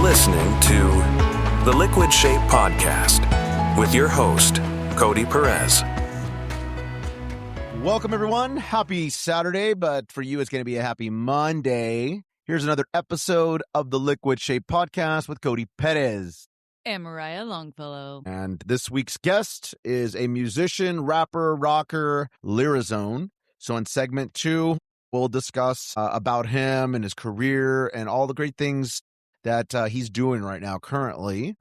listening to the Liquid Shape Podcast with your host, Cody Perez. Welcome, everyone. Happy Saturday, but for you, it's going to be a happy Monday. Here's another episode of the Liquid Shape Podcast with Cody Perez. And Mariah Longfellow. And this week's guest is a musician, rapper, rocker, Lyrizone. So in segment 2, we'll discuss about him and his career and all the great things that he's doing right now currently.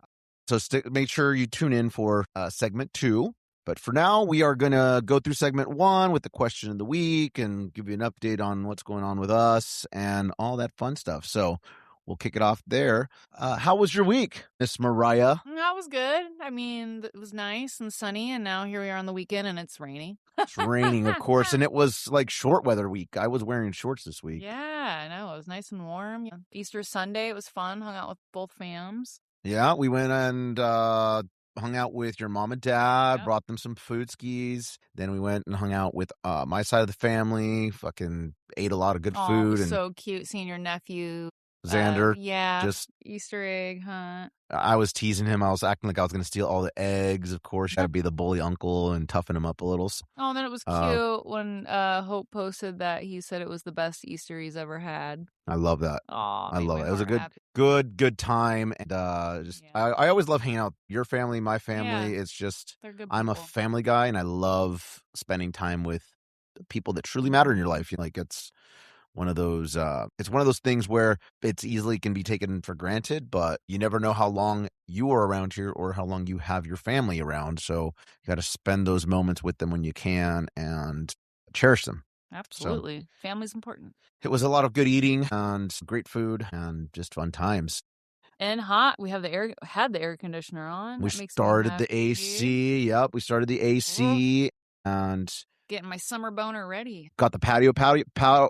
So make sure you tune in for segment 2. But for now, we are going to go through segment 1 with the question of the week and give you an update on what's going on with us and all that fun stuff. So we'll kick it off there. How was your week, Miss Mariah? That was good. I mean, it was nice and sunny, and now here we are on the weekend, and it's raining. It's raining, of course, and it was like short weather week. I was wearing shorts this week. Yeah, I know. It was nice and warm. Easter Sunday, it was fun. Hung out with both fams. Yeah, we went and hung out with your mom and dad, Yep. brought them some food skis. Then we went and hung out with my side of the family, fucking ate a lot of good Oh, it food. was And so cute seeing your nephew. Xander, Yeah, just, Easter egg hunt. I was teasing him. I was acting like I was going to steal all the eggs. Of course, you got to be the bully uncle and toughen him up a little. Oh, and then it was cute when Hope posted that he said it was the best Easter he's ever had. I love that. Oh, I love it. It was a good time. And I always love hanging out with your family, my family. Yeah. It's just, They're good I'm a people. family guy and I love spending time with people that truly matter in your life. Like it's one of those things where it's easily can be taken for granted, but you never know how long you are around here or how long you have your family around. So you got to spend those moments with them when you can and cherish them. Absolutely. Family's important. It was a lot of good eating and great food and just fun times. And hot. We have had the air conditioner on. We That makes me started the happy. AC. Yep, we started the AC and Getting my summer boner ready. got the patio power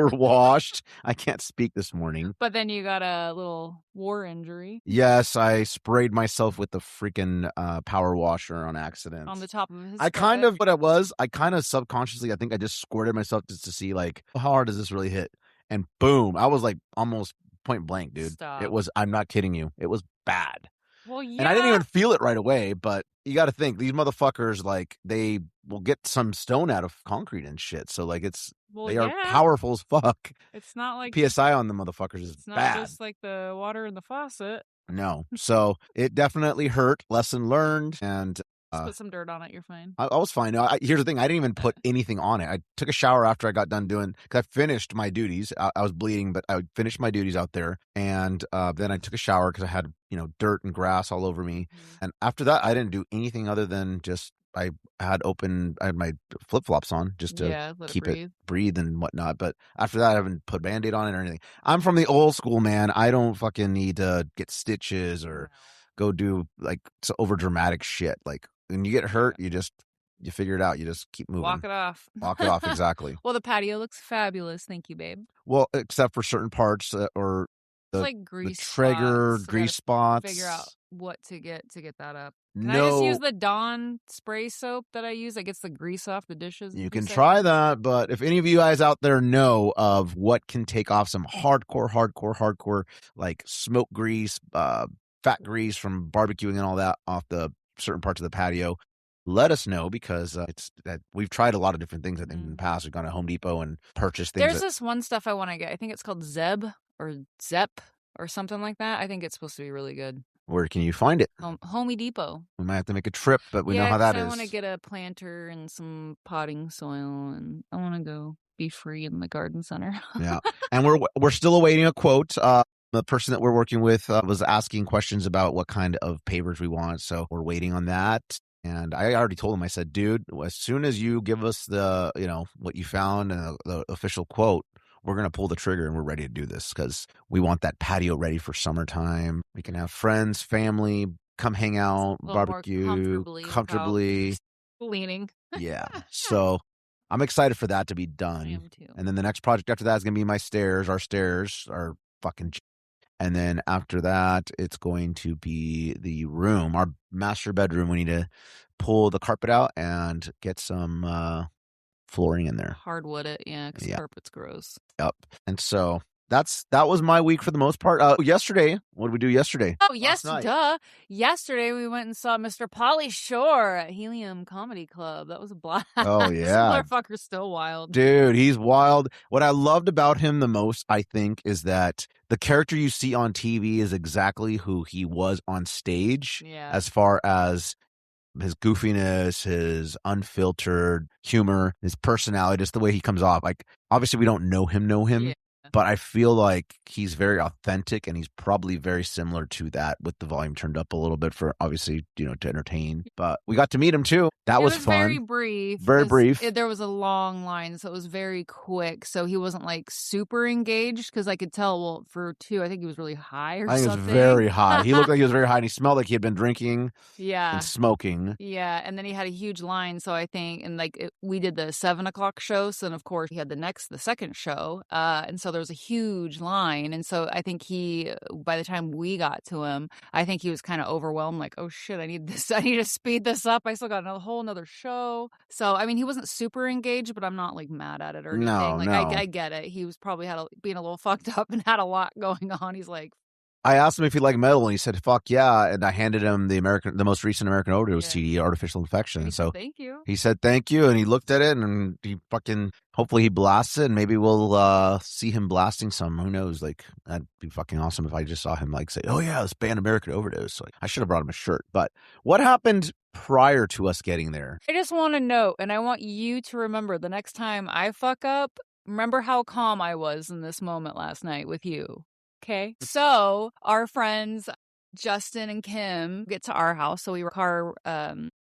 washed. I can't speak this morning. But then you got a little war injury Yes, I sprayed myself with the freaking power washer on accident. on the top of his I kind of, stomach. subconsciously, I think I just squirted myself just to see like, how hard does this really hit? And boom, I was like almost point blank, dude. Stop. It was, I'm not kidding you. It was bad. Well, yeah. And I didn't even feel it right away, but you got to think these motherfuckers, like they will get some stone out of concrete and shit. So like they are powerful as fuck. It's not like PSI on the motherfuckers is it's not bad. just like the water in the faucet. No. So it definitely hurt. Lesson learned. And Just put some dirt on it. You're fine. I was fine. No, here's the thing. I didn't even put anything on it. I took a shower after I got done because I finished my duties. I was bleeding, but I finished my duties out there. And then I took a shower because I had, dirt and grass all over me. Mm-hmm. And after that, I didn't do anything other than just, I had my flip-flops on just to keep it breathe and whatnot. But after that, I haven't put Band-Aid on it or anything. I'm from the old school, man. I don't fucking need to get stitches or go do like over dramatic shit. Like when you get hurt, you figure it out. You just keep moving. Walk it off. Walk it off, exactly. Well, the patio looks fabulous. Thank you, babe. Well, except for certain parts or It's like grease the trigger, spots. grease spots. Figure out what to get that up. Can No, I just use the Dawn spray soap that I use that gets the grease off the dishes? you can try that, but if any of you guys out there know of what can take off some hardcore, like smoke grease, fat grease from barbecuing and all that off the certain parts of the patio, let us know because we've tried a lot of different things. I think in the past we've gone to Home Depot and purchased things. There's this one stuff I want to get. I think it's called Zeb or Zep or something like that. I think it's supposed to be really good. Where can you find it? Home Depot. We might have to make a trip, but we know how that is. I want to get a planter and some potting soil, and I want to go be free in the garden center. Yeah, and we're still awaiting a quote. The person that we're working with was asking questions about what kind of pavers we want, so we're waiting on that. And I already told him, I said, dude, as soon as you give us the, what you found and the official quote, we're going to pull the trigger and we're ready to do this because we want that patio ready for summertime. We can have friends, family, come hang out, barbecue, comfortably. Leaning. Yeah. So I'm excited for that to be done. I am too. And then the next project after that is going to be our stairs are fucking. And then after that, it's going to be the room, our master bedroom. We need to pull the carpet out and get some flooring in there. Hardwood it, because carpet's gross. Yep. And so that was my week for the most part. Yesterday, what did we do yesterday? Oh, yes, Last night. duh. Yesterday we went and saw Mr. Pauly Shore at Helium Comedy Club. That was a blast. Oh, This yeah. motherfucker's still wild. Dude, he's wild. What I loved about him the most, I think, is that the character you see on TV is exactly who he was on stage. Yeah. As far as his goofiness, his unfiltered humor, his personality, just the way he comes off. Like, obviously, we don't know him, Yeah. but I feel like he's very authentic, and he's probably very similar to that with the volume turned up a little bit for, obviously, to entertain. But we got to meet him too. That was fun. Very brief. Very brief. There was a long line, so it was very quick. So he wasn't like super engaged because I could tell. Well, for two, I think he was really high or I think something. he was very high. He looked like he was very high, and he smelled like he had been drinking. Yeah. And smoking. Yeah. And then he had a huge line. So I think, and we did the 7:00 show. So then, of course, he had the second show. And so there was a huge line. And so I think by the time we got to him, I think he was kind of overwhelmed. Like, oh shit, I need this. I need to speed this up. I still got a whole nother show. So, I mean, he wasn't super engaged, but I'm not like mad at it or anything. No. I get it. He was probably being a little fucked up and had a lot going on. He's like, I asked him if he liked metal, and he said, "Fuck yeah!" And I handed him the most recent American Overdose CD, Artificial Infection. he So said, thank you. He said thank you, and he looked at it, and hopefully he blasts it, and maybe we'll see him blasting some. Who knows? Like, that'd be fucking awesome if I just saw him like say, "Oh yeah, this band American Overdose." Like, I should have brought him a shirt. But what happened prior to us getting there? I just want to note, and I want you to remember the next time I fuck up, remember how calm I was in this moment last night with you. Okay. So our friends, Justin and Kim, get to our house. So we were car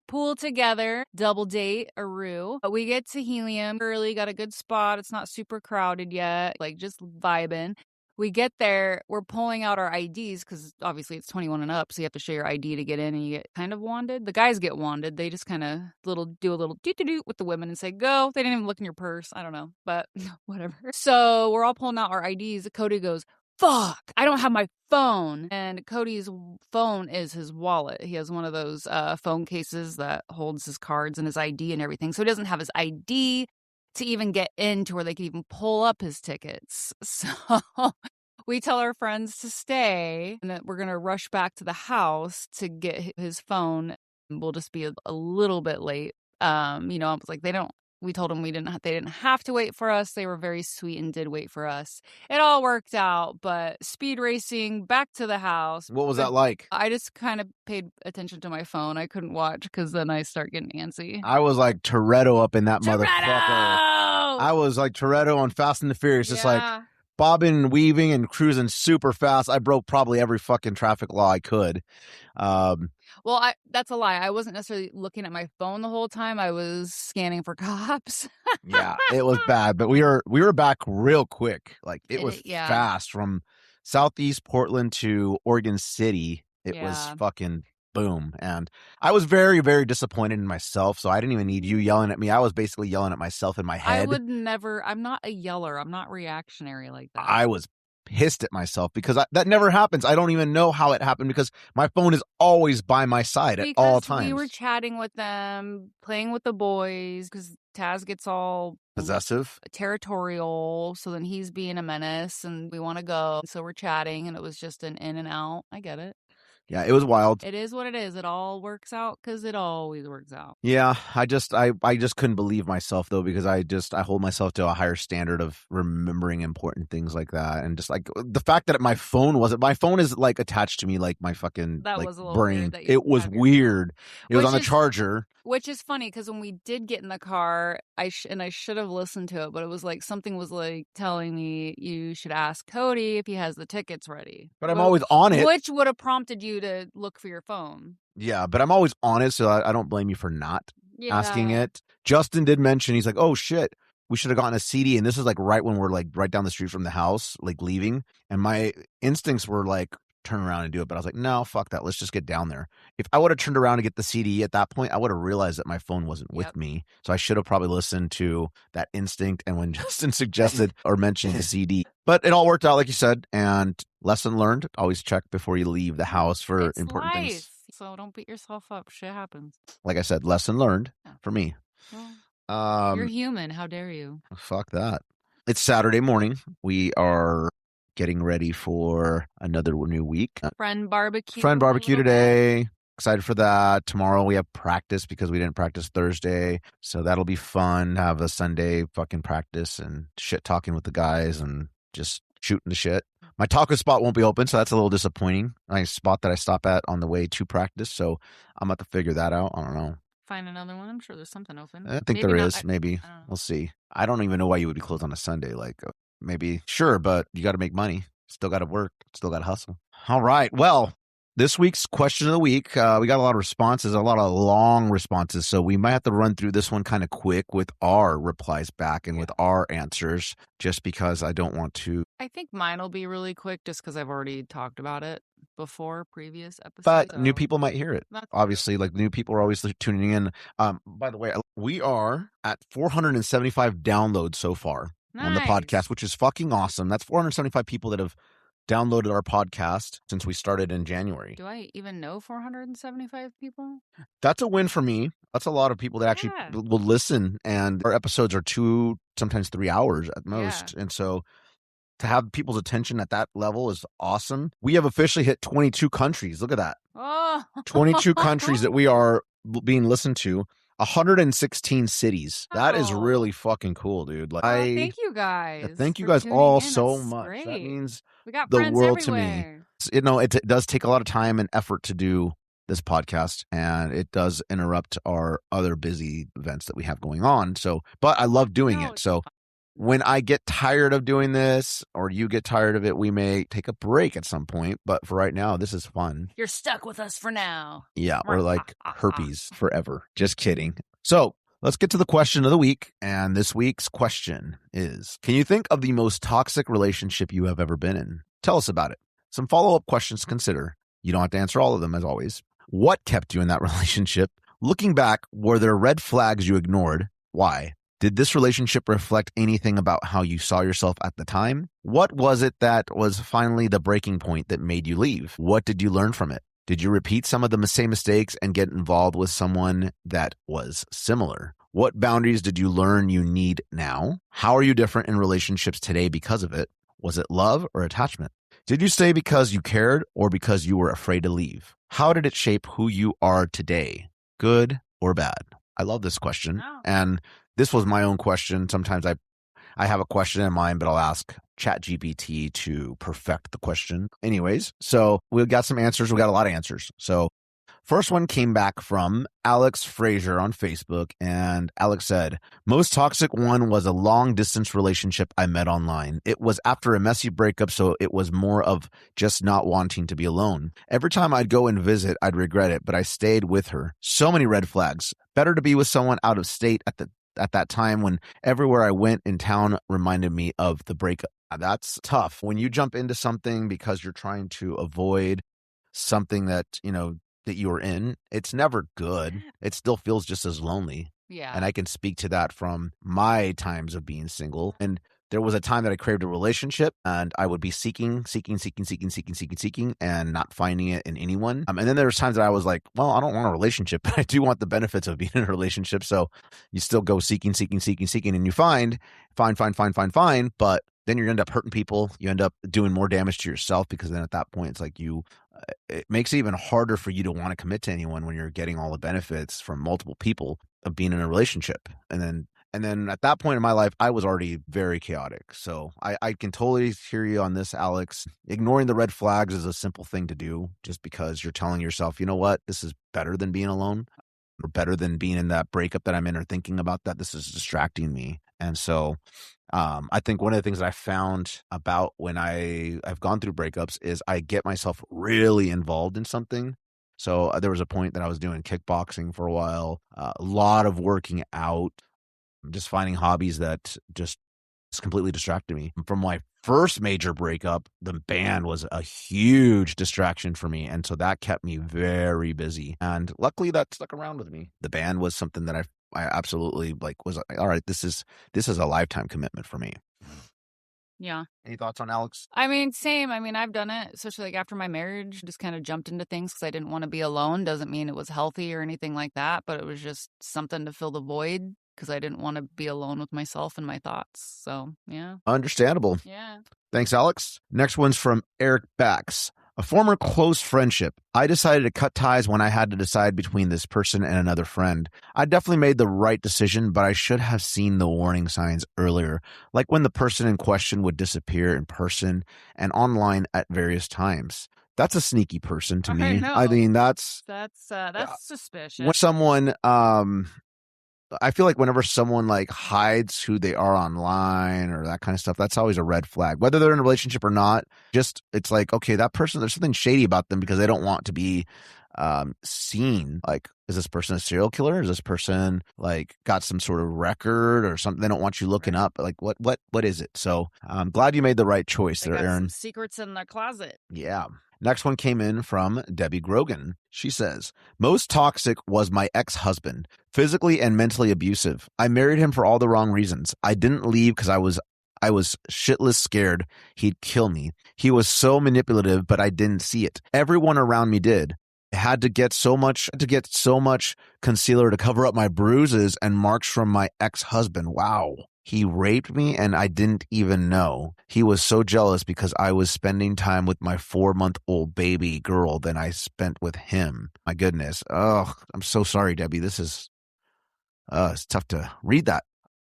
pool together, double date, a rue. We get to Helium early, got a good spot. It's not super crowded yet, like just vibing. We get there, we're pulling out our IDs because obviously it's 21 and up, so you have to show your ID to get in, and you get kind of wanded. The guys get wanded. They just kind of do a little doot with the women and say, go. They didn't even look in your purse. I don't know, but whatever. So we're all pulling out our IDs. Cody goes, fuck, I don't have my phone. And Cody's phone is his wallet. He has one of those phone cases that holds his cards and his ID and everything. So he doesn't have his ID to even get into where they can even pull up his tickets. So we tell our friends to stay and that we're going to rush back to the house to get his phone. We'll just be a little bit late. I was like, we told them they didn't have to wait for us. They were very sweet and did wait for us. It all worked out, but speed racing back to the house. What was that like? I just kind of paid attention to my phone. I couldn't watch because then I start getting antsy. I was like Toretto up in that motherfucker. I was like Toretto on Fast and the Furious, just like bobbing and weaving and cruising super fast. I broke probably every fucking traffic law I could. Well, that's a lie. I wasn't necessarily looking at my phone the whole time. I was scanning for cops. Yeah, it was bad, but we were back real quick. Like it was fast from Southeast Portland to Oregon City. It was fucking boom. And I was very, very disappointed in myself. So I didn't even need you yelling at me. I was basically yelling at myself in my head. I would never. I'm not a yeller. I'm not reactionary like that. I was pissed at myself because that never happens. I don't even know how it happened because my phone is always by my side at all times. We were chatting with them, playing with the boys because Taz gets all possessive, territorial. So then he's being a menace and we want to go. So we're chatting and it was just an in and out. I get it. Yeah, it was wild. It is what it is. It all works out because it always works out. Yeah, I just couldn't believe myself though because I hold myself to a higher standard of remembering important things like that, and just like the fact that my phone is like attached to me like my fucking brain. It was weird. It was on the charger. Which is funny because when we did get in the car, I should have listened to it, but it was like something was like telling me you should ask Cody if he has the tickets ready. But I'm always on it. Which would have prompted you to look for your phone. Yeah, but I'm always on it, so I don't blame you for not asking it. Justin did mention, he's like, oh shit, we should have gotten a CD. And this is like right when we're like right down the street from the house, like leaving. And my instincts were like, turn around and do it, but I was like, no, fuck that, let's just get down there. If I would have turned around to get the CD at that point, I would have realized that my phone wasn't with me, so I should have probably listened to that instinct and when Justin suggested or mentioned the CD. But it all worked out like you said, and lesson learned, always check before you leave the house for important things. So don't beat yourself up, shit happens. Like I said, lesson learned for me. Well, you're human, how dare you. Fuck that. It's Saturday morning. We are getting ready for another new week. Friend barbecue. Friend a barbecue little bit. today. Excited for that. Tomorrow we have practice because we didn't practice Thursday. So that'll be fun. Have a Sunday fucking practice and shit talking with the guys and just shooting the shit. My taco spot won't be open, so that's a little disappointing. Nice spot that I stop at on the way to practice. So I'm about to figure that out. I don't know. Find another one. I'm sure there's something open. I think Maybe there not. is. Maybe. I don't know. We'll see. I don't even know why you would be closed on a Sunday. Like, maybe, sure, but you got to make money. Still got to work. Still got to hustle. All right. Well, this week's question of the week, we got a lot of responses, a lot of long responses. So we might have to run through this one kind of quick with our replies back and with our answers, just because I don't want to. I think mine will be really quick just because I've already talked about it before, previous episodes. But new people might hear it. That's Obviously, like new people are always tuning in. By the way, we are at 475 downloads so far on the podcast, which is fucking awesome. That's 475 people that have downloaded our podcast since we started in January. Do I even know 475 people? That's a win for me. That's a lot of people that actually will listen, and our episodes are 2, sometimes 3 hours at most. And so to have people's attention at that level is awesome. We have officially hit 22 countries. Look at that. 22 countries that we are being listened to. 116 cities. That is really fucking cool, dude. Like, thank you guys. Thank you guys all so That's much. great. That means we got the friends world everywhere. to me. It does take a lot of time and effort to do this podcast, and it does interrupt our other busy events that we have going on. So, but I love doing it. So when I get tired of doing this, or you get tired of it, we may take a break at some point. But for right now, this is fun. You're stuck with us for now. Yeah, or like herpes forever. Just kidding. So let's get to the question of the week. And this week's question is, can you think of the most toxic relationship you have ever been in? Tell us about it. Some follow-up questions to consider. You don't have to answer all of them, as always. What kept you in that relationship? Looking back, were there red flags you ignored? Why? Did this relationship reflect anything about how you saw yourself at the time? What was it that was finally the breaking point that made you leave? What did you learn from it? Did you repeat some of the same mistakes and get involved with someone that was similar? What boundaries did you learn you need now? How are you different in relationships today because of it? Was it love or attachment? Did you stay because you cared or because you were afraid to leave? How did it shape who you are today? Good or bad? I love this question. And this was my own question. Sometimes I have a question in mind, but I'll ask ChatGPT to perfect the question. Anyways, so we've got some answers. We got a lot of answers. So first one came back from Alex Frazier on Facebook, and Alex said, most toxic one was a long distance relationship I met online. It was after a messy breakup, so it was more of just not wanting to be alone. Every time I'd go and visit, I'd regret it, but I stayed with her. So many red flags. Better to be with someone out of state at that time when everywhere I went in town reminded me of the breakup. That's tough. When you jump into something because you're trying to avoid something that, that you were in, it's never good. It still feels just as lonely. Yeah. And I can speak to that from my times of being single. And there was a time that I craved a relationship, and I would be seeking, and not finding it in anyone. And then there was times that I was like, well, I don't want a relationship, but I do want the benefits of being in a relationship. So you still go seeking, and you find, but then you end up hurting people. You end up doing more damage to yourself, because then at that point, it's like it makes it even harder for you to want to commit to anyone when you're getting all the benefits from multiple people of being in a relationship. And then at that point in my life, I was already very chaotic. So I can totally hear you on this, Alex. Ignoring the red flags is a simple thing to do, just because you're telling yourself, you know what, this is better than being alone, or better than being in that breakup that I'm in, or thinking about that. This is distracting me. And so I think one of the things that I found about when I've gone through breakups is I get myself really involved in something. So there was a point that I was doing kickboxing for a while, a lot of working out, just finding hobbies that just completely distracted me. From my first major breakup, the band was a huge distraction for me. And so that kept me very busy. And luckily that stuck around with me. The band was something that I absolutely was like, all right, this is a lifetime commitment for me. Yeah. Any thoughts on Alex? I mean, same. I mean, I've done it, especially like after my marriage, just kind of jumped into things because I didn't want to be alone. Doesn't mean it was healthy or anything like that, but it was just something to fill the void because I didn't want to be alone with myself and my thoughts. So, yeah. Understandable. Yeah. Thanks, Alex. Next one's from Eric Bax. A former close friendship. I decided to cut ties when I had to decide between this person and another friend. I definitely made the right decision, but I should have seen the warning signs earlier, like when the person in question would disappear in person and online at various times. That's a sneaky person to me. know. I mean, that's suspicious. when someone I feel like whenever someone like hides who they are online or that kind of stuff, that's always a red flag. Whether they're in a relationship or not, just it's like, okay, that person, there's something shady about them because they don't want to be seen. Like, is this person a serial killer? Is this person like got some sort of record or something they don't want you looking up? Like, what is it? So I'm glad you made the right choice there, Aaron. Some secrets in their closet. Yeah. Next one came in from Debbie Grogan. She says, most toxic was my ex-husband, physically and mentally abusive. I married him for all the wrong reasons. I didn't leave because I was shitless scared he'd kill me. He was so manipulative, but I didn't see it. Everyone around me did. I had to get so much concealer to cover up my bruises and marks from my ex-husband. Wow. He raped me and I didn't even know. He was so jealous because I was spending time with my 4-month-old baby girl than I spent with him. My goodness. Oh, I'm so sorry, Debbie. This is, it's tough to read that.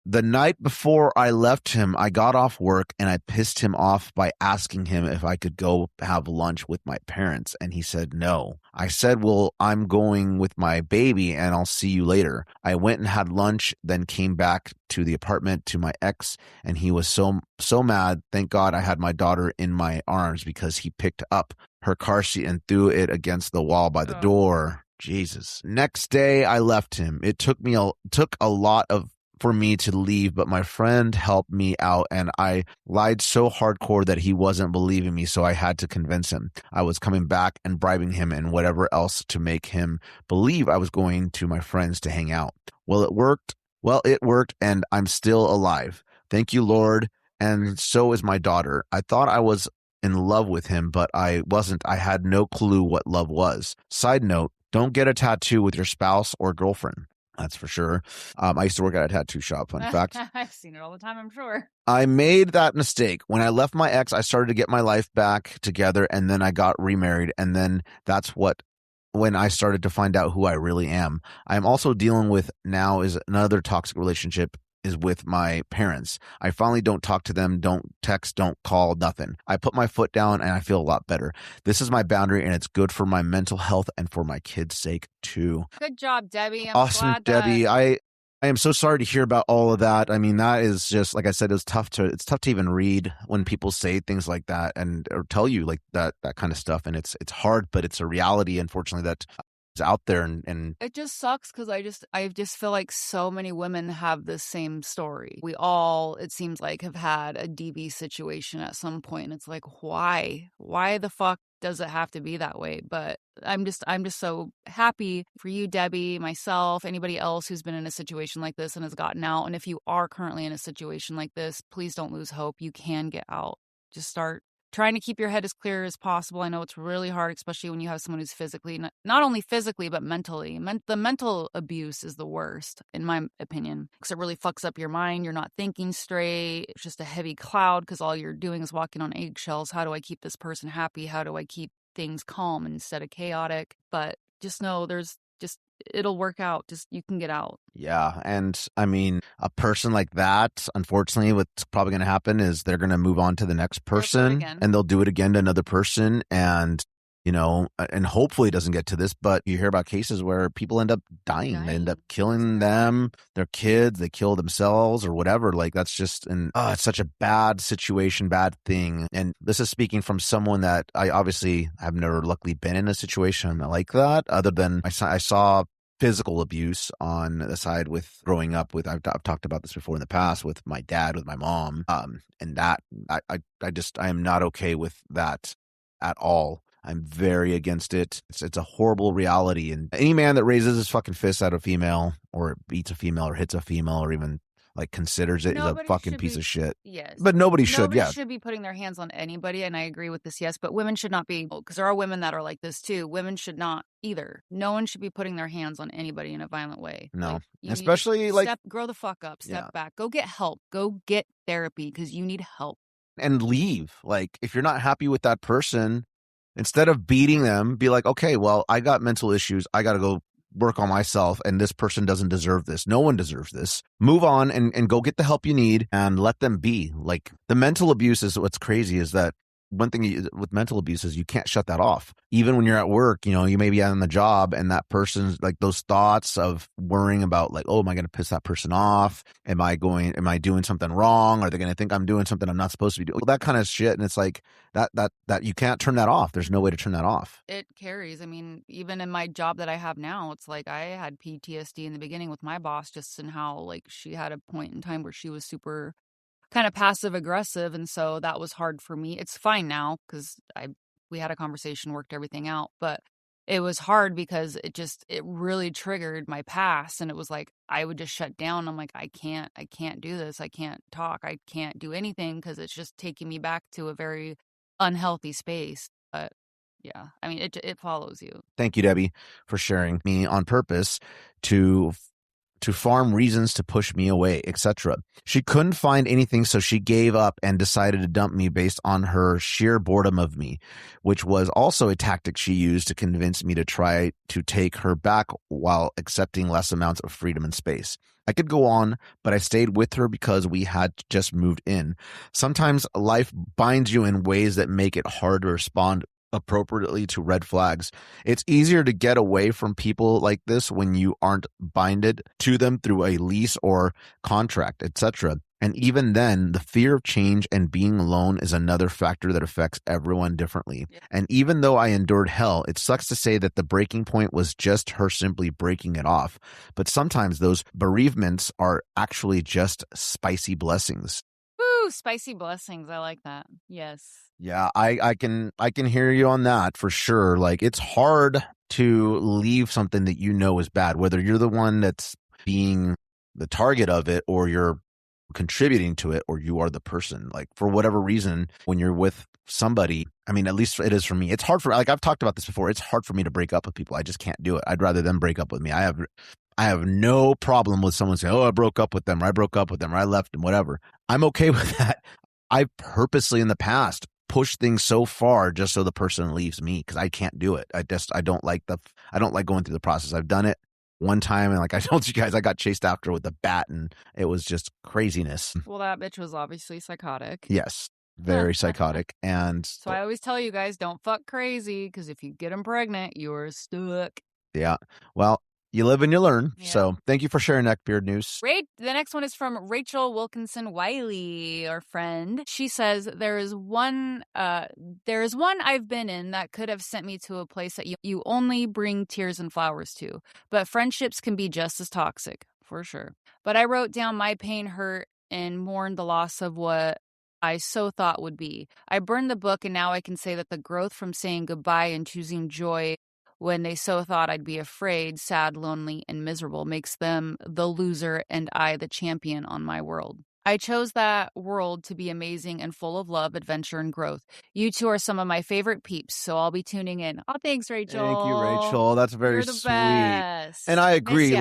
The night before I left him, I got off work and I pissed him off by asking him if I could go have lunch with my parents. And he said no. I said, well, I'm going with my baby and I'll see you later. I went and had lunch, then came back to the apartment to my ex, and he was so mad. Thank God I had my daughter in my arms because he picked up her car seat and threw it against the wall by the door. Jesus. Next day, I left him. It took a lot for me to leave, but my friend helped me out and I lied so hardcore that he wasn't believing me, so I had to convince him. I was coming back and bribing him and whatever else to make him believe I was going to my friends to hang out. Well, it worked. It worked and I'm still alive. Thank you, Lord. And so is my daughter. I thought I was in love with him, but I wasn't. I had no clue what love was. Side note, don't get a tattoo with your spouse or girlfriend. That's for sure. I used to work at a tattoo shop, fun fact. I've seen it all the time, I'm sure. I made that mistake. When I left my ex, I started to get my life back together, and then I got remarried, and then when I started to find out who I really am. I'm also dealing with now is another toxic relationship is with my parents. I finally don't talk to them, don't text, don't call, nothing. I put my foot down and I feel a lot better. This is my boundary and it's good for my mental health and for my kids' sake too. Good job, Debbie. I'm awesome, glad Debbie. I am so sorry to hear about all of that. I mean, that is just, like I said, it's tough to even read when people say things like that or tell you like that kind of stuff. And it's hard, but it's a reality, unfortunately, that is out there. And it just sucks because I just feel like so many women have the same story. We all, it seems like, have had a DV situation at some point. It's like, why the fuck does it have to be that way? But I'm just so happy for you, Debbie, myself, anybody else who's been in a situation like this and has gotten out. And if you are currently in a situation like this, please don't lose hope. You can get out. Just start trying to keep your head as clear as possible. I know it's really hard, especially when you have someone who's physically, not only physically, but mentally. The mental abuse is the worst, in my opinion, because it really fucks up your mind. You're not thinking straight. It's just a heavy cloud because all you're doing is walking on eggshells. How do I keep this person happy? How do I keep things calm instead of chaotic? But just know it'll work out. Just, you can get out. Yeah. And I mean, a person like that, unfortunately, what's probably going to happen is they're going to move on to the next person and they'll do it again to another person. And, and hopefully it doesn't get to this, but you hear about cases where people end up dying. They end up killing them, their kids, they kill themselves or whatever. Like that's just, it's such a bad situation, bad thing. And this is speaking from someone that I obviously have never luckily been in a situation like that, other than I saw physical abuse on the side with growing up with, I've talked about this before in the past with my dad, with my mom. And that I am not okay with that at all. I'm very against it. It's a horrible reality. And any man that raises his fucking fist at a female or beats a female or hits a female or even like considers it is a fucking piece of shit. Yes. But nobody should be putting their hands on anybody. And I agree with this. Yes. But women should not be, because there are women that are like this too. Women should not either. No one should be putting their hands on anybody in a violent way. No. Especially grow the fuck up, step back, go get help, go get therapy because you need help. and leave. Like, if you're not happy with that person, instead of beating them, be like, okay, well, I got mental issues. I got to go work on myself, and this person doesn't deserve this. No one deserves this. Move on and go get the help you need and let them be. Like, the mental abuse is what's crazy is that one thing with mental abuse is you can't shut that off. Even when you're at work, you may be on the job and that person's like those thoughts of worrying about like, oh, am I going to piss that person off? Am I doing something wrong? Are they going to think I'm doing something I'm not supposed to be doing? That kind of shit. And it's like that you can't turn that off. There's no way to turn that off. It carries. I mean, even in my job that I have now, it's like I had PTSD in the beginning with my boss, just in how like she had a point in time where she was super kind of passive aggressive, and so that was hard for me. It's fine now because we had a conversation, worked everything out, but it was hard because it really triggered my past, and it was like I would just shut down. I'm like, I can't do this. I can't talk. I can't do anything because it's just taking me back to a very unhealthy space. But yeah, I mean, it follows you. Thank you, Debbie, for sharing me on purpose to farm reasons to push me away, etc. She couldn't find anything, so she gave up and decided to dump me based on her sheer boredom of me, which was also a tactic she used to convince me to try to take her back while accepting less amounts of freedom and space. I could go on, but I stayed with her because we had just moved in. Sometimes life binds you in ways that make it hard to respond appropriately to red flags. It's easier to get away from people like this when you aren't binded to them through a lease or contract, etc. And even then, the fear of change and being alone is another factor that affects everyone differently. Yeah. And even though I endured hell, it sucks to say that the breaking point was just her simply breaking it off. But sometimes those bereavements are actually just spicy blessings. Woo, spicy blessings. I like that. Yes. Yeah, I can hear you on that for sure. Like, it's hard to leave something that you know is bad, whether you're the one that's being the target of it or you're contributing to it or you are the person. Like, for whatever reason, when you're with somebody, I mean, at least it is for me. It's hard for, like, I've talked about this before. It's hard for me to break up with people. I just can't do it. I'd rather them break up with me. I have no problem with someone saying, oh, I broke up with them, or I broke up with them, or I left them, whatever. I'm okay with that. I've purposely in the past push things so far just so the person leaves me because I can't do it. I don't like going through the process. I've done it one time, and like I told you guys, I got chased after with a bat, and it was just craziness. Well, that bitch was obviously psychotic. Yes, very psychotic. And so I always tell you guys, don't fuck crazy, because if you get them pregnant, you're stuck. Yeah. Well, you live and you learn. Yeah. So thank you for sharing Neckbeard News. The next one is from Rachel Wilkinson Wiley, our friend. She says, there is one I've been in that could have sent me to a place that you only bring tears and flowers to. But friendships can be just as toxic, for sure. But I wrote down my pain, hurt, and mourned the loss of what I so thought would be. I burned the book, and now I can say that the growth from saying goodbye and choosing joy when they so thought I'd be afraid, sad, lonely, and miserable makes them the loser and I the champion on my world. I chose that world to be amazing and full of love, adventure, and growth. You two are some of my favorite peeps, so I'll be tuning in. Oh, thanks, Rachel. Thank you, Rachel. That's very You're the sweet. Best. And I agree.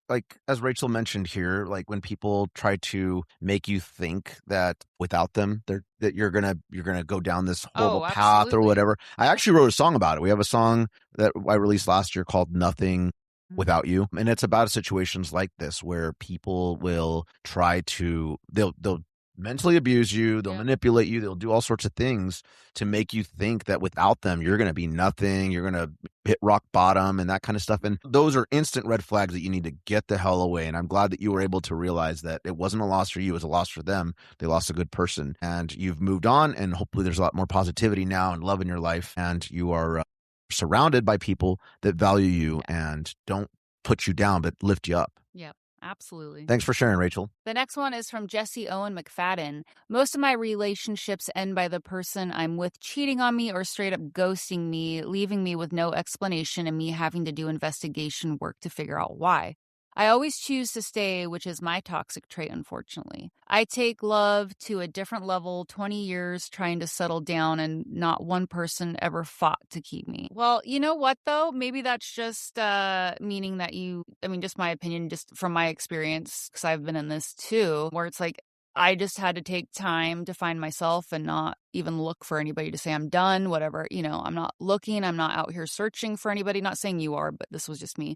Like as Rachel mentioned here, like when people try to make you think that without them, that you're gonna go down this horrible path or whatever. I actually wrote a song about it. We have a song that I released last year called Nothing Without You, and it's about situations like this where people will try to they'll mentally abuse you, they'll manipulate you, they'll do all sorts of things to make you think that without them you're going to be nothing, you're going to hit rock bottom and that kind of stuff. And those are instant red flags that you need to get the hell away. And I'm glad that you were able to realize that it wasn't a loss for you, it was a loss for them. They lost a good person, and you've moved on, and hopefully there's a lot more positivity now and love in your life, and you are surrounded by people that value you and don't put you down but lift you up. Yep. Absolutely. Thanks for sharing, Rachel. The next one is from Jesse Owen McFadden. Most of my relationships end by the person I'm with cheating on me or straight up ghosting me, leaving me with no explanation and me having to do investigation work to figure out why. I always choose to stay, which is my toxic trait, unfortunately. I take love to a different level, 20 years trying to settle down, and not one person ever fought to keep me. Well, you know what, though? Maybe that's just meaning that just my opinion, just from my experience, because I've been in this too, where it's like, I just had to take time to find myself and not even look for anybody to say I'm done, whatever. I'm not looking. I'm not out here searching for anybody. Not saying you are, but this was just me.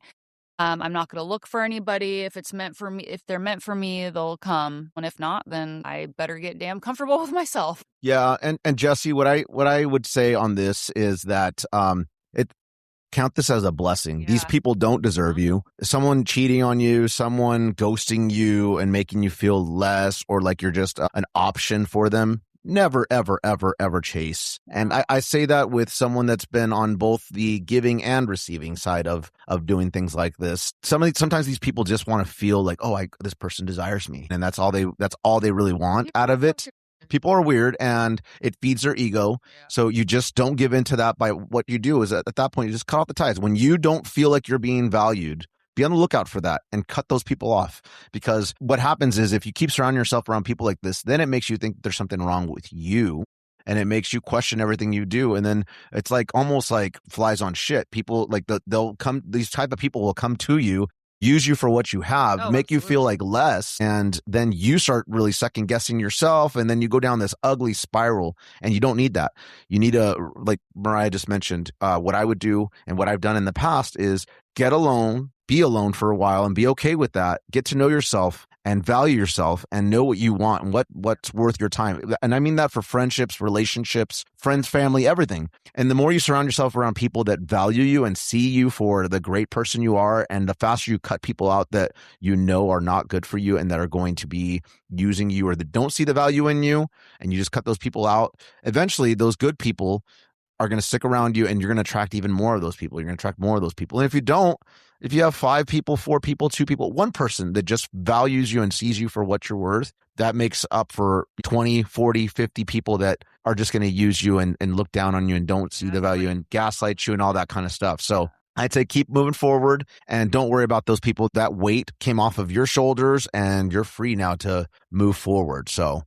I'm not going to look for anybody. If it's meant for me, if they're meant for me, they'll come. And if not, then I better get damn comfortable with myself. Yeah, and Jesse, what I would say on this is that it count this as a blessing. Yeah. These people don't deserve you. Someone cheating on you, someone ghosting you and making you feel less or like you're just an option for them. Never, ever, ever, ever chase. And I say that with someone that's been on both the giving and receiving side of doing things like this. Sometimes these people just want to feel like, oh, this person desires me, and that's all they really want out of it. People are weird and it feeds their ego. Yeah. So you just don't give into that. By what you do is at that point, you just cut off the ties. When you don't feel like you're being valued, be on the lookout for that and cut those people off. Because what happens is if you keep surrounding yourself around people like this, then it makes you think there's something wrong with you. And it makes you question everything you do. And then it's like almost like flies on shit. People like these type of people will come to you, use you for what you have, make absolutely. You feel like less. And then you start really second guessing yourself. And then you go down this ugly spiral and you don't need that. You need like Mariah just mentioned, what I would do and what I've done in the past is get alone, be alone for a while and be okay with that. Get to know yourself and value yourself and know what you want and what's worth your time. And I mean that for friendships, relationships, friends, family, everything. And the more you surround yourself around people that value you and see you for the great person you are, and the faster you cut people out that you know are not good for you and that are going to be using you or that don't see the value in you, and you just cut those people out, eventually those good people are going to stick around you and you're going to attract even more of those people. You're going to attract more of those people. And if you don't, if you have 5 people, 4 people, 2 people, 1 person that just values you and sees you for what you're worth, that makes up for 20, 40, 50 people that are just going to use you and look down on you and don't see the value and gaslight you and all that kind of stuff. So I'd say keep moving forward and don't worry about those people. That weight came off of your shoulders and you're free now to move forward. So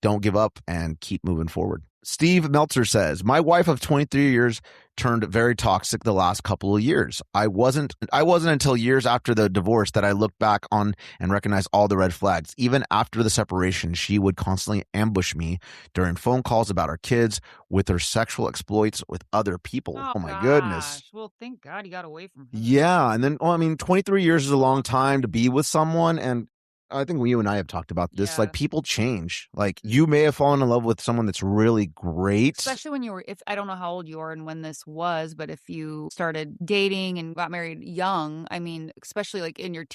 don't give up and keep moving forward. Steve Meltzer says, my wife of 23 years turned very toxic the last couple of years. I wasn't until years after the divorce that I looked back on and recognized all the red flags. Even after the separation, she would constantly ambush me during phone calls about our kids with her sexual exploits with other people. Oh my goodness. Well, thank God you got away from her. Yeah. And then, 23 years is a long time to be with someone. And I think you and I have talked about this. Yeah. Like people change. Like you may have fallen in love with someone that's really great. Especially when I don't know how old you are and when this was, but if you started dating and got married young, I mean, especially like in your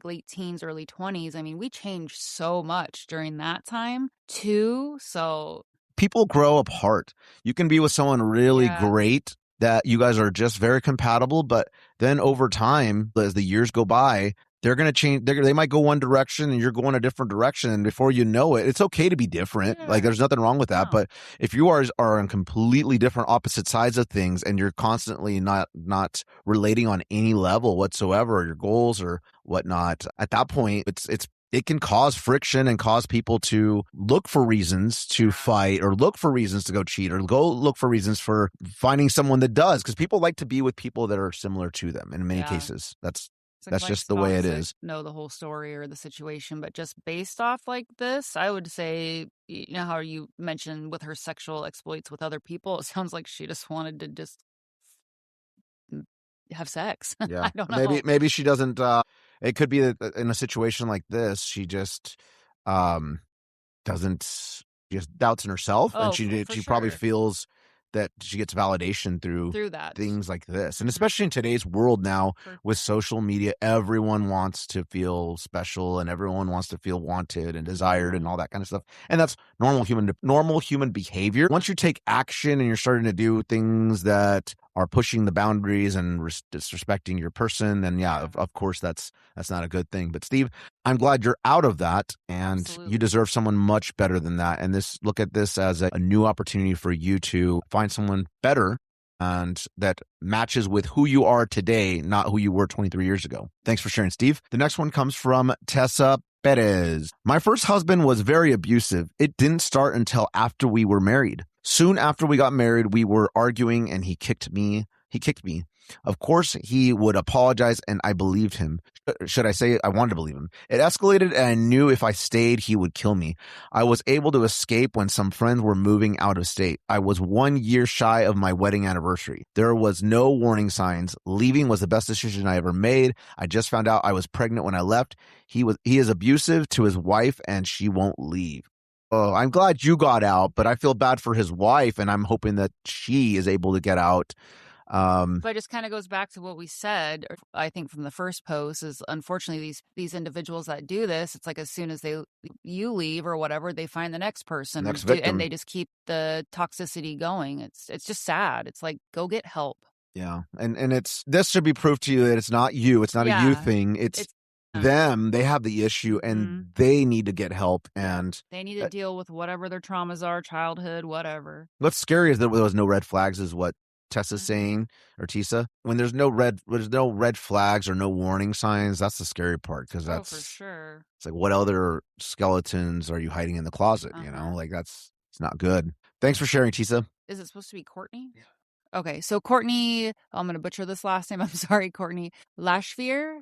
late teens, early 20s, I mean, we changed so much during that time too. So people grow apart. You can be with someone really great that you guys are just very compatible, but then over time, as the years go by, they're going to change. They might go one direction and you're going a different direction. And before you know it, it's okay to be different. Yeah. Like there's nothing wrong with that. No. But if you are on completely different opposite sides of things and you're constantly not relating on any level whatsoever, or your goals or whatnot, at that point, it can cause friction and cause people to look for reasons to fight or look for reasons to go cheat or go look for reasons for finding someone that does. Because people like to be with people that are similar to them in many cases. That's just the way it is. Know the whole story or the situation, but just based off like this, I would say, you know how you mentioned with her sexual exploits with other people, it sounds like she just wanted to just have sex. Yeah, I don't know. Maybe she doesn't. It could be that in a situation like this, she just doesn't. She just doubts in herself, and she probably feels that she gets validation through that. Things like this. And especially in today's world now with social media, everyone wants to feel special and everyone wants to feel wanted and desired and all that kind of stuff. And that's normal human behavior. Once you take action and you're starting to do things that are pushing the boundaries and disrespecting your person, then of course that's not a good thing. But Steve, I'm glad you're out of that, and Absolutely. You deserve someone much better than that. And look at this as a new opportunity for you to find someone better and that matches with who you are today, not who you were 23 years ago. Thanks for sharing, Steve. The next one comes from Tessa Perez. My first husband was very abusive. It didn't start until after we were married. Soon after we got married, we were arguing and he kicked me. Of course, he would apologize, and I believed him. Should I say I wanted to believe him? It escalated, and I knew if I stayed, he would kill me. I was able to escape when some friends were moving out of state. I was 1 year shy of my wedding anniversary. There was no warning signs. Leaving was the best decision I ever made. I just found out I was pregnant when I left. He is abusive to his wife, and she won't leave. Oh, I'm glad you got out, but I feel bad for his wife, and I'm hoping that she is able to get out. But it just kind of goes back to what we said, I think, from the first post, is unfortunately these individuals that do this, it's like as soon as you leave or whatever, they find the next person, Next victim. and they just keep the toxicity going. It's just sad. It's like, go get help. Yeah, and this should be proof to you that it's not you. It's not a you thing. It's them. They have the issue, and they need to get help, and they need to deal with whatever their traumas are, childhood, whatever. What's scary is that there was no red flags, is what Tessa's saying, or Tisa. When there's no red flags or no warning signs, that's the scary part, because that's for sure. It's like, what other skeletons are you hiding in the closet? You know, like it's not good. Thanks for sharing, Tisa. Is it supposed to be Courtney? Yeah. Okay, so Courtney, I'm going to butcher this last name. I'm sorry, Courtney. Lachevere?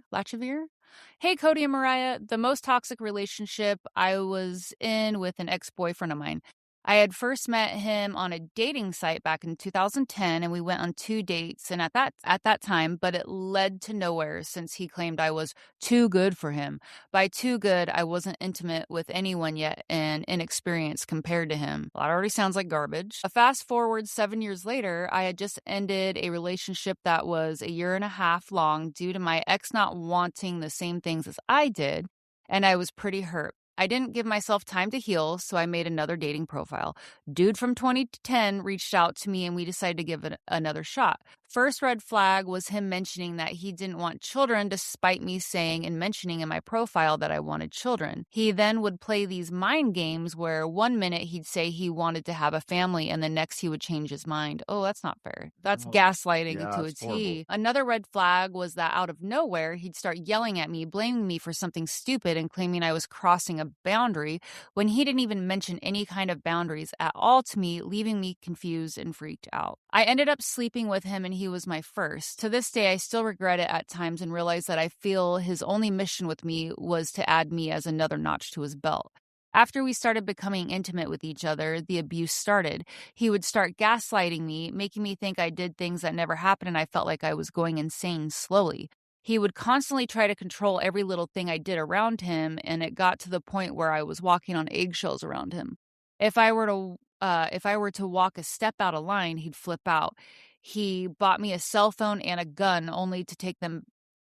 Hey, Cody and Mariah. The most toxic relationship I was in with an ex-boyfriend of mine. I had first met him on a dating site back in 2010, and we went on 2 dates. And at that time, but it led to nowhere since he claimed I was too good for him. By too good, I wasn't intimate with anyone yet and inexperienced compared to him. That already sounds like garbage. Fast forward 7 years later, I had just ended a relationship that was 1.5 years long due to my ex not wanting the same things as I did, and I was pretty hurt. I didn't give myself time to heal, so I made another dating profile. Dude from 2010 reached out to me, and we decided to give it another shot. First red flag was him mentioning that he didn't want children, despite me saying and mentioning in my profile that I wanted children. He then would play these mind games where 1 minute he'd say he wanted to have a family, and the next he would change his mind. Oh, that's not fair. That's gaslighting to a T. Horrible. Another red flag was that out of nowhere, he'd start yelling at me, blaming me for something stupid, and claiming I was crossing a boundary when he didn't even mention any kind of boundaries at all to me, leaving me confused and freaked out. I ended up sleeping with him, and he was my first. To this day, I still regret it at times and realize that I feel his only mission with me was to add me as another notch to his belt. After we started becoming intimate with each other, the abuse started. He would start gaslighting me, making me think I did things that never happened, and I felt like I was going insane slowly. He would constantly try to control every little thing I did around him, and it got to the point where I was walking on eggshells around him. If I were to walk a step out of line, he'd flip out. He bought me a cell phone and a gun, only to take them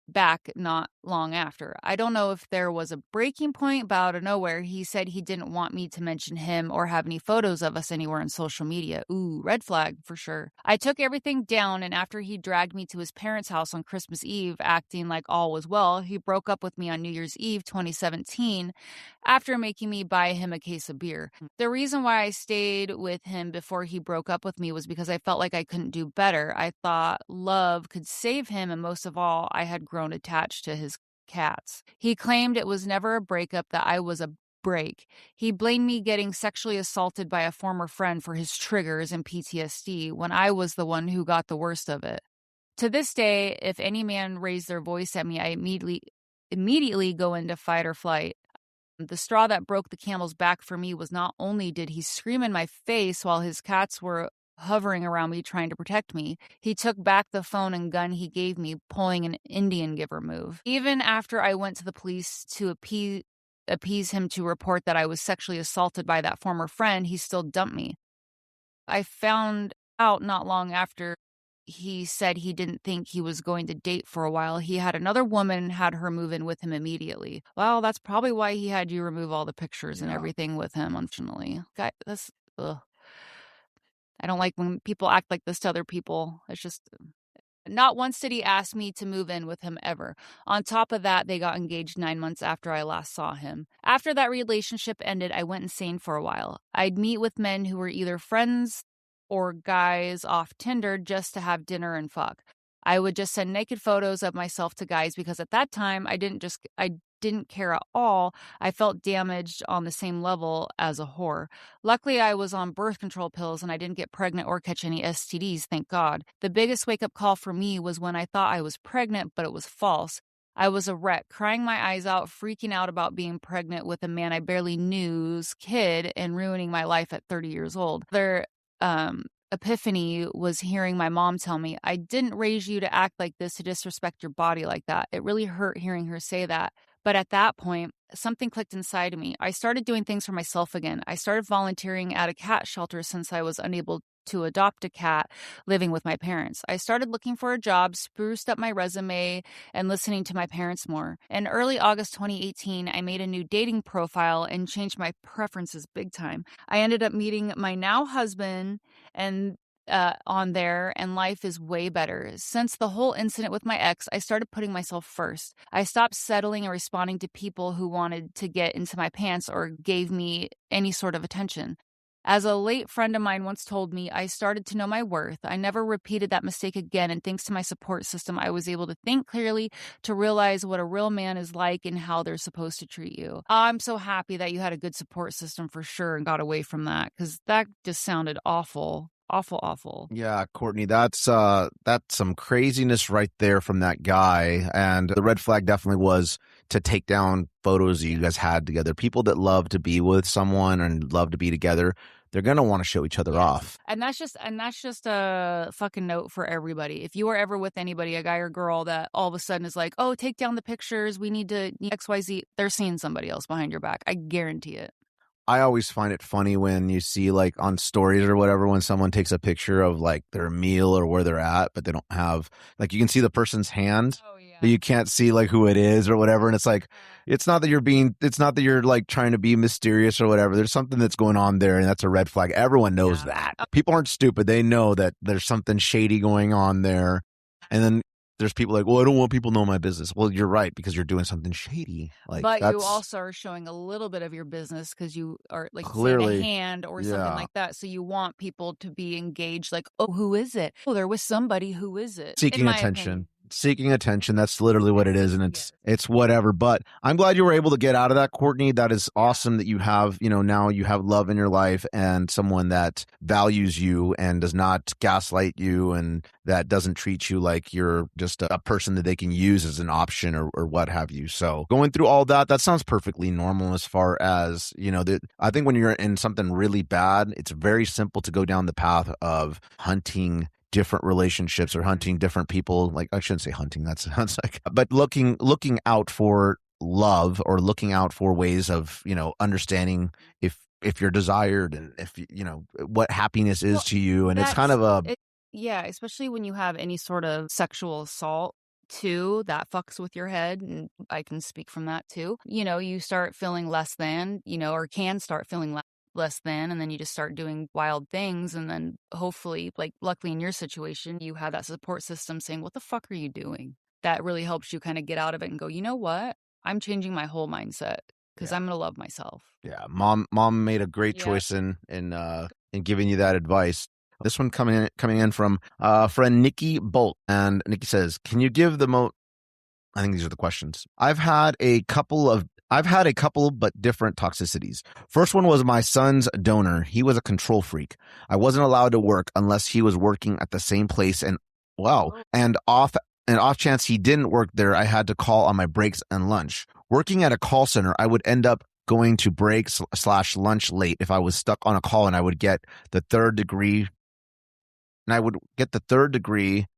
back not long after. I don't know if there was a breaking point, but out of nowhere, he said he didn't want me to mention him or have any photos of us anywhere on social media. Ooh, red flag for sure. I took everything down, and after he dragged me to his parents' house on Christmas Eve, acting like all was well, he broke up with me on New Year's Eve 2017 after making me buy him a case of beer. The reason why I stayed with him before he broke up with me was because I felt like I couldn't do better. I thought love could save him, and most of all, I had grown attached to his cats. He claimed it was never a breakup, that I was a break. He blamed me getting sexually assaulted by a former friend for his triggers and PTSD, when I was the one who got the worst of it. To this day, if any man raised their voice at me, I immediately go into fight or flight. The straw that broke the camel's back for me was not only did he scream in my face while his cats were hovering around me trying to protect me, he took back the phone and gun he gave me, pulling an Indian giver move. Even after I went to the police to appease him to report that I was sexually assaulted by that former friend, he still dumped me. I found out not long after he said he didn't think he was going to date for a while. He had another woman and had her move in with him immediately. Well, that's probably why he had you remove all the pictures and everything with him, unfortunately. God, ugh. I don't like when people act like this to other people. It's just, not once did he ask me to move in with him ever. On top of that, they got engaged 9 months after I last saw him. After that relationship ended, I went insane for a while. I'd meet with men who were either friends or guys off Tinder just to have dinner and fuck. I would just send naked photos of myself to guys because at that time I didn't care at all, I felt damaged on the same level as a whore. Luckily, I was on birth control pills and I didn't get pregnant or catch any STDs, thank God. The biggest wake-up call for me was when I thought I was pregnant, but it was false. I was a wreck, crying my eyes out, freaking out about being pregnant with a man I barely knew's kid and ruining my life at 30 years old. Their epiphany was hearing my mom tell me, I didn't raise you to act like this, to disrespect your body like that. It really hurt hearing her say that. But at that point, something clicked inside of me. I started doing things for myself again. I started volunteering at a cat shelter since I was unable to adopt a cat living with my parents. I started looking for a job, spruced up my resume, and listening to my parents more. In early August 2018, I made a new dating profile and changed my preferences big time. I ended up meeting my now husband and on there, and life is way better. Since the whole incident with my ex, I started putting myself first. I stopped settling and responding to people who wanted to get into my pants or gave me any sort of attention. As a late friend of mine once told me, I started to know my worth. I never repeated that mistake again, and thanks to my support system, I was able to think clearly, to realize what a real man is like and how they're supposed to treat you. I'm so happy that you had a good support system for sure and got away from that, because that just sounded awful. Awful. Yeah, Courtney, that's some craziness right there from that guy. And the red flag definitely was to take down photos that you guys had together. People that love to be with someone and love to be together, they're going to want to show each other off. And that's just a fucking note for everybody. If you are ever with anybody, a guy or girl, that all of a sudden is like, oh, take down the pictures, we need to XYZ, they're seeing somebody else behind your back. I guarantee it. I always find it funny when you see, like, on stories or whatever, when someone takes a picture of like their meal or where they're at, but they don't have, like, you can see the person's hand, but you can't see like who it is or whatever. And it's like, it's not that you're like trying to be mysterious or whatever. There's something that's going on there, and that's a red flag. Everyone knows that. People aren't stupid. They know that there's something shady going on there. And then there's people like, well, I don't want people to know my business. Well, you're right, because you're doing something shady. Like, but you also are showing a little bit of your business because you are like clearly a hand or something like that. So you want people to be engaged. Like, oh, who is it? Oh, they're with somebody. Who is it? Seeking attention. Seeking attention. That's literally what it is. And it's whatever. But I'm glad you were able to get out of that, Courtney. That is awesome that you have, now you have love in your life and someone that values you and does not gaslight you, and that doesn't treat you like you're just a person that they can use as an option or what have you. So going through all that sounds perfectly normal as far as, I think when you're in something really bad, it's very simple to go down the path of hunting different relationships or hunting different people. Like, I shouldn't say hunting, that sounds like, but looking out for love, or looking out for ways of, understanding if you're desired and if, what happiness is to you. And it's kind of especially when you have any sort of sexual assault too, that fucks with your head. And I can speak from that too. You start feeling less than, or can start feeling less than, and then you just start doing wild things. And then hopefully, like, luckily in your situation, you have that support system saying, what the fuck are you doing? That really helps you kind of get out of it and go, you know what? I'm changing my whole mindset because I'm going to love myself. Yeah. Mom made a great choice in giving you that advice. This one coming in from friend Nikki Bolt. And Nikki says, can you give I think these are the questions. I've had a couple but different toxicities. First one was my son's donor. He was a control freak. I wasn't allowed to work unless he was working at the same place, and off chance he didn't work there, I had to call on my breaks and lunch. Working at a call center, I would end up going to breaks / lunch late if I was stuck on a call, and I would get the third degree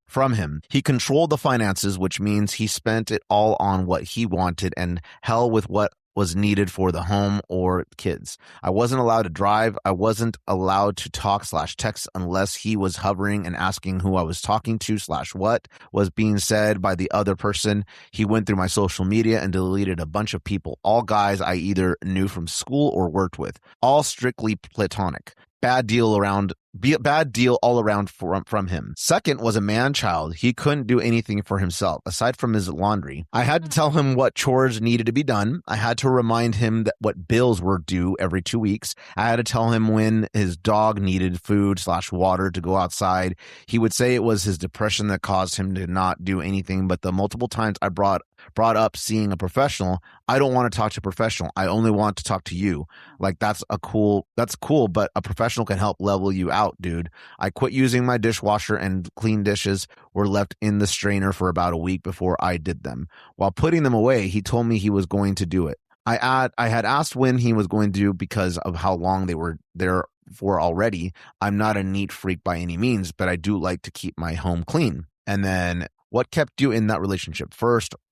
from him. He controlled the finances, which means he spent it all on what he wanted, and hell with what was needed for the home or kids. I wasn't allowed to drive. I wasn't allowed to talk / text unless he was hovering and asking who I was talking to / what was being said by the other person. He went through my social media and deleted a bunch of people, all guys I either knew from school or worked with, all strictly platonic. Bad deal all around from him. Second was a man child. He couldn't do anything for himself aside from his laundry. I had to tell him what chores needed to be done. I had to remind him that what bills were due every 2 weeks. I had to tell him when his dog needed food / water to go outside. He would say it was his depression that caused him to not do anything, but the multiple times I brought brought up seeing a professional. I don't want to talk to a professional. I only want to talk to you. Like, that's cool, but a professional can help level you out, dude. I quit using my dishwasher, and clean dishes were left in the strainer for about a week before I did them. While putting them away, he told me he was going to do it. I had asked when he was going to do because of how long they were there for already. I'm not a neat freak by any means, but I do like to keep my home clean. And then, what kept you in that relationship?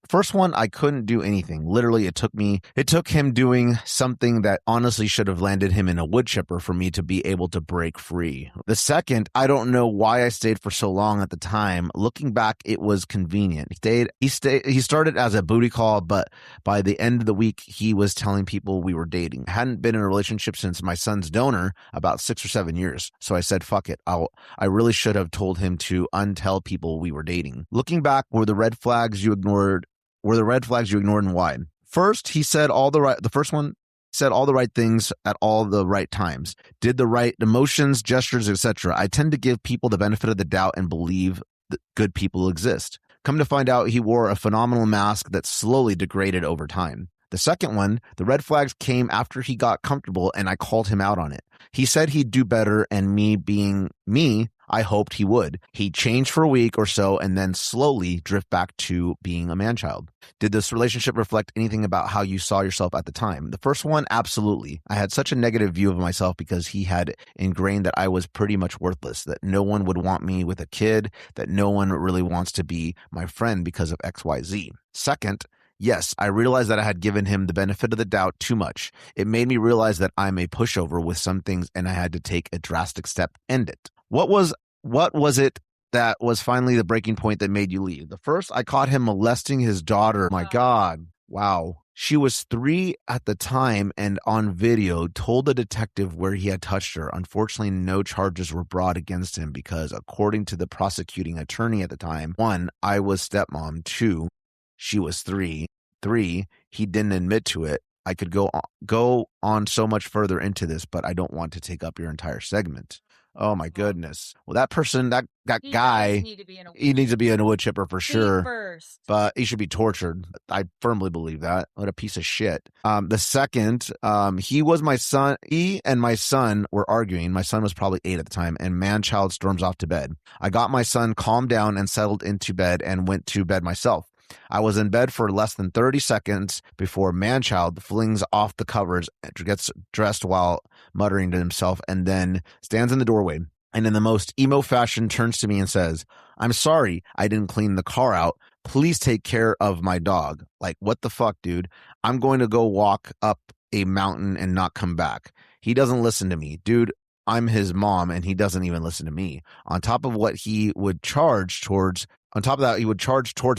First one, I couldn't do anything. Literally, it took him doing something that honestly should have landed him in a wood chipper for me to be able to break free. The second, I don't know why I stayed for so long at the time. Looking back, it was convenient. He started as a booty call, but by the end of the week, he was telling people we were dating. I hadn't been in a relationship since my son's donor, about 6 or 7 years. So I said, fuck it. I really should have told him to untell people we were dating. Looking back, were the red flags you ignored and why? First, the first one said all the right things at all the right times, did the right emotions, gestures, etc. I tend to give people the benefit of the doubt and believe that good people exist. Come to find out, he wore a phenomenal mask that slowly degraded over time. The second one, the red flags came after he got comfortable and I called him out on it. He said he'd do better, and me being me, I hoped he would. He changed for a week or so and then slowly drift back to being a man-child. Did this relationship reflect anything about how you saw yourself at the time? The first one, absolutely. I had such a negative view of myself because he had ingrained that I was pretty much worthless, that no one would want me with a kid, that no one really wants to be my friend because of XYZ. Second, yes, I realized that I had given him the benefit of the doubt too much. It made me realize that I'm a pushover with some things and I had to take a drastic step to end it. What was it that was finally the breaking point that made you leave? The first, I caught him molesting his daughter. My God. Wow. She was 3 at the time and on video told the detective where he had touched her. Unfortunately, no charges were brought against him because, according to the prosecuting attorney at the time, 1, I was stepmom. 2, she was 3. 3, he didn't admit to it. I could go on so much further into this, but I don't want to take up your entire segment. Oh my goodness. Well, that person, that guy, he needs to be in a wood chipper for sure. First. But he should be tortured. I firmly believe that. What a piece of shit. The second, he and my son were arguing. My son was probably 8 at the time, and man-child storms off to bed. I got my son calmed down and settled into bed and went to bed myself. I was in bed for less than 30 seconds before man-child flings off the covers, gets dressed while muttering to himself, and then stands in the doorway and in the most emo fashion turns to me and says, "I'm sorry I didn't clean the car out. Please take care of my dog." Like, what the fuck, dude? I'm going to go walk up a mountain and not come back. He doesn't listen to me. Dude, I'm his mom and he doesn't even listen to me. On top of that, he would charge towards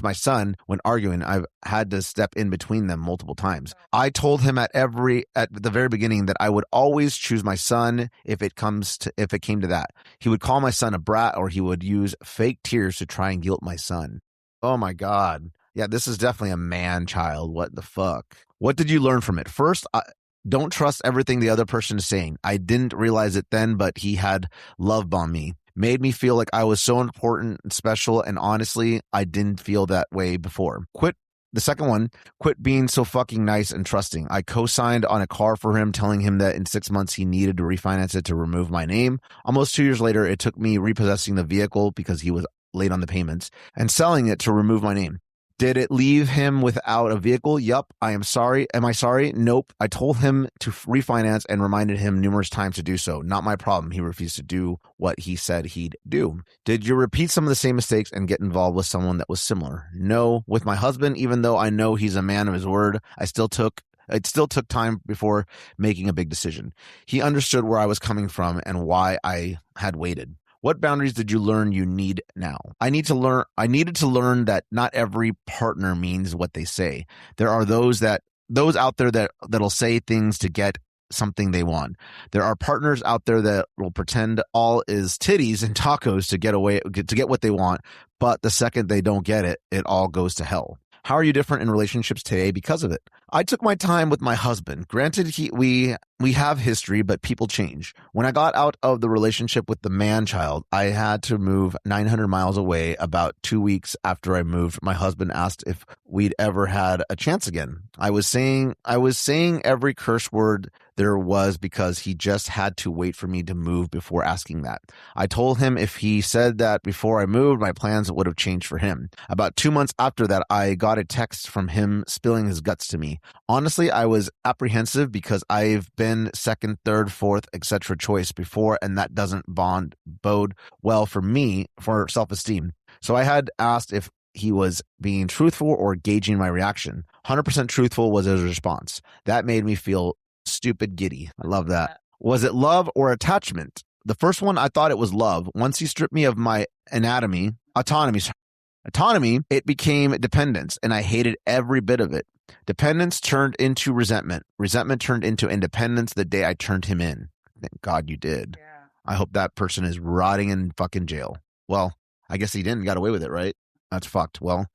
my son when arguing. I've had to step in between them multiple times. I told him at the very beginning that I would always choose my son if it came to that. He would call my son a brat, or he would use fake tears to try and guilt my son. Oh my God. Yeah, this is definitely a man-child. What the fuck? What did you learn from it? First, don't trust everything the other person is saying. I didn't realize it then, but he had love bombed me. Made me feel like I was so important and special, and honestly, I didn't feel that way before. The second one, quit being so fucking nice and trusting. I co-signed on a car for him, telling him that in 6 months he needed to refinance it to remove my name. Almost 2 years later, it took me repossessing the vehicle because he was late on the payments and selling it to remove my name. Did it leave him without a vehicle? Yup. I am sorry. Am I sorry? Nope. I told him to refinance and reminded him numerous times to do so. Not my problem. He refused to do what he said he'd do. Did you repeat some of the same mistakes and get involved with someone that was similar? No. With my husband, even though I know he's a man of his word, it still took time before making a big decision. He understood where I was coming from and why I had waited. What boundaries did you learn you need now? I needed to learn that not every partner means what they say. There are those out there that'll say things to get something they want. There are partners out there that will pretend all is titties and tacos to get what they want, but the second they don't get it, it all goes to hell. How are you different in relationships today because of it? I took my time with my husband. Granted, we have history, but people change. When I got out of the relationship with the man child, I had to move 900 miles away. About 2 weeks after I moved, my husband asked if we'd ever had a chance again. I was saying every curse word there was because he just had to wait for me to move before asking that. I told him if he said that before I moved, my plans would have changed for him. About 2 months after that, I got a text from him spilling his guts to me. Honestly, I was apprehensive because I've been second, third, fourth, etc. choice before, and that doesn't bode well for me for self-esteem. So I had asked if he was being truthful or gauging my reaction. 100% truthful was his response. That made me feel stupid giddy. I love that. Was it love or attachment? The first one, I thought it was love. Once he stripped me of my autonomy, it became dependence, and I hated every bit of it. Dependence turned into resentment. Resentment turned into independence the day I turned him in. Thank God you did. Yeah. I hope that person is rotting in fucking jail. Well, I guess he didn't. Got away with it, right? That's fucked. Well,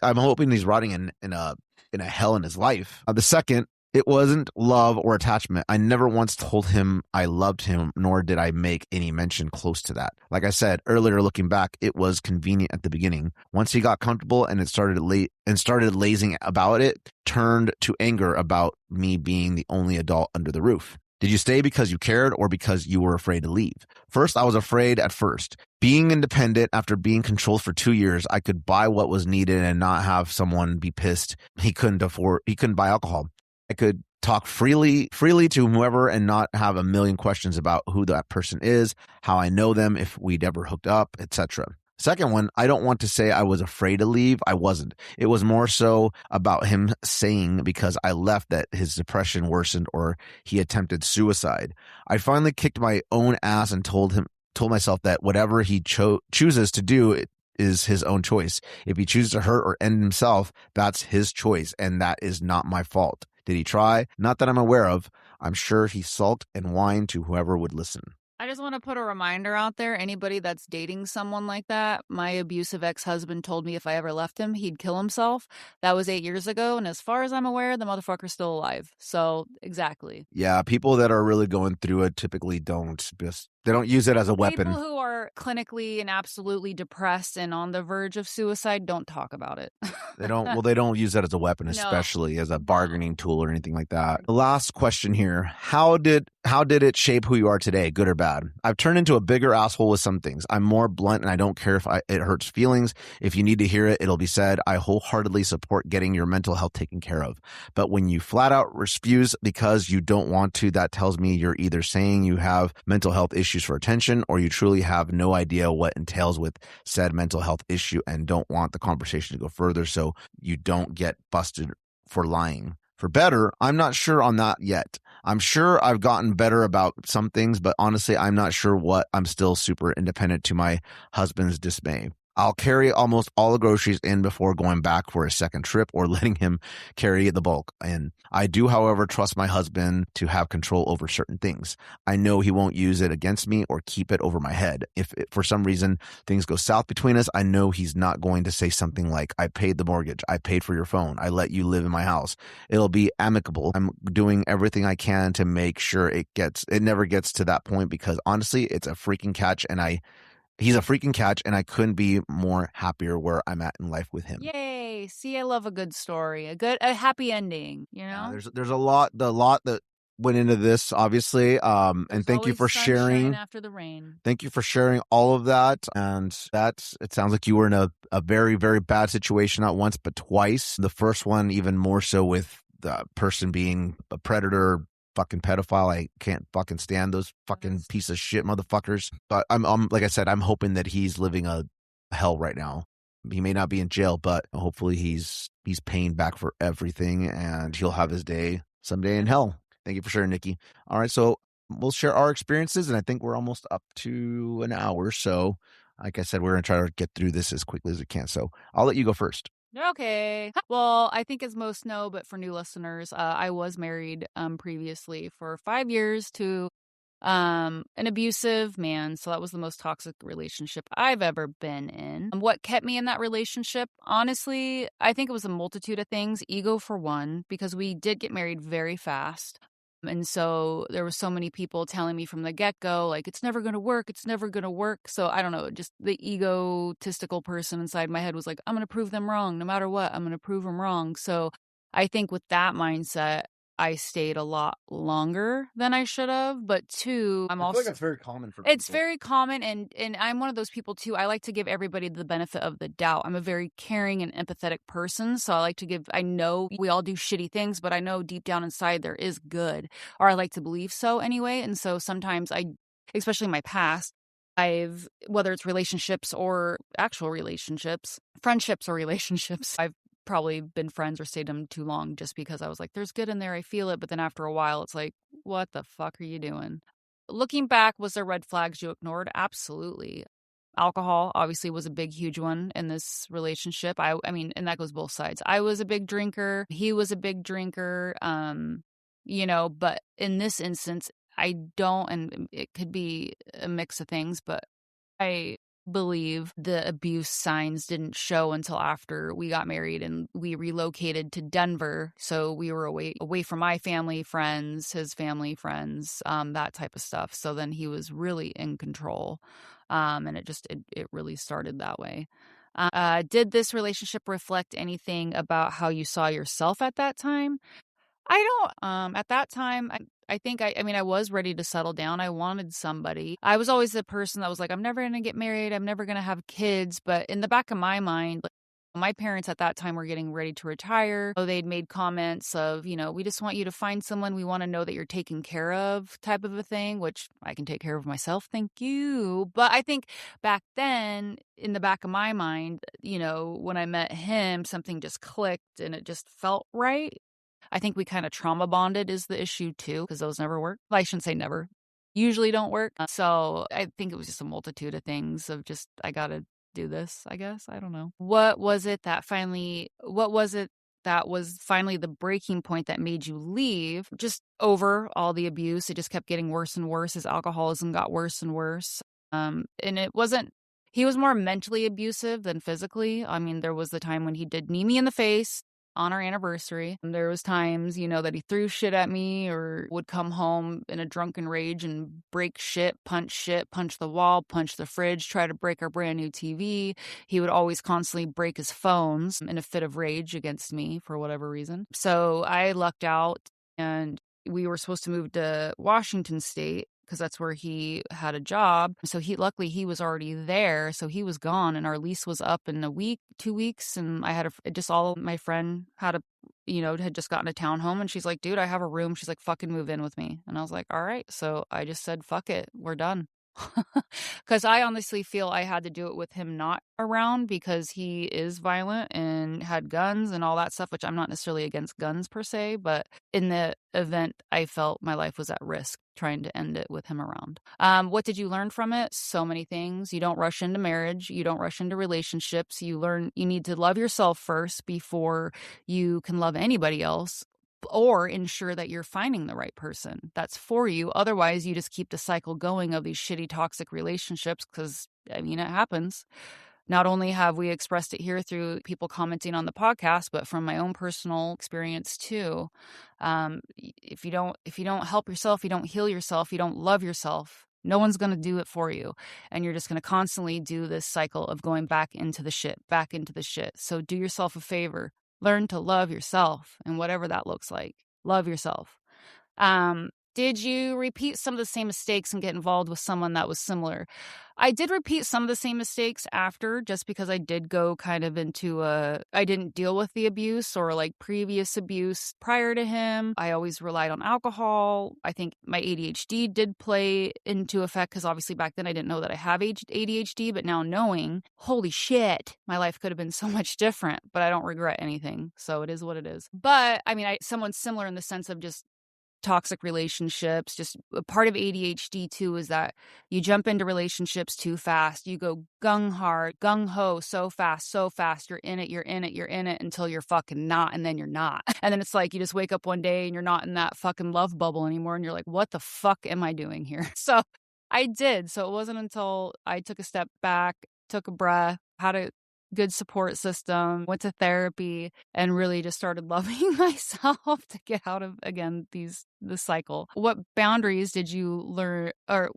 I'm hoping he's rotting in a hell in his life. The second, it wasn't love or attachment. I never once told him I loved him, nor did I make any mention close to that. Like I said earlier, looking back, it was convenient at the beginning. Once he got comfortable and started lazing about it, turned to anger about me being the only adult under the roof. Did you stay because you cared or because you were afraid to leave? First, I was afraid at first. Being independent after being controlled for 2 years, I could buy what was needed and not have someone be pissed he couldn't buy alcohol. I could talk freely to whoever and not have a million questions about who that person is, how I know them, if we'd ever hooked up, etc. Second one, I don't want to say I was afraid to leave. I wasn't. It was more so about him saying because I left that his depression worsened or he attempted suicide. I finally kicked my own ass and told myself that whatever he chooses to do is his own choice. If he chooses to hurt or end himself, that's his choice, and that is not my fault. Did he try? Not that I'm aware of. I'm sure he sulked and whined to whoever would listen. I just want to put a reminder out there. Anybody that's dating someone like that, my abusive ex-husband told me if I ever left him, he'd kill himself. That was 8 years ago. And as far as I'm aware, the motherfucker's still alive. So exactly. Yeah. People that are really going through it typically they don't use it as a weapon. People who are clinically and absolutely depressed and on the verge of suicide don't talk about it. They don't use that as a weapon, especially as a bargaining tool or anything like that. The last question here. How did it shape who you are today, good or bad? I've turned into a bigger asshole with some things. I'm more blunt and I don't care if it hurts feelings. If you need to hear it, it'll be said. I wholeheartedly support getting your mental health taken care of. But when you flat out refuse because you don't want to, that tells me you're either saying you have mental health issues for attention or you truly have no idea what entails with said mental health issue and don't want the conversation to go further so you don't get busted for lying. For better, I'm not sure on that yet. I'm sure I've gotten better about some things, but honestly, I'm not sure what. I'm still super independent to my husband's dismay. I'll carry almost all the groceries in before going back for a second trip or letting him carry the bulk in. I do, however, trust my husband to have control over certain things. I know he won't use it against me or keep it over my head. If for some reason things go south between us, I know he's not going to say something like, I paid the mortgage, I paid for your phone, I let you live in my house. It'll be amicable. I'm doing everything I can to make sure it never gets to that point because honestly, it's a freaking catch he's a freaking catch, and I couldn't be more happier where I'm at in life with him. Yay! See, I love a good story, a happy ending. You know, there's a lot that went into this, obviously. And thank you for sharing. After the rain. Thank you for sharing all of that. And it sounds like you were in a very, very bad situation, not once but twice. The first one, even more so with the person being a predator. Fucking pedophile. I can't fucking stand those fucking piece of shit motherfuckers. But I'm like I said, I'm hoping that he's living a hell right now. He may not be in jail, but hopefully he's paying back for everything and he'll have his day someday in hell. Thank you for sharing, Nikki. All right, so we'll share our experiences, and I think we're almost up to an hour. So, like I said, we're gonna try to get through this as quickly as we can. So I'll let you go first. Okay. Well, I think as most know, but for new listeners, I was married previously for 5 years to An abusive man. So that was the most toxic relationship I've ever been in. What kept me in that relationship? Honestly, I think it was a multitude of things. Ego for one, because we did get married very fast. And so there were so many people telling me from the get-go, like, it's never going to work. It's never going to work. So I don't know, just the egotistical person inside my head was like, I'm going to prove them wrong. No matter what, I'm going to prove them wrong. So I think with that mindset, I stayed a lot longer than I should have. But two, I feel like that's very common for it's people. very common, and I'm one of those people too. I like to give everybody the benefit of the doubt. I'm a very caring and empathetic person, so I know we all do shitty things, but I know deep down inside there is good, or I like to believe so anyway. And so sometimes especially in my past, whether it's relationships or actual relationships, friendships or relationships, I've probably been friends or stayed them too long just because I was like, there's good in there, I feel it. But then after a while, it's like, what the fuck are you doing? Looking back, was there red flags you ignored? Absolutely. Alcohol obviously was a big, huge one in this relationship. I mean, and that goes both sides. I was a big drinker. He was a big drinker. But in this instance, I don't, and it could be a mix of things, but I believe the abuse signs didn't show until after we got married and we relocated to Denver. So we were away from my family, friends, his family, friends, that type of stuff. So then he was really in control. And it really started that way. Did this relationship reflect anything about how you saw yourself at that time? I don't, at that time, I think I mean, I was ready to settle down. I wanted somebody. I was always the person that was like, I'm never going to get married. I'm never going to have kids. But in the back of my mind, like, my parents at that time were getting ready to retire. So they'd made comments of, we just want you to find someone. We want to know that you're taken care of, type of a thing, which I can take care of myself. Thank you. But I think back then, in the back of my mind, when I met him, something just clicked and it just felt right. I think we kind of trauma bonded is the issue too, because those never work. Well, I shouldn't say never. Usually don't work. So I think it was just a multitude of things of just, I got to do this, I guess. I don't know. What was it that was finally the breaking point that made you leave? Just over all the abuse. It just kept getting worse and worse as alcoholism got worse and worse. And he was more mentally abusive than physically. I mean, there was the time when he did knee me in the face on our anniversary. And there was times, that he threw shit at me or would come home in a drunken rage and break shit, punch the wall, punch the fridge, try to break our brand new TV. He would always constantly break his phones in a fit of rage against me for whatever reason. So I lucked out and we were supposed to move to Washington State because that's where he had a job. So luckily he was already there. So he was gone and our lease was up in a week, 2 weeks. And I had my friend had had just gotten a townhome and she's like, dude, I have a room. She's like, fucking move in with me. And I was like, all right. So I just said, fuck it. We're done. Because I honestly feel I had to do it with him not around because he is violent and had guns and all that stuff, which I'm not necessarily against guns per se, but in the event I felt my life was at risk trying to end it with him around. What did you learn from it? So many things. You don't rush into marriage. You don't rush into relationships. You need to love yourself first before you can love anybody else, or ensure that you're finding the right person that's for you. Otherwise, you just keep the cycle going of these shitty, toxic relationships because, I mean, it happens. Not only have we expressed it here through people commenting on the podcast, but from my own personal experience too. If you don't help yourself, you don't heal yourself, you don't love yourself, no one's going to do it for you. And you're just going to constantly do this cycle of going back into the shit. So do yourself a favor. Learn to love yourself and whatever that looks like. Love yourself. Did you repeat some of the same mistakes and get involved with someone that was similar? I did repeat some of the same mistakes after, just because I did go kind of I didn't deal with the abuse or like previous abuse prior to him. I always relied on alcohol. I think my ADHD did play into effect because obviously back then I didn't know that I have ADHD, but now knowing, holy shit, my life could have been so much different, but I don't regret anything. So it is what it is. But I mean, someone similar in the sense of just toxic relationships. Just a part of ADHD too is that you jump into relationships too fast. You go gung ho so fast. You're in it until you're fucking not, and then you're not. And then it's like you just wake up one day and you're not in that fucking love bubble anymore, and you're like, what the fuck am I doing here? So I did. So it wasn't until I took a step back, took a breath, had a good support system, went to therapy, and really just started loving myself to get out of, again, this cycle. What boundaries did you learn, or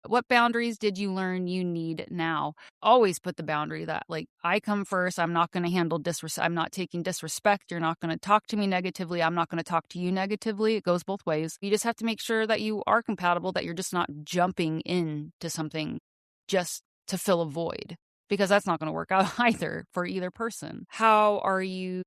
what boundaries did you learn you need now? Always put the boundary that, like, I come first. I'm not going to handle disrespect. I'm not taking disrespect. You're not going to talk to me negatively. I'm not going to talk to you negatively. It goes both ways. You just have to make sure that you are compatible, that you're just not jumping into something just to fill a void, because that's not going to work out either for either person. How are you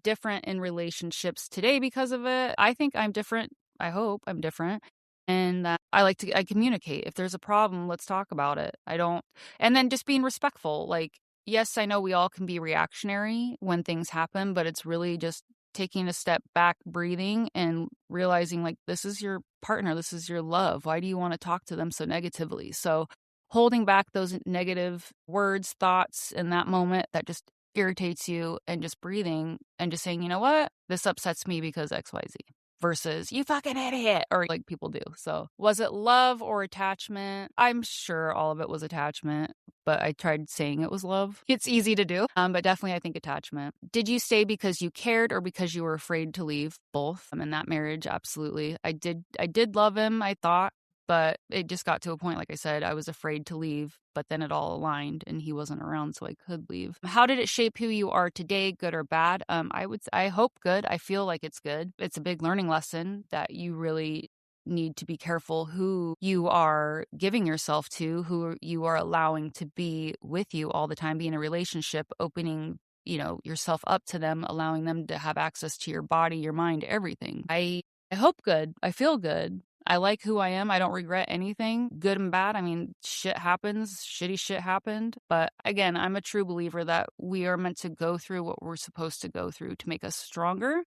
different in relationships today because of it? I think I'm different. I hope I'm different. And I communicate. If there's a problem, let's talk about it. And then just being respectful. Like, yes, I know we all can be reactionary when things happen, but it's really just taking a step back, breathing, and realizing, like, this is your partner. This is your love. Why do you want to talk to them so negatively? So holding back those negative words, thoughts in that moment that just irritates you, and just breathing and just saying, you know what? This upsets me because XYZ. Versus, you fucking idiot, or like people do. So was it love or attachment? I'm sure all of it was attachment, but I tried saying it was love. It's easy to do, but definitely I think attachment. Did you stay because you cared or because you were afraid to leave? Both. In that marriage, absolutely. I did love him, I thought. But it just got to a point, like I said, I was afraid to leave, but then it all aligned and he wasn't around, so I could leave. How did it shape who you are today, good or bad? I hope good. I feel like it's good. It's a big learning lesson that you really need to be careful who you are giving yourself to, who you are allowing to be with you all the time, be in a relationship, opening yourself up to them, allowing them to have access to your body, your mind, everything. I hope good. I feel good. I like who I am. I don't regret anything, good and bad. I mean, shit happens. Shitty shit happened. But again, I'm a true believer that we are meant to go through what we're supposed to go through to make us stronger.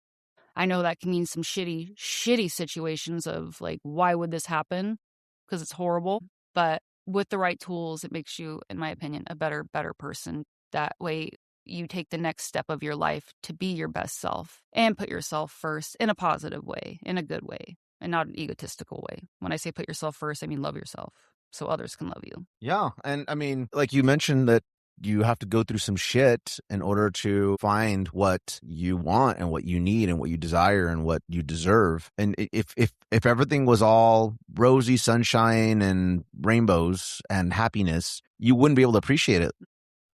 I know that can mean some shitty situations of, like, why would this happen? Because it's horrible. But with the right tools, it makes you, in my opinion, a better person. That way you take the next step of your life to be your best self and put yourself first in a positive way, in a good way. And not an egotistical way. When I say put yourself first, I mean love yourself so others can love you. Yeah. And I mean, like you mentioned that you have to go through some shit in order to find what you want and what you need and what you desire and what you deserve. And if everything was all rosy sunshine and rainbows and happiness, you wouldn't be able to appreciate it.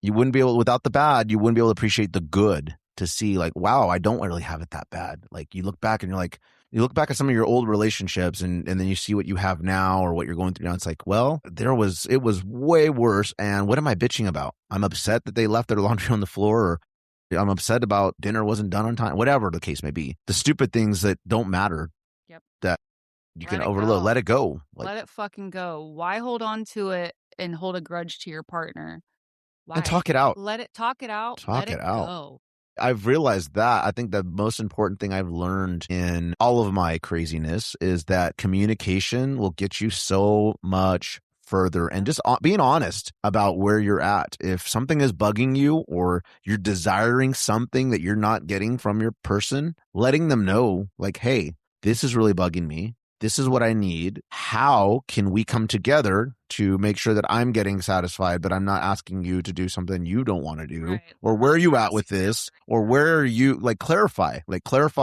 You wouldn't be able, without the bad, you wouldn't be able to appreciate the good, to see, like, wow, I don't really have it that bad. Like, you look back and you're like, you look back at some of your old relationships and then you see what you have now or what you're going through now. It's like, well, it was way worse. And what am I bitching about? I'm upset that they left their laundry on the floor, or I'm upset about dinner wasn't done on time, whatever the case may be. The stupid things that don't matter. Yep. That you can overlook. Let it go. Let it fucking go. Why hold on to it and hold a grudge to your partner? Why? And talk it out. Talk it out. Let it go. I've realized that. I think the most important thing I've learned in all of my craziness is that communication will get you so much further, and just being honest about where you're at. If something is bugging you or you're desiring something that you're not getting from your person, letting them know, like, hey, this is really bugging me. This is what I need. How can we come together to make sure that I'm getting satisfied, but I'm not asking you to do something you don't want to do? Right. Or where are you at with this? Or where are you, clarify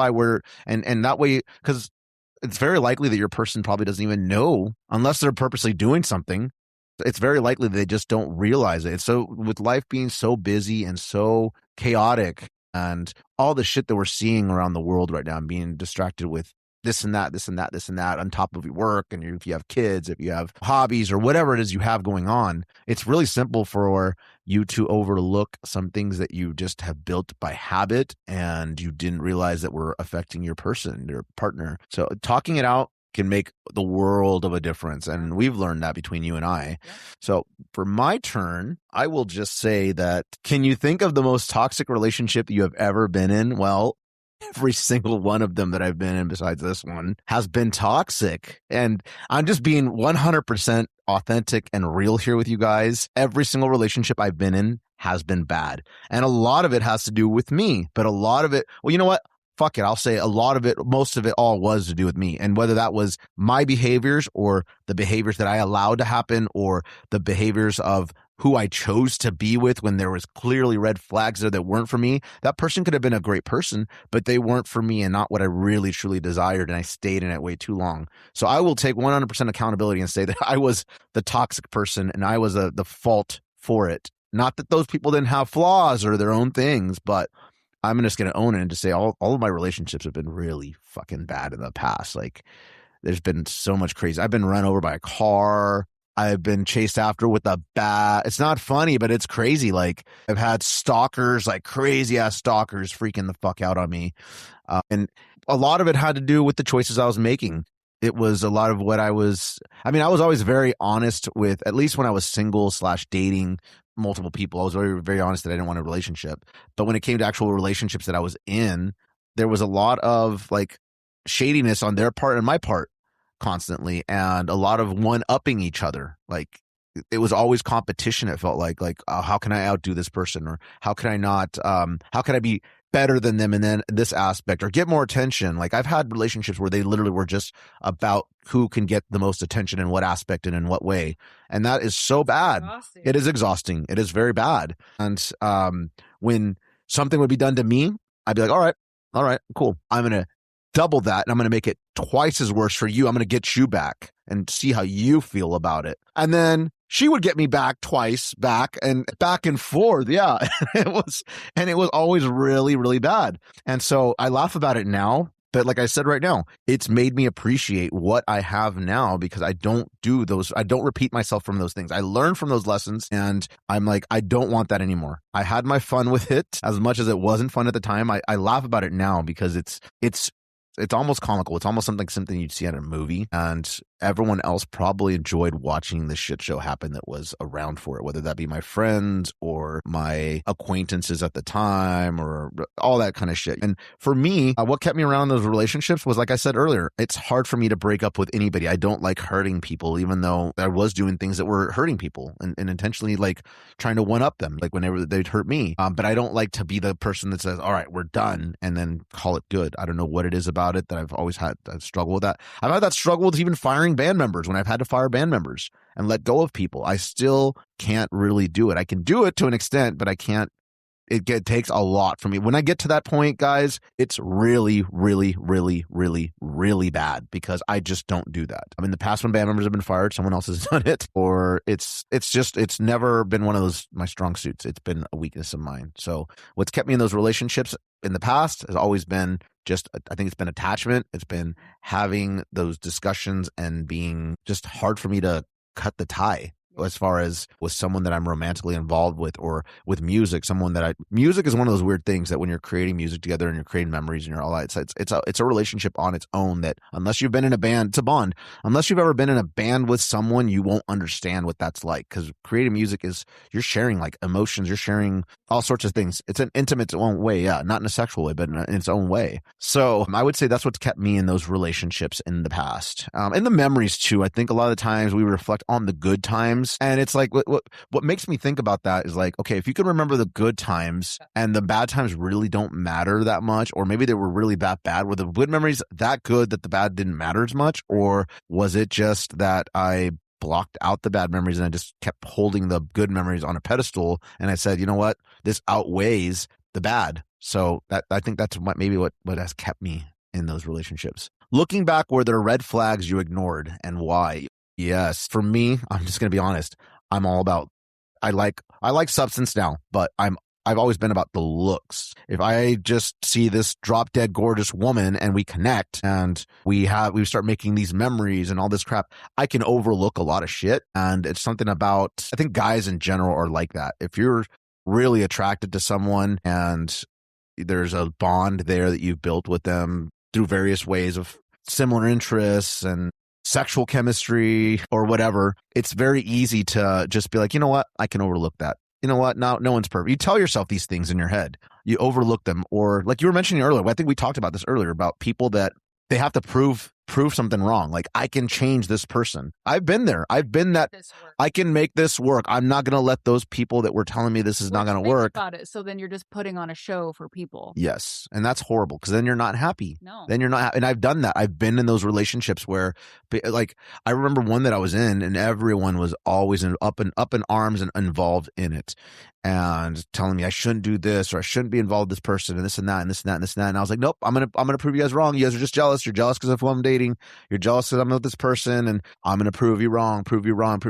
where, and that way, because it's very likely that your person probably doesn't even know, unless they're purposely doing something. It's very likely that they just don't realize it. So with life being so busy and so chaotic and all the shit that we're seeing around the world right now, and being distracted with this and that on top of your work, and if you have kids, if you have hobbies or whatever it is you have going on, it's really simple for you to overlook some things that you just have built by habit and you didn't realize that were affecting your person, your partner. So talking it out can make the world of a difference. And we've learned that between you and I. Yeah. So for my turn, I will just say that, can you think of the most toxic relationship you have ever been in? Well, every single one of them that I've been in besides this one has been toxic. And I'm just being 100% authentic and real here with you guys. Every single relationship I've been in has been bad. And a lot of it has to do with me, but a lot of it, well, you know what? Fuck it. I'll say a lot of it, most of it all was to do with me. And whether that was my behaviors or the behaviors that I allowed to happen or the behaviors of who I chose to be with when there was clearly red flags there that weren't for me, that person could have been a great person, but they weren't for me and not what I really truly desired. And I stayed in it way too long. So I will take 100% accountability and say that I was the toxic person and I was the fault for it. Not that those people didn't have flaws or their own things, but I'm just going to own it and just say all of my relationships have been really fucking bad in the past. Like there's been so much crazy. I've been run over by a car. I've been chased after with a bat. It's not funny, but it's crazy. Like I've had stalkers, like crazy ass stalkers freaking the fuck out on me. And a lot of it had to do with the choices I was making. It was a lot of what I was always very honest with, at least when I was single / dating multiple people. I was very, very honest that I didn't want a relationship. But when it came to actual relationships that I was in, there was a lot of like shadiness on their part and my part constantly, and a lot of one-upping each other. Like it was always competition. It felt like how can I outdo this person, or how can I not? How can I be better than them in then this aspect, or get more attention? Like I've had relationships where they literally were just about who can get the most attention in what aspect and in what way, and that is so bad. It is exhausting. It is very bad. And when something would be done to me, I'd be like, all right, cool. I'm gonna double that, and I'm going to make it twice as worse for you. I'm going to get you back and see how you feel about it. And then she would get me back twice, back and forth. Yeah. It was always really, really bad. And so I laugh about it now. But like I said right now, it's made me appreciate what I have now, because I don't do those. I don't repeat myself from those things. I learn from those lessons, and I'm like, I don't want that anymore. I had my fun with it as much as it wasn't fun at the time. I laugh about it now because it's almost comical. It's almost something you'd see in a movie, and everyone else probably enjoyed watching the shit show happen that was around for it, whether that be my friends or my acquaintances at the time or all that kind of shit. And for me, what kept me around in those relationships was, like I said earlier, it's hard for me to break up with anybody. I don't like hurting people, even though I was doing things that were hurting people and intentionally like trying to one up them, like whenever they'd hurt me. But I don't like to be the person that says, all right, we're done, and then call it good. I don't know what it is about it that I've always had that struggle with that. I've had that struggle with even firing band members when I've had to fire band members and let go of people. I still can't really do it. I can do it to an extent, but I can't. It takes a lot for me. When I get to that point, guys, it's really, really, really, really, really bad, because I just don't do that. I mean, the past when band members have been fired, someone else has done it, or it's never been one of those my strong suits. It's been a weakness of mine. So what's kept me in those relationships in the past has always been I think it's been attachment. It's been having those discussions and being just hard for me to cut the tie, as far as with someone that I'm romantically involved with, or with music, music is one of those weird things that when you're creating music together and you're creating memories and you're all that, it's a relationship on its own that unless you've been in a band, it's a bond. Unless you've ever been in a band with someone, you won't understand what that's like, because creating music is, you're sharing like emotions, you're sharing all sorts of things. It's an intimate own way. Yeah. Not in a sexual way, but in its own way. So I would say that's what's kept me in those relationships in the past. And the memories too. I think a lot of the times we reflect on the good times. And it's like, what makes me think about that is like, okay, if you can remember the good times and the bad times really don't matter that much, or maybe they were really bad, were the good memories that good that the bad didn't matter as much? Or was it just that I blocked out the bad memories and I just kept holding the good memories on a pedestal, and I said, you know what, this outweighs the bad? So I think that's what has kept me in those relationships. Looking back, were there red flags you ignored, and why? Yes. For me, I'm just going to be honest. I'm all about, I like substance now, but I've always been about the looks. If I just see this drop dead gorgeous woman and we connect and we start making these memories and all this crap, I can overlook a lot of shit. And it's something about, I think guys in general are like that. If you're really attracted to someone and there's a bond there that you've built with them through various ways of similar interests and sexual chemistry or whatever, it's very easy to just be like, you know what, I can overlook that. You know what, no one's perfect. You tell yourself these things in your head. you overlook them. Or like you were mentioning earlier, I think we talked about this earlier about people that they have to prove something wrong. Like, I can change this person. I've been there. I've been that. I can make this work. I'm not going to let those people that were telling me this is not going to work. About it. So then you're just putting on a show for people. Yes. And that's horrible, because then you're not happy. No. Then you're not. And I've done that. I've been in those relationships where, like, I remember one that I was in, and everyone was always up in arms and involved in it, and telling me I shouldn't do this, or I shouldn't be involved with this person, and this and that, and this and that, and this and that. And I was like, nope, I'm gonna prove you guys wrong. You guys are just jealous. You're jealous because of who I'm dating. You're jealous because I'm with this person, and I'm gonna prove you wrong.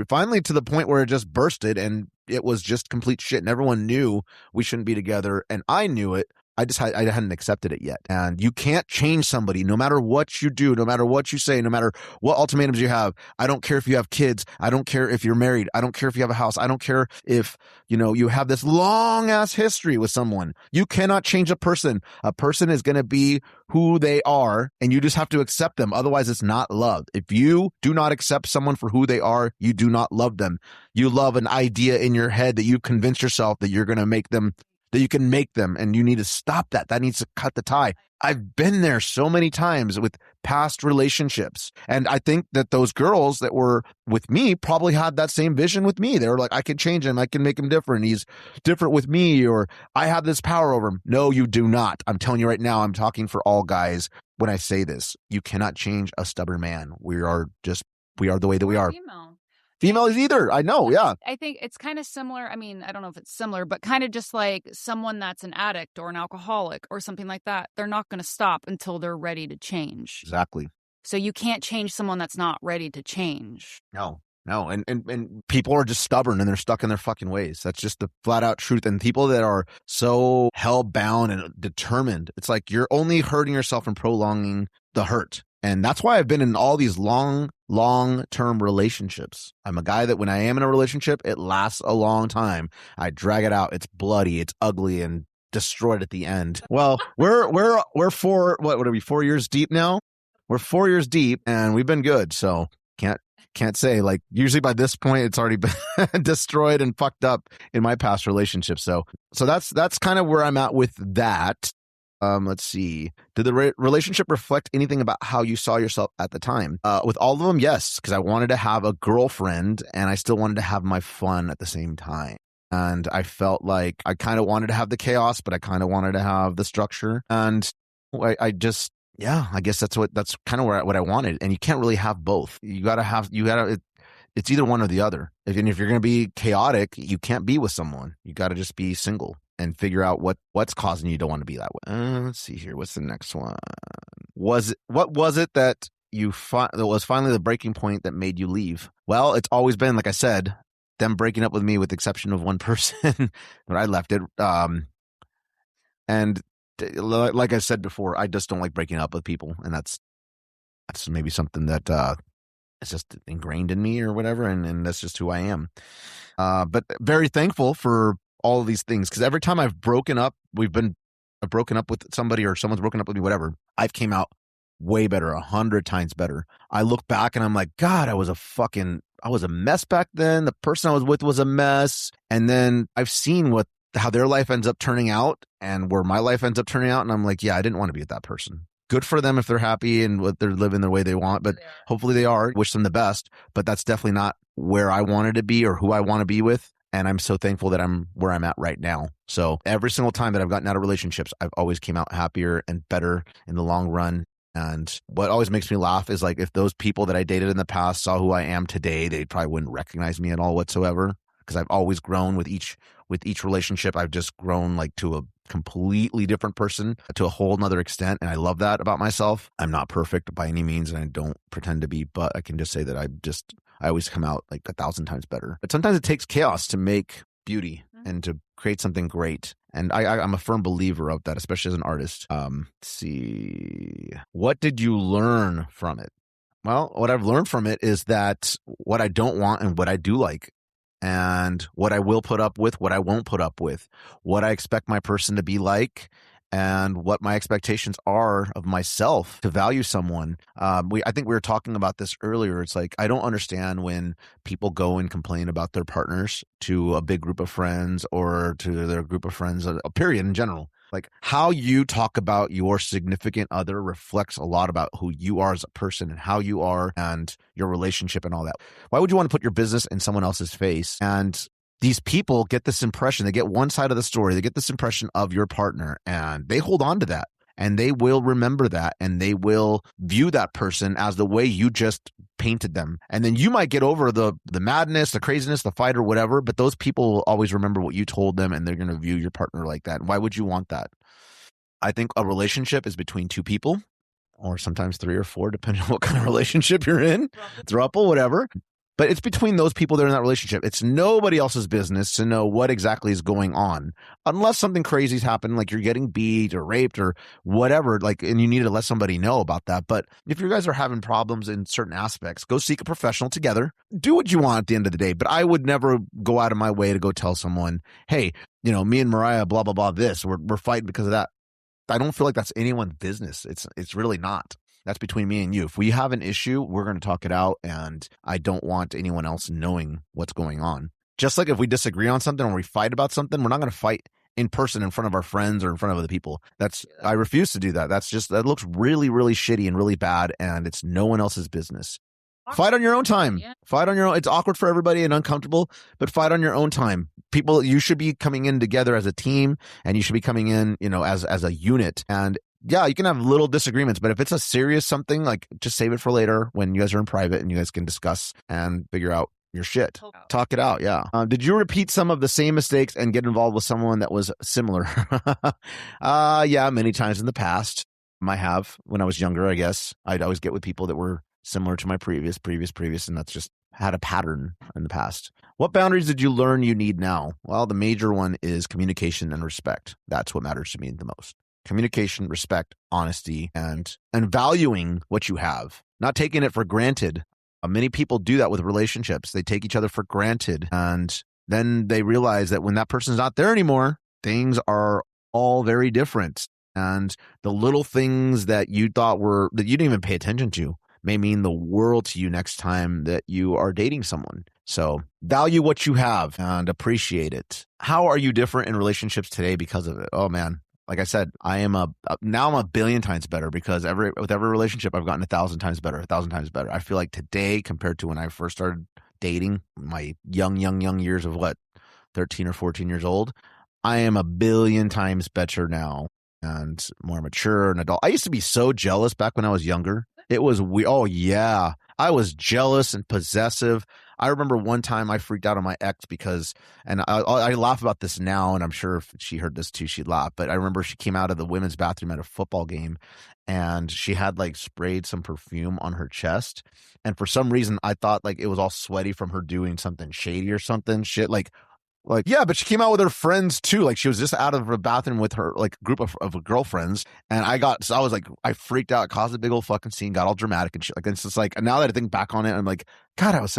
Finally, to the point where it just bursted, and it was just complete shit, and everyone knew we shouldn't be together, and I knew it. I hadn't accepted it yet. And you can't change somebody, no matter what you do, no matter what you say, no matter what ultimatums you have. I don't care if you have kids. I don't care if you're married. I don't care if you have a house. I don't care if, you have this long ass history with someone. You cannot change a person. A person is going to be who they are, and you just have to accept them. Otherwise, it's not love. If you do not accept someone for who they are, you do not love them. You love an idea in your head that you convince yourself that you're going to make them, that you can make them, and you need to stop that. That needs to cut the tie. I've been there so many times with past relationships. And I think that those girls that were with me probably had that same vision with me. They were like, I can change him. I can make him different. He's different with me, or I have this power over him. No, you do not. I'm telling you right now, I'm talking for all guys when I say this. You cannot change a stubborn man. We are the way that we are. Female is either. I know, yeah. I think it's kind of similar. I mean, I don't know if it's similar, but kind of just like someone that's an addict or an alcoholic or something like that. They're not going to stop until they're ready to change. Exactly. So you can't change someone that's not ready to change. No. And people are just stubborn, and they're stuck in their fucking ways. That's just the flat out truth. And people that are so hell bound and determined, it's like you're only hurting yourself and prolonging the hurt. And that's why I've been in all these long-term relationships. I'm a guy that when I am in a relationship, it lasts a long time. I drag it out. It's bloody, it's ugly, and destroyed at the end. Well, we're 4 years deep now? We're 4 years deep, and we've been good. So can't say, like, usually by this point it's already been destroyed and fucked up in my past relationships. So that's kind of where I'm at with that. Let's see. Did the relationship reflect anything about how you saw yourself at the time? With all of them, yes, because I wanted to have a girlfriend, and I still wanted to have my fun at the same time. And I felt like I kind of wanted to have the chaos, but I kind of wanted to have the structure. And I guess that's kind of what I wanted. And you can't really have both. It's either one or the other. If you're going to be chaotic, you can't be with someone. You got to just be single and figure out what's causing you to want to be that way. Let's see here. What's the next one? What was it that that was finally the breaking point that made you leave? Well, it's always been, like I said, them breaking up with me, with the exception of one person when I left it. And like I said before, I just don't like breaking up with people, and that's maybe something that it's just ingrained in me or whatever, and that's just who I am. But very thankful for all of these things, because every time I've broken up with somebody, or someone's broken up with me, whatever, I've came out way better, 100 times better. I look back and I'm like, God, I was a mess back then. The person I was with was a mess. And then I've seen how their life ends up turning out and where my life ends up turning out. And I'm like, yeah, I didn't want to be with that person. Good for them if they're happy and what they're living the way they want, but hopefully they are. Wish them the best. But that's definitely not where I wanted to be or who I want to be with. And I'm so thankful that I'm where I'm at right now. So every single time that I've gotten out of relationships, I've always came out happier and better in the long run. And what always makes me laugh is, like, if those people that I dated in the past saw who I am today, they probably wouldn't recognize me at all whatsoever, because I've always grown with each relationship. I've just grown, like, to a completely different person, to a whole nother extent. And I love that about myself. I'm not perfect by any means, and I don't pretend to be, but I can just say that I always come out like 1,000 times better. But sometimes it takes chaos to make beauty and to create something great. And I'm a firm believer of that, especially as an artist. Let's see. What did you learn from it? Well, what I've learned from it is that what I don't want and what I do like, and what I will put up with, what I won't put up with, what I expect my person to be like, and what my expectations are of myself to value someone. I think we were talking about this earlier. It's like, I don't understand when people go and complain about their partners to a big group of friends or to their group of friends, a period in general. Like how you talk about your significant other reflects a lot about who you are as a person and how you are and your relationship and all that. Why would you want to put your business in someone else's face? And these people get this impression, they get one side of the story, they get this impression of your partner, and they hold on to that. And they will remember that, and they will view that person as the way you just painted them. And then you might get over the madness, the craziness, the fight or whatever, but those people will always remember what you told them, and they're going to view your partner like that. And why would you want that? I think a relationship is between two people, or sometimes three or four, depending on what kind of relationship you're in, throuple, whatever. But it's between those people that are in that relationship. It's nobody else's business to know what exactly is going on, unless something crazy's happened, like you're getting beat or raped or whatever, like, and you need to let somebody know about that. But if you guys are having problems in certain aspects, go seek a professional together. Do what you want at the end of the day. But I would never go out of my way to go tell someone, hey, me and Mariah, blah, blah, blah, this, we're fighting because of that. I don't feel like that's anyone's business. It's really not. That's between me and you. If we have an issue, we're going to talk it out, and I don't want anyone else knowing what's going on. Just like if we disagree on something or we fight about something, we're not going to fight in person in front of our friends or in front of other people. I refuse to do that. That looks really, really shitty and really bad, and it's no one else's business. Fight on your own time. Fight on your own. It's awkward for everybody and uncomfortable, but fight on your own time. People, you should be coming in together as a team, and you should be coming in, as a unit. And yeah, you can have little disagreements, but if it's a serious something, like just save it for later when you guys are in private and you guys can discuss and figure out your shit. Talk it out. Yeah. Did you repeat some of the same mistakes and get involved with someone that was similar? Yeah, many times in the past. I have when I was younger, I guess. I'd always get with people that were similar to my previous, and that's just had a pattern in the past. What boundaries did you learn you need now? Well, the major one is communication and respect. That's what matters to me the most. Communication, respect, honesty, and valuing what you have, not taking it for granted. Many people do that with relationships. They take each other for granted, and then they realize that when that person's not there anymore, things are all very different. And the little things that you thought that you didn't even pay attention to may mean the world to you next time that you are dating someone. So value what you have and appreciate it. How are you different in relationships today because of it? Oh man. Like I said, now I'm a billion times better because with every relationship I've gotten 1,000 times better, 1,000 times better. I feel like today compared to when I first started dating, my young years of 13 or 14 years old, I am a billion times better now and more mature and adult. I used to be so jealous back when I was younger. It was weird. Oh yeah. I was jealous and possessive. I remember one time I freaked out on my ex because, and I laugh about this now, and I'm sure if she heard this too, she'd laugh. But I remember she came out of the women's bathroom at a football game, and she had sprayed some perfume on her chest. And for some reason, I thought it was all sweaty from her doing something shady or something shit. Yeah, but she came out with her friends too. She was just out of a bathroom with her group of girlfriends, and I freaked out, caused a big old fucking scene, got all dramatic and shit. It's just now that I think back on it, I'm like, God, I was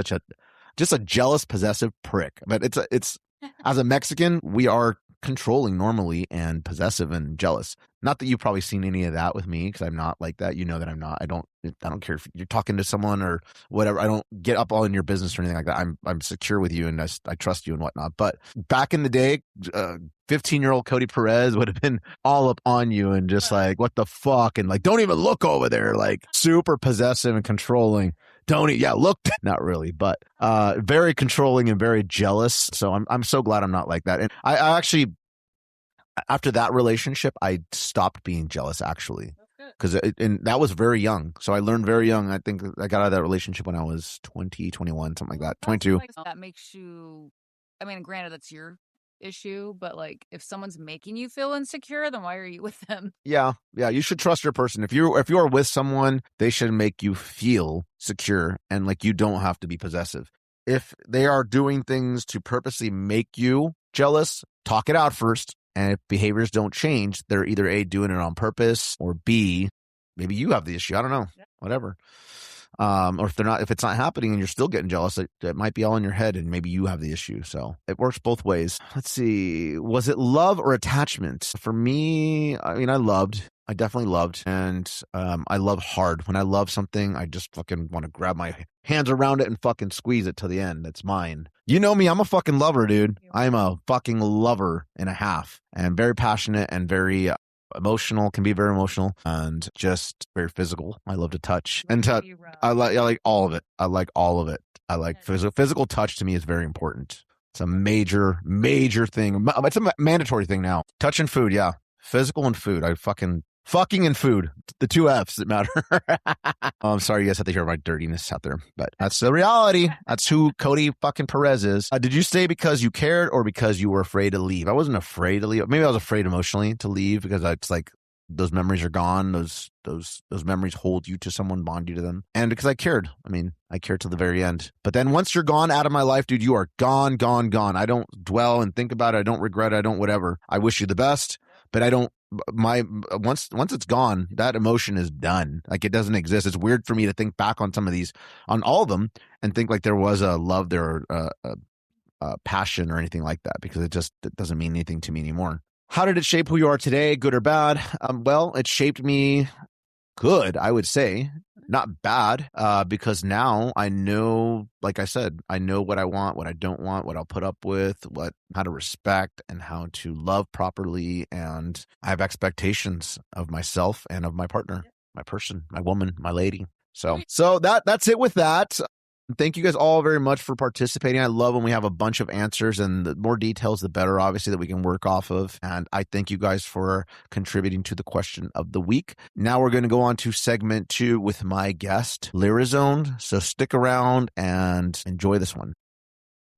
just a jealous, possessive prick. But it's as a Mexican, we are controlling normally and possessive and jealous. Not that you've probably seen any of that with me because I'm not like that. You know that I'm not. I don't care if you're talking to someone or whatever. I don't get up all in your business or anything like that. I'm secure with you and I trust you and whatnot. But back in the day, 15-year-old Cody Perez would have been all up on you and just what the fuck? And don't even look over there. Super possessive and controlling. Look, not really, but very controlling and very jealous. So I'm so glad I'm not like that. And I actually, after that relationship, I stopped being jealous actually, because and that was very young. So I learned very young. I think I got out of that relationship when I was 20, 21, something like that. 22. That makes you, I mean, granted, that's your issue, but if someone's making you feel insecure, then why are you with them? Yeah, you should trust your person. If you are with someone, they should make you feel secure and you don't have to be possessive. If they are doing things to purposely make you jealous, talk it out first. And if behaviors don't change, they're either A, doing it on purpose, or B, maybe you have the issue. I don't know, whatever. Or if it's not happening and you're still getting jealous, it might be all in your head and maybe you have the issue. So it works both ways. Let's see. Was it love or attachment? For me, I mean, I loved. I definitely loved. And I love hard. When I love something, I just fucking want to grab my hands around it and fucking squeeze it till the end. It's mine. You know me, I'm a fucking lover, dude. I'm a fucking lover and a half, and very passionate and very emotional, can be very emotional, and just very physical. I love to touch and touch. I like all of it. I like all of it. I like physical touch. To me is very important. It's a major thing. It's a mandatory thing now. Touch and food, yeah. Physical and food. I fucking and food. The two F's that matter. I'm sorry you guys have to hear my dirtiness out there, but that's the reality. That's who Cody fucking Perez is. Did you stay because you cared or because you were afraid to leave? I wasn't afraid to leave. Maybe I was afraid emotionally to leave because it's like those memories are gone. Those memories hold you to someone, bond you to them. And because I cared. I mean, I cared till the very end. But then once you're gone out of my life, dude, you are gone. I don't dwell and think about it. I don't regret it. I don't whatever. I wish you the best, but I don't. Once it's gone, that emotion is done. Like it doesn't exist. It's weird for me to think back on some of these, on all of them, and think like there was a love there, passion or anything like that, because it doesn't mean anything to me anymore. How did it shape who you are today, good or bad? Well, it shaped me good, I would say. Not bad, because now I know, like I said, I know what I want, what I don't want, what I'll put up with, how to respect and how to love properly. And I have expectations of myself and of my partner, my person, my woman, my lady. So that's it with that. Thank you guys all very much for participating. I love when we have a bunch of answers, and the more details, the better, obviously, that we can work off of. And I thank you guys for contributing to the question of the week. Now we're going to go on to segment 2 with my guest, Lyrizone. So stick around and enjoy this one.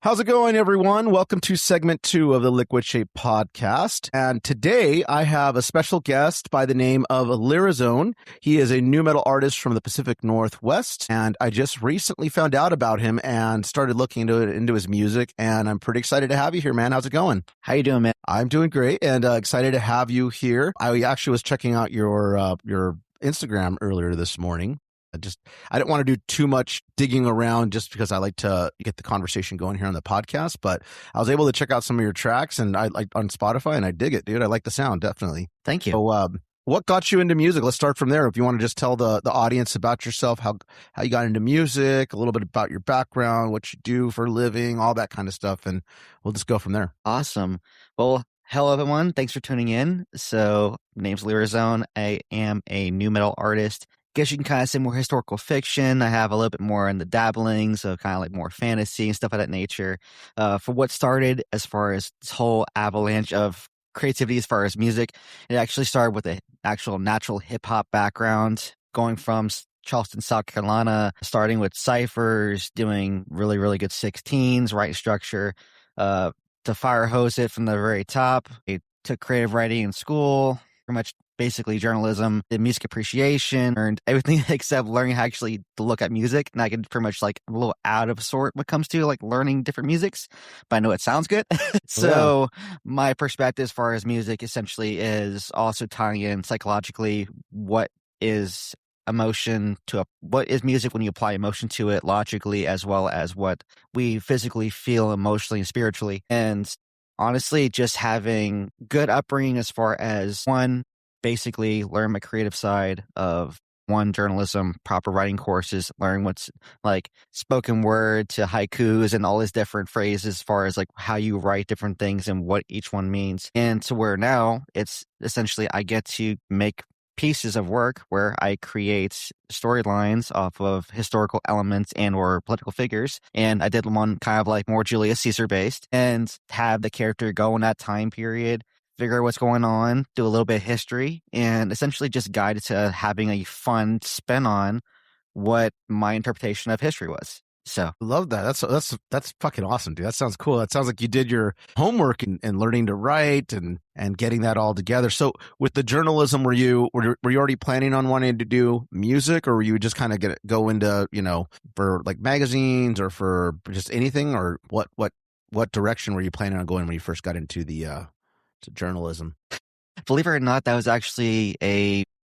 How's it going, everyone? Welcome to segment 2 of the Liquid Shape podcast. And today I have a special guest by the name of Lyrizone. He is a nu metal artist from the Pacific Northwest. And I just recently found out about him and started looking into his music. And I'm pretty excited to have you here, man. How's it going? How you doing, man? I'm doing great and excited to have you here. I actually was checking out your Instagram earlier this morning. I didn't want to do too much digging around just because I like to get the conversation going here on the podcast, but I was able to check out some of your tracks and I like on Spotify, and I dig it, dude. I like the sound, definitely. Thank you. So, what got you into music? Let's start from there. If you want to just tell the audience about yourself, how you got into music, a little bit about your background, what you do for a living, all that kind of stuff, and we'll just go from there. Awesome. Well, hello, everyone. Thanks for tuning in. So, my name's Lyrizone. I am a nu metal artist. Guess you can kind of say more historical fiction. I have a little bit more in the dabbling, so kind of like more fantasy and stuff of that nature. For what started as far as this whole avalanche of creativity as far as music, it actually started with an actual natural hip-hop background, going from Charleston, South Carolina, starting with ciphers, doing really, really good 16s, writing structure, to fire hose it from the very top. I took creative writing in school, pretty much basically journalism, did music appreciation, learned everything except learning how actually to look at music. And I get pretty much like a little out of sort when it comes to like learning different musics, but I know it sounds good. So my perspective as far as music essentially is also tying in psychologically what is emotion to what is music when you apply emotion to it logically, as well as what we physically feel emotionally and spiritually. And honestly, just having good upbringing as far as one, basically learn my creative side of journalism, proper writing courses, learn what's like spoken word to haikus and all these different phrases as far as like how you write different things and what each one means. And to where now it's essentially I get to make pieces of work where I create storylines off of historical elements and or political figures. And I did one kind of like more Julius Caesar based and have the character go in that time period, figure out what's going on, do a little bit of history, and essentially just guide it to having a fun spin on what my interpretation of history was. So love that. That's fucking awesome, dude. That sounds cool. That sounds like you did your homework and learning to write and getting that all together. So with the journalism, were you already planning on wanting to do music, or were you just kind of go into, for like magazines or for just anything, or what direction were you planning on going when you first got into to journalism? Believe it or not, that was actually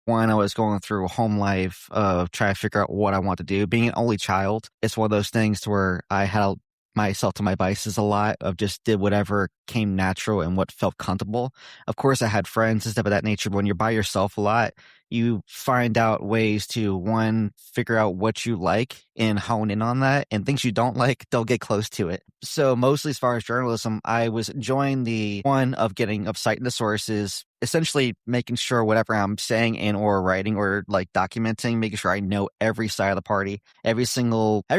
when I was going through a home life of trying to figure out what I want to do. Being an only child, it's one of those things to where I had myself to my vices a lot, of just did whatever came natural and what felt comfortable. Of course, I had friends and stuff of that nature, but when you're by yourself a lot, you find out ways to, one, figure out what you like and hone in on that, and things you don't like, don't get close to it. So mostly as far as journalism, I was enjoying the one of getting up citing the sources, essentially making sure whatever I'm saying and or writing or like documenting, making sure I know every side of the party, every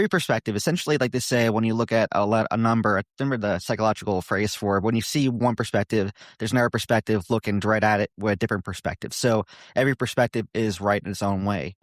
perspective. Essentially, like they say, when you look at a number, I remember the psychological phrase for when you see one perspective, there's another perspective looking right at it with a different perspective. So every perspective is right in its own way.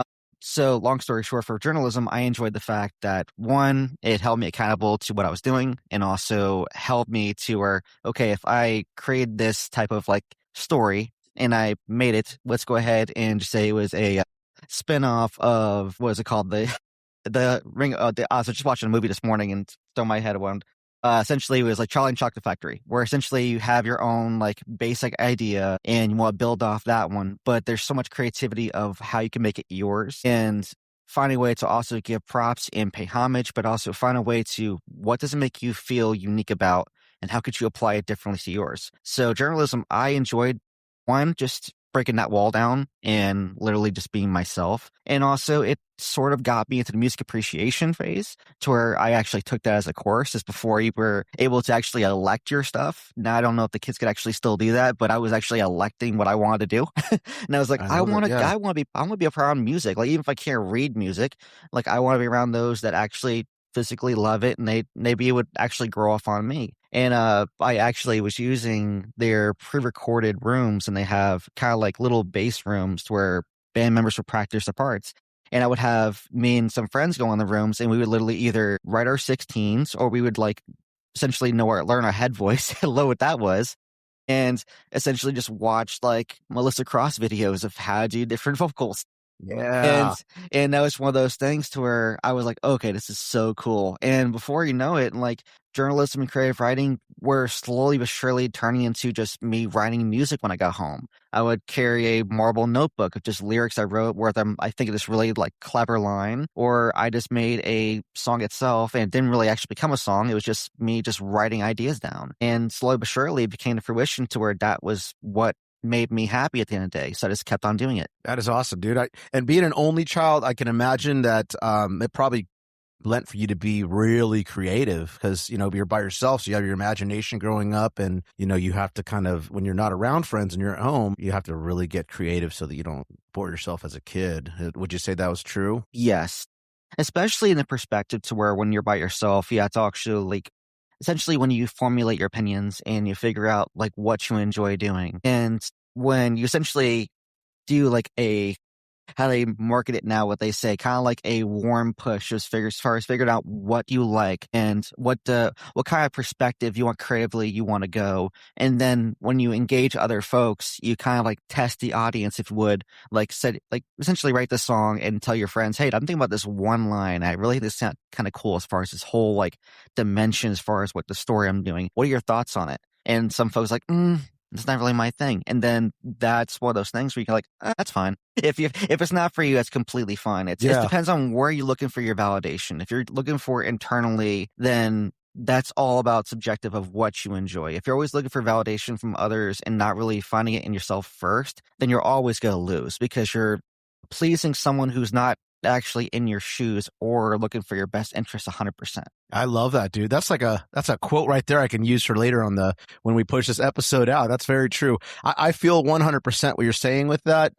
So long story short, for journalism, I enjoyed the fact that, one, it held me accountable to what I was doing, and also helped me to where, okay, if I create this type of like story and I made it, let's go ahead and just say it was a spinoff of, what is it called? The ring. I was just watching a movie this morning and throw my head around. Essentially, it was like Charlie and Chocolate Factory, where essentially you have your own like basic idea and you want to build off that one, but there's so much creativity of how you can make it yours, and find a way to also give props and pay homage, but also find a way to, what does it make you feel unique about, and how could you apply it differently to yours. So journalism, I enjoyed, one, just breaking that wall down and literally just being myself. And also it sort of got me into the music appreciation phase, to where I actually took that as a course, just before you were able to actually elect your stuff. Now, I don't know if the kids could actually still do that, but I was actually electing what I wanted to do. And I was like, I want to be around music. Like, even if I can't read music, like I want to be around those that actually physically love it, and they maybe it would actually grow off on me. And I actually was using their pre-recorded rooms, and they have kind of like little bass rooms where band members would practice their parts. And I would have me and some friends go in the rooms, and we would literally either write our 16s, or we would like essentially learn our head voice, learn what that was, and essentially just watch like Melissa Cross videos of how to do different vocals. Yeah. And that was one of those things to where I was like, okay, this is so cool. And before you know it, like, journalism and creative writing were slowly but surely turning into just me writing music when I got home. I would carry a marble notebook of just lyrics I wrote where I think of this really like clever line, or I just made a song itself, and it didn't really actually become a song. It was just me just writing ideas down. And slowly but surely it became to fruition to where that was what made me happy at the end of the day. So I just kept on doing it. That is awesome, dude. And being an only child, I can imagine that it probably lent for you to be really creative, because, you're by yourself. So you have your imagination growing up, and, you have to kind of, when you're not around friends and you're at home, you have to really get creative so that you don't bore yourself as a kid. Would you say that was true? Yes. Especially in the perspective to where when you're by yourself, you have to actually like, essentially when you formulate your opinions and you figure out like what you enjoy doing. And when you essentially do like how they market it now, what they say, kind of like a warm push as far as figuring out what you like and what kind of perspective you want creatively you want to go. And then when you engage other folks, you kind of like test the audience, if you would, like essentially write the song and tell your friends, hey, I'm thinking about this one line. I really think this sounds kind of cool as far as this whole like dimension, as far as what the story I'm doing. What are your thoughts on it? And some folks like, it's not really my thing. And then that's one of those things where you can like, that's fine. If it's not for you, that's completely fine. It depends on where you're looking for your validation. If you're looking for internally, then that's all about subjective of what you enjoy. If you're always looking for validation from others and not really finding it in yourself first, then you're always going to lose, because you're pleasing someone who's not actually in your shoes or looking for your best interest 100%. I love that, dude. That's a quote right there I can use for later on when we push this episode out. That's very true. I feel 100% what you're saying with that.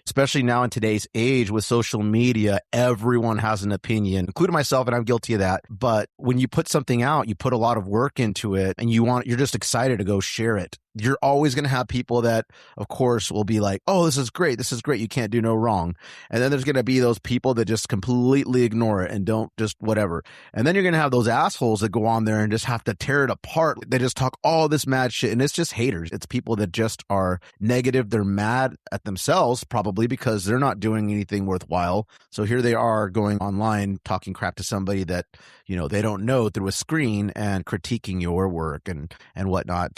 Especially now in today's age with social media, everyone has an opinion, including myself, and I'm guilty of that. But when you put something out, you put a lot of work into it, and you're just excited to go share it. You're always going to have people that, of course, will be like, oh, this is great. You can't do no wrong. And then there's going to be those people that just completely ignore it and don't just whatever. And then you're going to have those assholes that go on there and just have to tear it apart. They just talk all this mad shit, and it's just haters. It's people that just are negative. They're mad at themselves, probably because they're not doing anything worthwhile. So here they are going online talking crap to somebody that, they don't know through a screen, and critiquing your work and whatnot.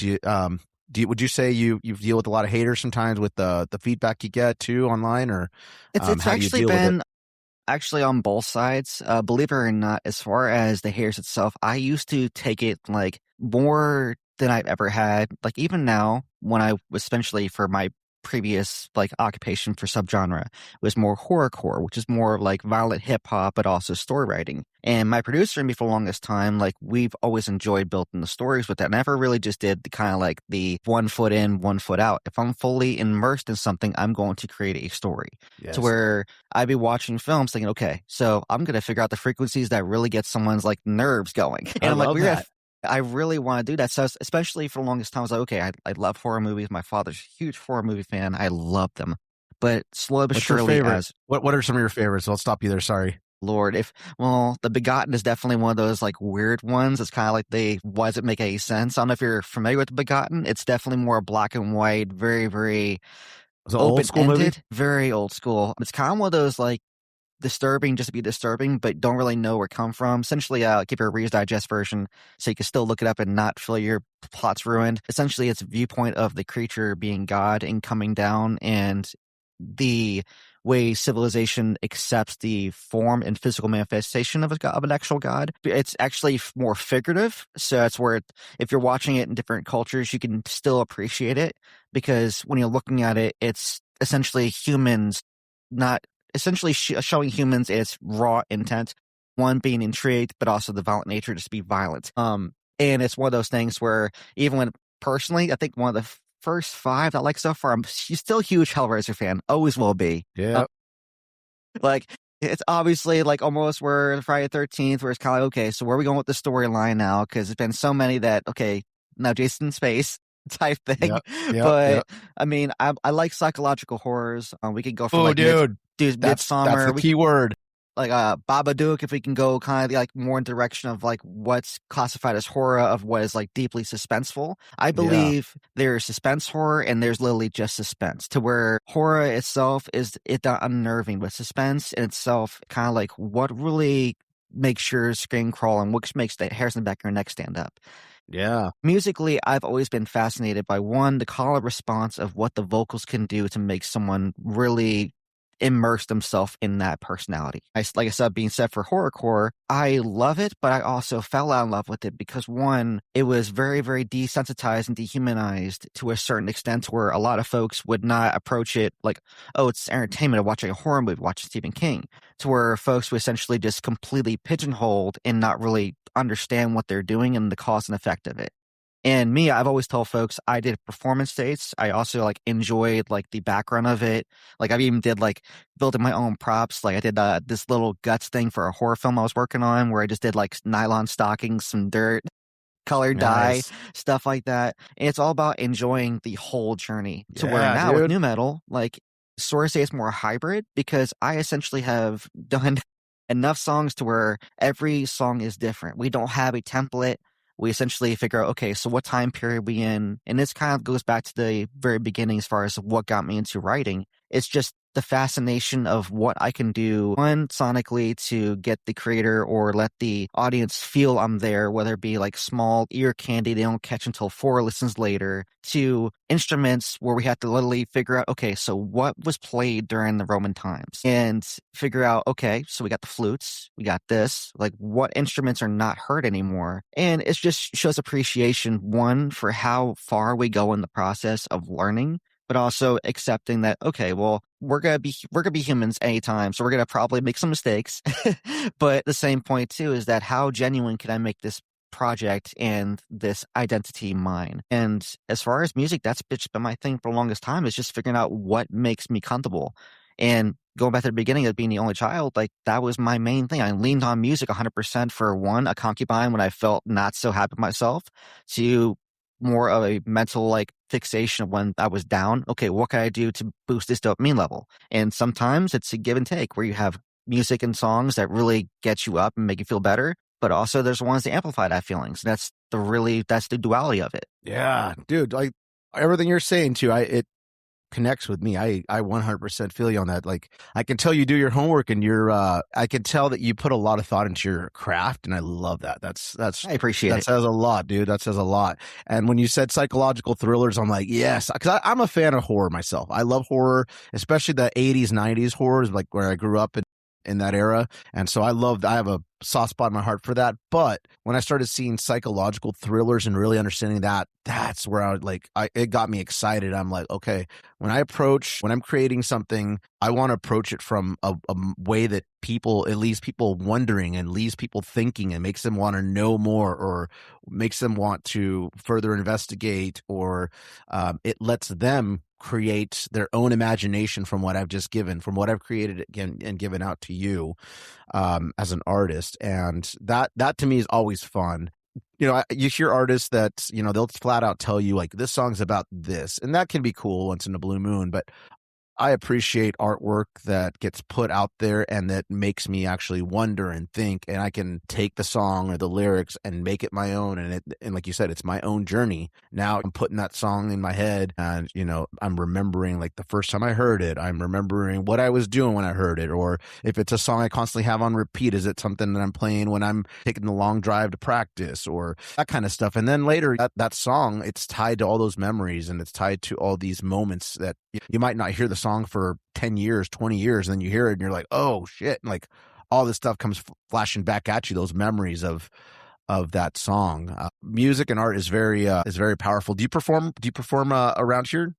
Would you say you deal with a lot of haters sometimes with the feedback you get too online, or it's how do you actually deal with been it? actually on both sides. Believe it or not, as far as the hairs itself, I used to take it like more than I've ever had. Like even now, when I was essentially for my previous like occupation for subgenre was more horrorcore, which is more like violent hip hop, but also story writing. And my producer and me for the longest time, like we've always enjoyed building the stories with that. Never really just did the kind of like the 1 foot in, 1 foot out. If I'm fully immersed in something, I'm going to create a story. Yes. To where I'd be watching films thinking, okay, so I'm going to figure out the frequencies that really get someone's like nerves going. And I'm like, I really want to do that. So especially for the longest time, I was like, okay, I love horror movies. My father's a huge horror movie fan. I love them. But slowly but surely, what are some of your favorites? I'll stop you there. Sorry. Lord, The Begotten is definitely one of those like weird ones. It's kind of like why does it make any sense? I don't know if you're familiar with The Begotten. It's definitely more black and white, very, very open-ended, very old school. It's kind of one of those like disturbing just to be disturbing, but don't really know where it come from. Essentially, keep your Reader's Digest version so you can still look it up and not feel your plot's ruined. Essentially, it's a viewpoint of the creature being God and coming down, and the way civilization accepts the form and physical manifestation of an actual God. It's actually more figurative, so that's where if you're watching it in different cultures, you can still appreciate it, because when you're looking at it, it's essentially humans not essentially showing humans its raw intent, one being intrigued, but also the violent nature just to be violent. And it's one of those things where even when personally, I think one of the first 5 that I like so far, I'm still a huge Hellraiser fan, always will be. Yeah. Like it's obviously like almost where Friday the 13th, where it's kind of like, okay, so where are we going with the storyline now? Because there's been so many that, okay, now Jason in space type thing. But I mean, I like psychological horrors. We could go for Midsummer. That's the key word. Like Babadook, if we can go kind of like more in the direction of like what's classified as horror of what is like deeply suspenseful. I believe there's suspense horror and there's literally just suspense, to where horror itself is unnerving, but suspense in itself kind of like what really makes your skin crawl and what makes the hairs in the back of your neck stand up. Yeah. Musically, I've always been fascinated by the call and response of what the vocals can do to make someone really immerse themselves in that personality. Like I said, being said for horrorcore, I love it, but I also fell out in love with it because one, it was very, very desensitized and dehumanized to a certain extent, where a lot of folks would not approach it like, oh, it's entertainment of watching a horror movie, watching Stephen King, to where folks were essentially just completely pigeonholed and not really understand what they're doing and the cause and effect of it. And me, I've always told folks I did performance states. I also like enjoyed like the background of it. Like I even did like building my own props. Like I did this little guts thing for a horror film I was working on, where I just did like nylon stockings, some dirt, colored dye, stuff like that. And it's all about enjoying the whole journey. To where now with new metal, like sort of say it's more hybrid, because I essentially have done enough songs to where every song is different. We don't have a template. We essentially figure out, okay, so what time period we in? And this kind of goes back to the very beginning as far as what got me into writing. It's just the fascination of what I can do, one, sonically to get the creator or let the audience feel I'm there, whether it be like small ear candy they don't catch until 4 listens later, to instruments where we have to literally figure out, okay, so what was played during the Roman times, and figure out, okay, so we got the flutes, we got this, like what instruments are not heard anymore. And it just shows appreciation, one, for how far we go in the process of learning, but also accepting that, okay, well, we're gonna be humans anytime, so we're gonna probably make some mistakes. But the same point too is that how genuine can I make this project and this identity mine? And as far as music, that's been my thing for the longest time, is just figuring out what makes me comfortable. And going back to the beginning of being the only child, like that was my main thing. I leaned on music 100% for one, a concubine when I felt not so happy with myself, to more of a mental like fixation of when I was down. Okay, what can I do to boost this dopamine level? And sometimes it's a give and take, where you have music and songs that really get you up and make you feel better, but also there's ones that amplify that feelings. That's the duality of it. Yeah, dude, like everything you're saying too, it connects with me. I 100% feel you on that. Like I can tell you do your homework, and I can tell that you put a lot of thought into your craft, and I love that. That's I appreciate it. That says a lot, dude. That says a lot. And when you said psychological thrillers, I'm like, yes, because I'm a fan of horror myself. I love horror, especially the 80s, 90s horrors, like where I grew up in that era. And so I have a soft spot in my heart for that. But when I started seeing psychological thrillers and really understanding that, that's where I would it got me excited. I'm like, okay, when I'm creating something, I want to approach it from a way that it leaves people wondering and leaves people thinking and makes them want to know more, or makes them want to further investigate, or it lets them create their own imagination from what I've just given, from what I've created again and given out to you as an artist. And that to me is always fun. You hear artists that, they'll flat out tell you like, this song's about this, and that can be cool once in a blue moon. But I appreciate artwork that gets put out there and that makes me actually wonder and think, and I can take the song or the lyrics and make it my own. And like you said, it's my own journey. Now I'm putting that song in my head, and I'm remembering like the first time I heard it. I'm remembering what I was doing when I heard it, or if it's a song I constantly have on repeat, is it something that I'm playing when I'm taking the long drive to practice, or that kind of stuff. And then later that song, it's tied to all those memories, and it's tied to all these moments that you might not hear the song for 10 years, 20 years, and then you hear it and you're like, oh shit. And like all this stuff comes flashing back at you, those memories of that song. Music and art is very powerful. Do you perform around here?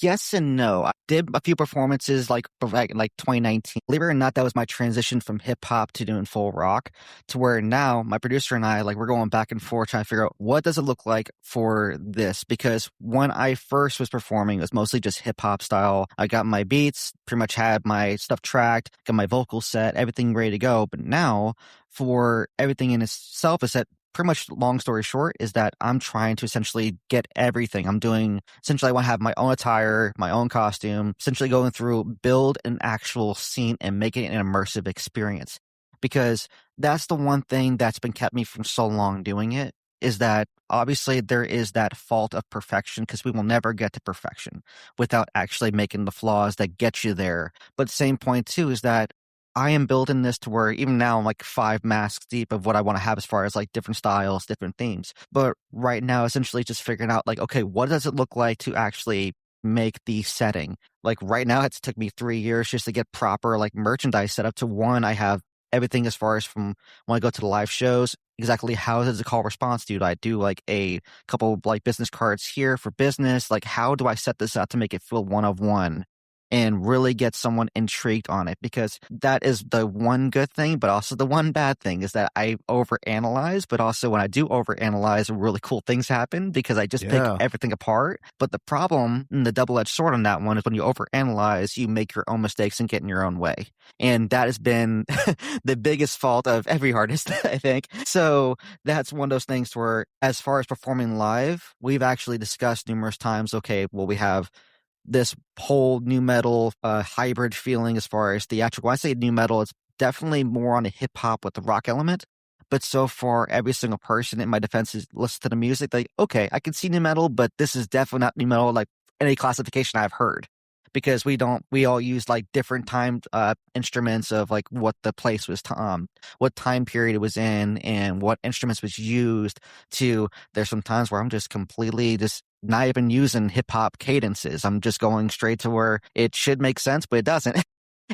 Yes and no. I did a few performances like 2019. Believe it or not, that was my transition from hip hop to doing full rock, to where now my producer and I, like, we're going back and forth trying to figure out what does it look like for this. Because when I first was performing, it was mostly just hip hop style. I got my beats, pretty much had my stuff tracked, got my vocal set, everything ready to go. But now for everything in itself is that, pretty much, long story short, is that I'm trying to essentially get everything. Essentially I want to have my own attire, my own costume, essentially going through, build an actual scene and make it an immersive experience. Because that's the one thing that's been kept me from so long doing it, is that obviously there is that fault of perfection, because we will never get to perfection without actually making the flaws that get you there. But the same point too is that I am building this to where even now I'm like 5 masks deep of what I want to have as far as like different styles, different themes. But right now, essentially just figuring out like, okay, what does it look like to actually make the setting? Like right now, it's took me 3 years just to get proper like merchandise set up to one. I have everything as far as from when I go to the live shows, exactly how does the call response do? I do like a couple of like business cards here for business? Like how do I set this up to make it feel one of one? And really get someone intrigued on it, because that is the one good thing, but also the one bad thing is that I overanalyze. But also when I do overanalyze, really cool things happen because I just pick everything apart. But the problem, and the double-edged sword on that one, is when you overanalyze, you make your own mistakes and get in your own way. And that has been the biggest fault of every artist, I think. So that's one of those things where, as far as performing live, we've actually discussed numerous times, okay, well, we have this whole new metal hybrid feeling as far as theatrical. When I say new metal, it's definitely more on a hip hop with the rock element. But so far, every single person in my defense is listen to the music. Like, okay, I can see new metal, but this is definitely not new metal like any classification I've heard. Because we all use like different timed instruments of like what the place was, what time period it was in, and what instruments was used to. There's some times where I'm just completely just not even using hip hop cadences. I'm just going straight to where it should make sense, but it doesn't.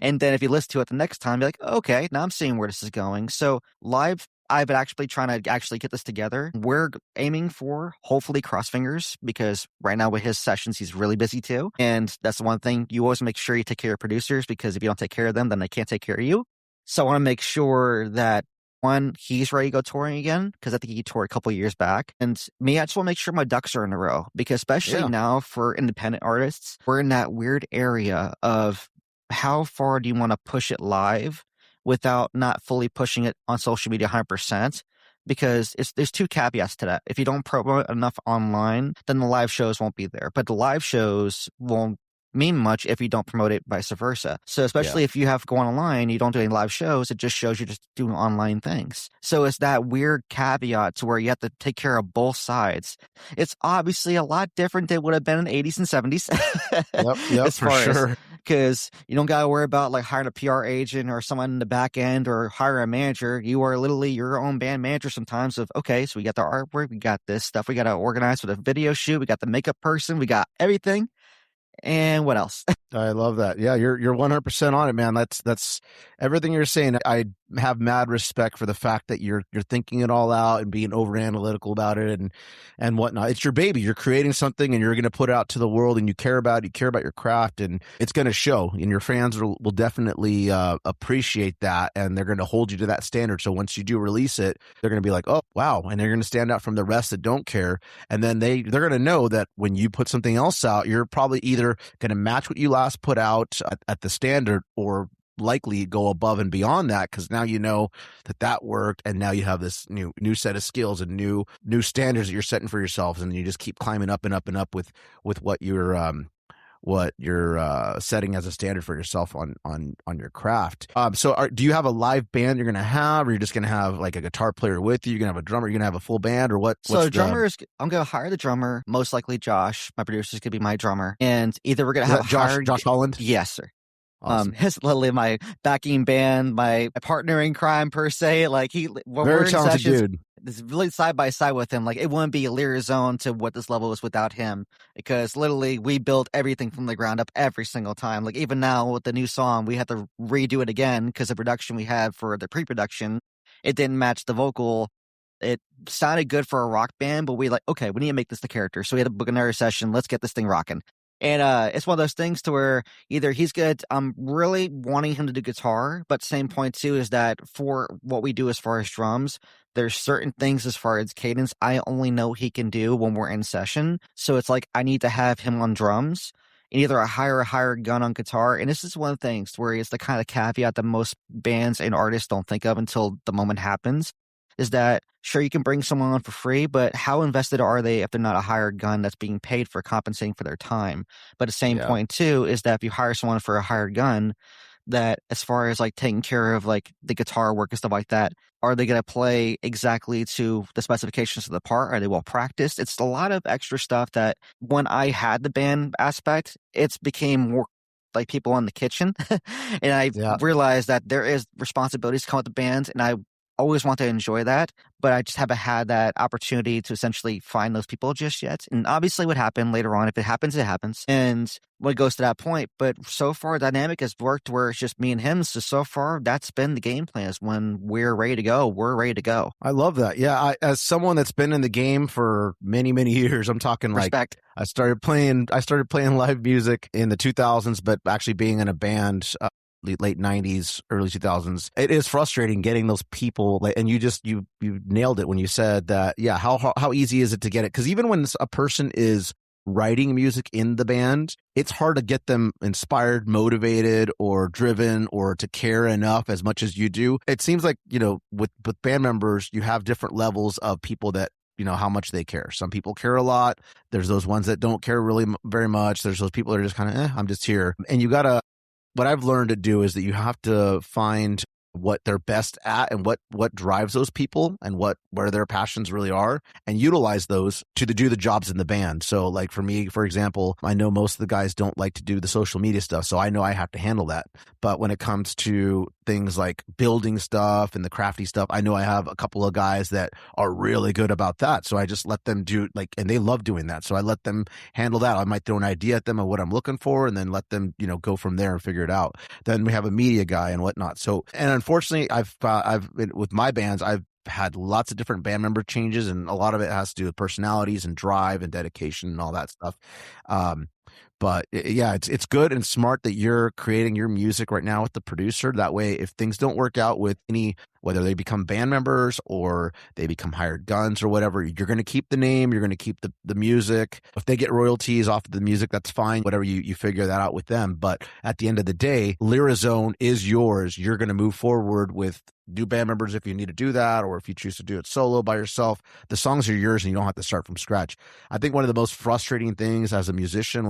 And then if you listen to it the next time, you're like, okay, now I'm seeing where this is going. So live, I've been actually trying to actually get this together. We're aiming for hopefully cross fingers, because right now with his sessions, he's really busy too. And that's the one thing, you always make sure you take care of producers, because if you don't take care of them, then they can't take care of you. So I want to make sure that, one, he's ready to go touring again, because I think he toured a couple of years back. And me, I just want to make sure my ducks are in a row, because especially now for independent artists, we're in that weird area of how far do you want to push it live without not fully pushing it on social media 100%, because there's 2 caveats to that. If you don't promote enough online, then the live shows won't be there. But the live shows won't mean much if you don't promote it, vice versa. So especially if you have to go online, you don't do any live shows, it just shows you're just doing online things. So it's that weird caveat to where you have to take care of both sides. It's obviously a lot different than it would have been in the 80s and 70s. Yep, for sure. Because you don't got to worry about like hiring a PR agent or someone in the back end or hire a manager. You are literally your own band manager sometimes of, okay, so we got the artwork, we got this stuff, we got to organize for the video shoot, we got the makeup person, we got everything. And what else? I love that. Yeah, you're 100% on it, man. That's everything you're saying. I have mad respect for the fact that you're thinking it all out and being over analytical about it and whatnot. It's your baby. You're creating something and you're going to put it out to the world, and you care about your craft, and it's going to show. And your fans will definitely appreciate that, and they're going to hold you to that standard. So once you do release it, they're going to be like, oh wow, and they're going to stand out from the rest that don't care. And then they're going to know that when you put something else out, you're probably either going to match what you last put out at the standard, or likely go above and beyond that, because now you know that worked, and now you have this new set of skills and new standards that you're setting for yourselves, and you just keep climbing up and up and up with what you're setting as a standard for yourself on your craft. So do you have a live band you're gonna have, or you're just gonna have like a guitar player with you? You're gonna have a drummer, you're gonna have a full band, or what? So drummers, I'm gonna hire the drummer, most likely Josh. My producer's gonna be my drummer, and either we're gonna have Josh Holland. Yes, sir. Awesome. His literally my backing band, my partner in crime per se. Like very talented dude. It's really side by side with him. Like it wouldn't be a Lyrizone to what this level is without him, because literally we build everything from the ground up every single time. Like even now with the new song, we had to redo it again because the production we had for the pre-production, it didn't match the vocal. It sounded good for a rock band, but we okay, we need to make this the character. So we had to book another session. Let's get this thing rocking. And it's one of those things to where either he's good. I'm really wanting him to do guitar, but same point too is that for what we do as far as drums, there's certain things as far as cadence I only know he can do when we're in session. So it's like I need to have him on drums, and either I hire a hired gun on guitar. And this is one of the things where it's the kind of caveat that most bands and artists don't think of until the moment happens. Is that sure, you can bring someone on for free, but how invested are they if they're not a hired gun that's being paid for compensating for their time? But the same point too is that if you hire someone for a hired gun, that as far as like taking care of like the guitar work and stuff like that, are they going to play exactly to the specifications of the part? Are they well practiced? It's a lot of extra stuff that when I had the band aspect, it's became more like people in the kitchen. And I realized that there is responsibilities come with the band, and I always want to enjoy that, but I just haven't had that opportunity to essentially find those people just yet. And obviously what happened later on, if it happens, it happens. And when it goes to that point, but so far dynamic has worked where it's just me and him. So far that's been the game plan, is when we're ready to go, we're ready to go. I love that. Yeah. As someone that's been in the game for many, many years, I'm talking Respect. I started playing live music in the 2000s, but actually being in a band, late 90s, early 2000s. It is frustrating getting those people, and you nailed it when you said that. Yeah, how easy is it to get it? Because even when a person is writing music in the band, it's hard to get them inspired, motivated, or driven, or to care enough as much as you do. It seems like, with band members, you have different levels of people that, how much they care. Some people care a lot. There's those ones that don't care really very much. There's those people that are just kind of, I'm just here. And what I've learned to do is that you have to find what they're best at and what drives those people and where their passions really are, and utilize those to do the jobs in the band. So like for me, for example, I know most of the guys don't like to do the social media stuff, so I know I have to handle that. But when it comes to things like building stuff and the crafty stuff, I know I have a couple of guys that are really good about that. So I just let them do and they love doing that. So I let them handle that. I might throw an idea at them of what I'm looking for, and then let them, go from there and figure it out. Then we have a media guy and whatnot. So, and unfortunately, I've with my bands, I've had lots of different band member changes, and a lot of it has to do with personalities and drive and dedication and all that stuff. But yeah, it's good and smart that you're creating your music right now with the producer. That way, if things don't work out with whether they become band members or they become hired guns or whatever, you're going to keep the name, you're going to keep the music. If they get royalties off of the music, that's fine. Whatever, you figure that out with them. But at the end of the day, Lyrizone is yours. You're going to move forward with new band members if you need to do that, or if you choose to do it solo by yourself. The songs are yours and you don't have to start from scratch. I think one of the most frustrating things as a musician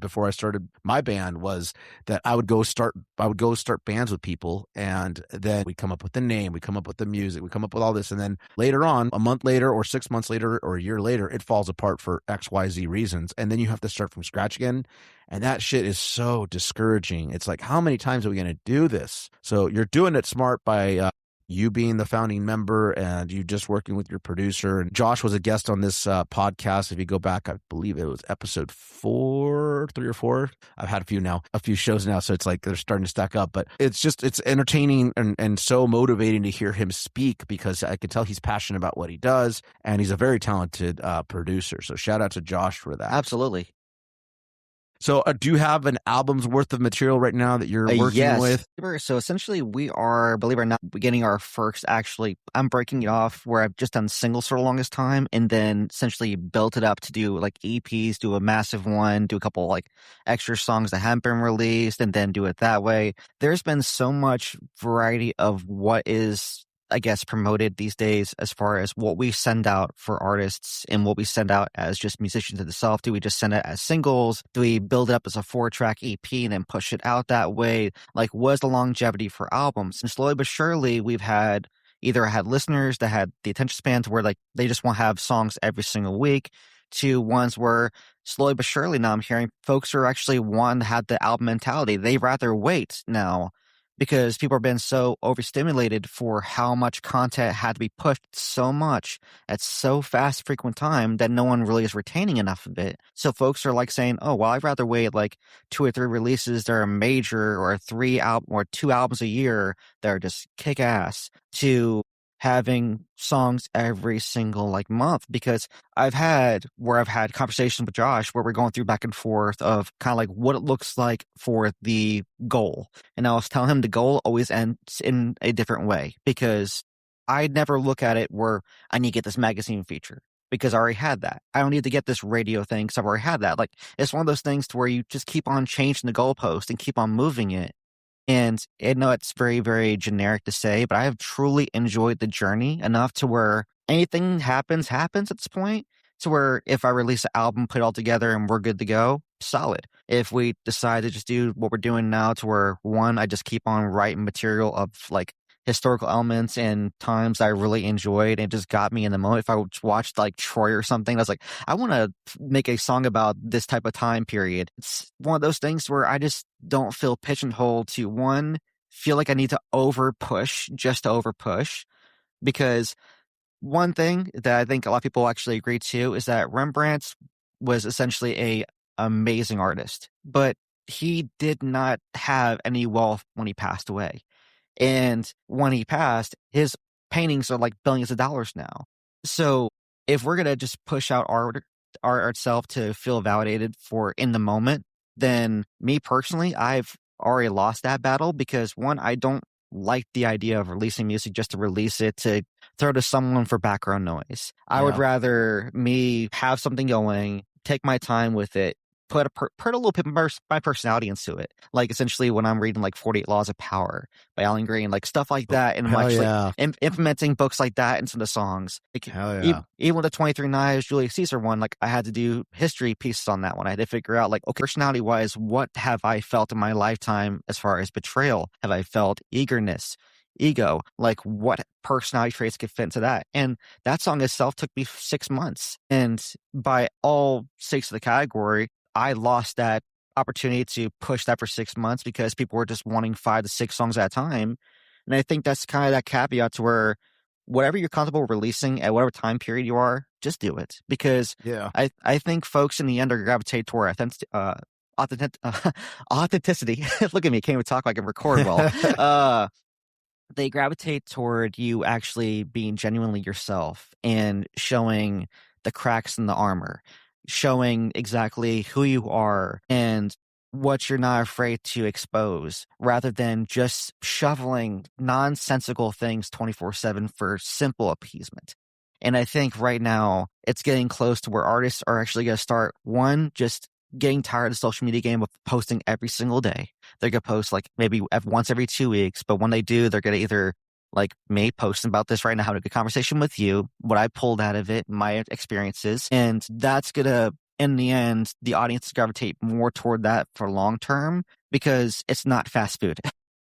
before I started my band was that I would go start bands with people, and then we come up with the name, we come up with the music, we come up with all this, and then later on, a month later or 6 months later or a year later, it falls apart for XYZ reasons, and then you have to start from scratch again. And that shit is so discouraging. It's like, how many times are we going to do this? So you're doing it smart by you being the founding member and you just working with your producer. And Josh was a guest on this podcast. If you go back, I believe it was episode 3 or 4. I've had a few shows now, so it's like they're starting to stack up. But it's entertaining and so motivating to hear him speak, because I can tell he's passionate about what he does, and he's a very talented producer. So shout out to Josh for that. Absolutely. So do you have an album's worth of material right now that you're working with? So essentially we are, believe it or not, getting our first, actually, I'm breaking it off where I've just done singles for the longest time, and then essentially built it up to do like EPs, do a massive one, do a couple like extra songs that haven't been released, and then do it that way. There's been so much variety of what is, I guess, promoted these days as far as what we send out for artists and what we send out as just musicians itself. Do we just send it as singles? Do we build it up as a 4-track EP and then push it out that way? Like, what's the longevity for albums? And slowly but surely, we've had listeners that had the attention span to where like they just want to have songs every single week, to ones where slowly but surely now I'm hearing folks are actually wanting to have the album mentality. They rather wait now, because people have been so overstimulated for how much content had to be pushed so much at so fast, frequent time that no one really is retaining enough of it. So folks are like saying, oh, well, I'd rather wait like 2 or 3 releases that are major, or 2 albums a year that are just kick ass, to having songs every single like month. Because I've had conversations with Josh where we're going through back and forth of kind of like what it looks like for the goal. And I was telling him the goal always ends in a different way, because I never look at it where I need to get this magazine feature because I already had that. I don't need to get this radio thing because I've already had that. Like, it's one of those things to where you just keep on changing the goalpost and keep on moving it. And I know it's very, very generic to say, but I have truly enjoyed the journey enough to where anything happens at this point, to where if I release an album, put it all together, and we're good to go, solid. If we decide to just do what we're doing now, to where, one, I just keep on writing material of like historical elements and times I really enjoyed and just got me in the moment. If I watched like Troy or something, I was like, I want to make a song about this type of time period. It's one of those things where I just don't feel pigeonholed to, one, feel like I need to over push just to over push. Because one thing that I think a lot of people actually agree to is that Rembrandt was essentially a amazing artist, but he did not have any wealth when he passed away. And when he passed, his paintings are like billions of dollars now. So if we're going to just push out art itself to feel validated for in the moment, then me personally, I've already lost that battle, because one, I don't like the idea of releasing music just to release it to throw to someone for background noise. I would rather me have something going, take my time with it, put a little bit of my personality into it. Like, essentially when I'm reading like 48 Laws of Power by Alan Green, like stuff like that, and I'm actually implementing books like that into the songs. Like, even with the 23 Knives Julius Caesar one, like I had to do history pieces on that one. I had to figure out like, okay, personality wise, what have I felt in my lifetime as far as betrayal? Have I felt eagerness, ego? Like, what personality traits could fit into that? And that song itself took me 6 months. And by all 6 of the category, I lost that opportunity to push that for 6 months because people were just wanting 5 to 6 songs at a time. And I think that's kind of that caveat to where whatever you're comfortable releasing at whatever time period you are, just do it. Because I think folks in the end are gravitate toward authenticity. Look at me, can't even talk like I can record well. They gravitate toward you actually being genuinely yourself and showing the cracks in the armor, showing exactly who you are and what you're not afraid to expose, rather than just shoveling nonsensical things 24/7 for simple appeasement. And I think right now it's getting close to where artists are actually going to start, one, just getting tired of the social media game of posting every single day. They're going to post like maybe once every 2 weeks, but when they do, they're going to either like me posting about this right now, having a good conversation with you, what I pulled out of it, my experiences. And that's going to, in the end, the audience gravitate more toward that for long term, because it's not fast food.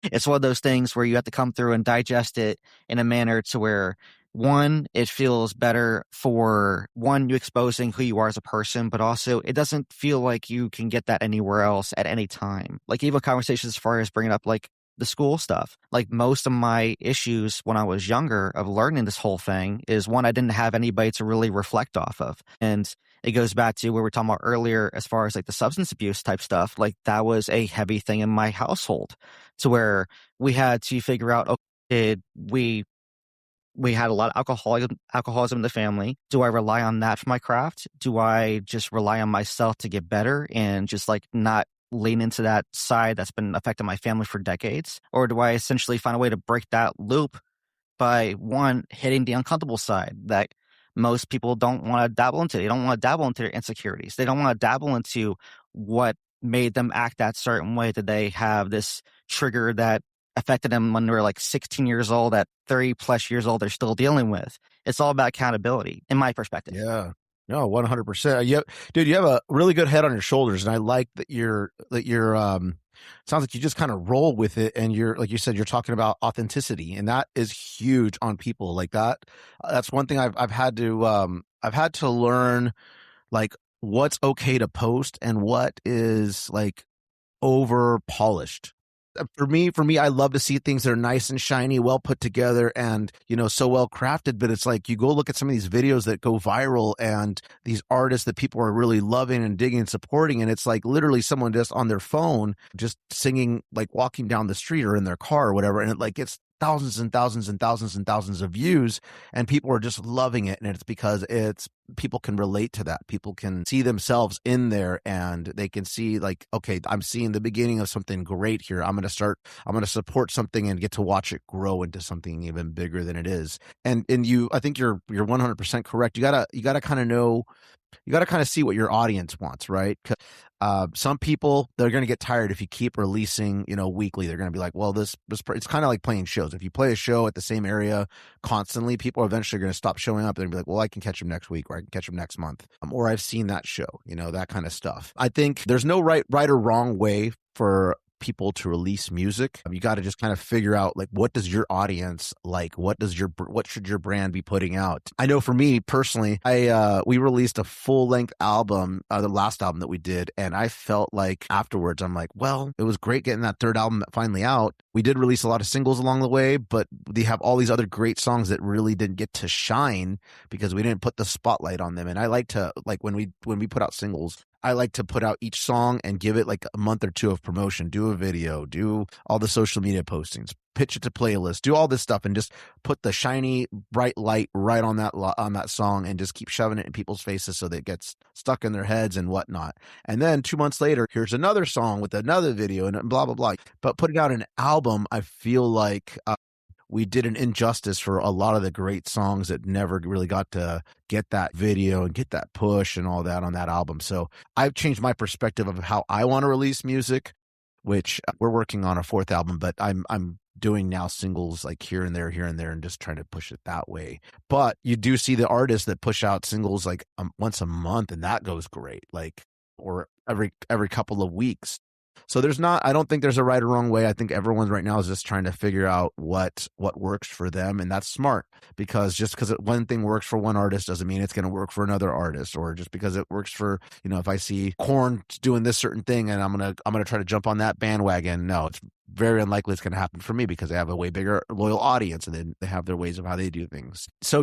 It's one of those things where you have to come through and digest it in a manner to where, one, it feels better for, one, you exposing who you are as a person, but also it doesn't feel like you can get that anywhere else at any time. Like, even conversations as far as bringing up like the school stuff. Like most of my issues when I was younger of learning this whole thing is one, I didn't have anybody to really reflect off of. And it goes back to what we were talking about earlier as far as like the substance abuse type stuff. Like that was a heavy thing in my household to where we had to figure out, okay, did we had a lot of alcoholism in the family. Do I rely on that for my craft? Do I just rely on myself to get better and just like not lean into that side that's been affecting my family for decades? Or do I essentially find a way to break that loop by one, hitting the uncomfortable side that most people don't want to dabble into? They don't want to dabble into their insecurities. They don't want to dabble into what made them act that certain way. That they have this trigger that affected them when they were like 16 years old, at 30 plus years old, they're still dealing with. It's all about accountability, in my perspective. Yeah. No, 100%. Dude, you have a really good head on your shoulders. And I like that sounds like you just kind of roll with it. And you're, like you said, you're talking about authenticity, and that is huge on people like that. That's one thing I've had to learn, like what's okay to post and what is like over polished. For me, I love to see things that are nice and shiny, well put together, and so well crafted. But it's like you go look at some of these videos that go viral, and these artists that people are really loving and digging and supporting, and it's like literally someone just on their phone, just singing, like walking down the street or in their car or whatever, and it like gets thousands and thousands and thousands and thousands of views, and people are just loving it. And it's because people can relate to that. People can see themselves in there, and they can see like, okay, I'm seeing the beginning of something great here. I'm going to support something and get to watch it grow into something even bigger than it is. And I think you're 100% correct. You gotta kind of know, you got to kind of see what your audience wants, right? Some people, they're going to get tired if you keep releasing, weekly. They're going to be like, well, it's kind of like playing shows. If you play a show at the same area constantly, people are eventually going to stop showing up. They're going to be like, well, I can catch them next week, or I can catch them next month, or I've seen that show, that kind of stuff. I think there's no right or wrong way for people to release music. You got to just kind of figure out, like, what does your audience like? What should your brand be putting out? I know for me personally, we released a full length album, the last album that we did, and I felt like afterwards, I'm like, well, it was great getting that third album finally out. We did release a lot of singles along the way, but they have all these other great songs that really didn't get to shine because we didn't put the spotlight on them. And I like to, like, when we put out singles, I like to put out each song and give it like a month or two of promotion, do a video, do all the social media postings, pitch it to playlists, do all this stuff, and just put the shiny, bright light right on that song, and just keep shoving it in people's faces so that it gets stuck in their heads and whatnot. And then 2 months later, here's another song with another video and blah, blah, blah. But putting out an album, I feel like we did an injustice for a lot of the great songs that never really got to get that video and get that push and all that on that album. So I've changed my perspective of how I want to release music, which we're working on a fourth album, but I'm doing now singles like here and there, and just trying to push it that way. But you do see the artists that push out singles like once a month, and that goes great, like, or every couple of weeks. So I don't think there's a right or wrong way. I think everyone right now is just trying to figure out what works for them. And that's smart, because just because one thing works for one artist doesn't mean it's going to work for another artist, or just because it works for, if I see Korn doing this certain thing and I'm going to try to jump on that bandwagon. No, it's very unlikely it's going to happen for me, because they have a way bigger loyal audience, and then they have their ways of how they do things. So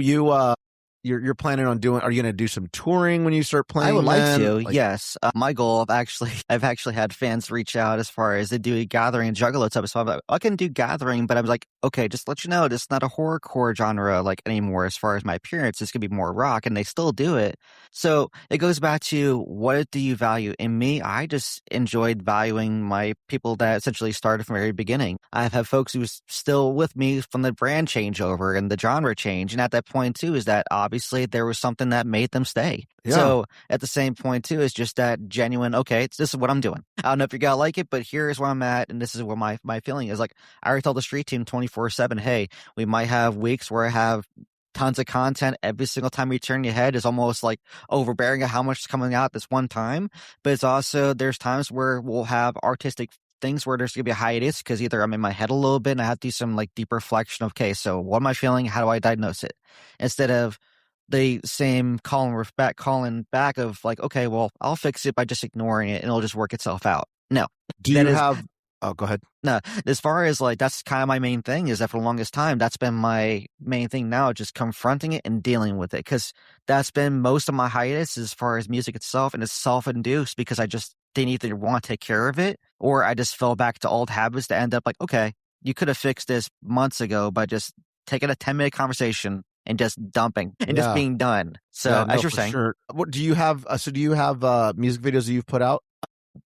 you're planning on are you going to do some touring when you start playing? I would like to, yes. My goal, I've actually had fans reach out as far as they do a gathering and Juggalo type of stuff. I'm like, I can do gathering, but I was like, okay, just let you know, this is not a horrorcore genre like anymore as far as my appearance. It's going to be more rock, and they still do it. So it goes back to, what do you value? In me, I just enjoyed valuing my people that essentially started from the very beginning. I've had folks who's still with me from the brand changeover and the genre change. And at that point too, is that obviously there was something that made them stay. Yeah. So at the same point too, is just that genuine, okay, this is what I'm doing. I don't know if you're going to like it, but here's where I'm at. And this is where my feeling is. Like, I already told the street team 24/7, hey, we might have weeks where I have tons of content every single time you turn your head is almost like overbearing of how much is coming out this one time. But it's also, there's times where we'll have artistic things where there's going to be a hiatus, because either I'm in my head a little bit and I have to do some like deep reflection of, okay, so what am I feeling? How do I diagnose it? Instead of the same calling back of like, okay, well, I'll fix it by just ignoring it and it'll just work itself out. No. Do you have Oh, go ahead. No, as far as like, that's kind of my main thing is that for the longest time, that's been my main thing now, just confronting it and dealing with it. Because that's been most of my hiatus as far as music itself. And it's self-induced because I just didn't either want to take care of it or I just fell back to old habits to end up like, okay, you could have fixed this months ago by just taking a 10-minute conversation and just dumping and just being done. So as you're saying, sure. What do you have? So do you have music videos that you've put out?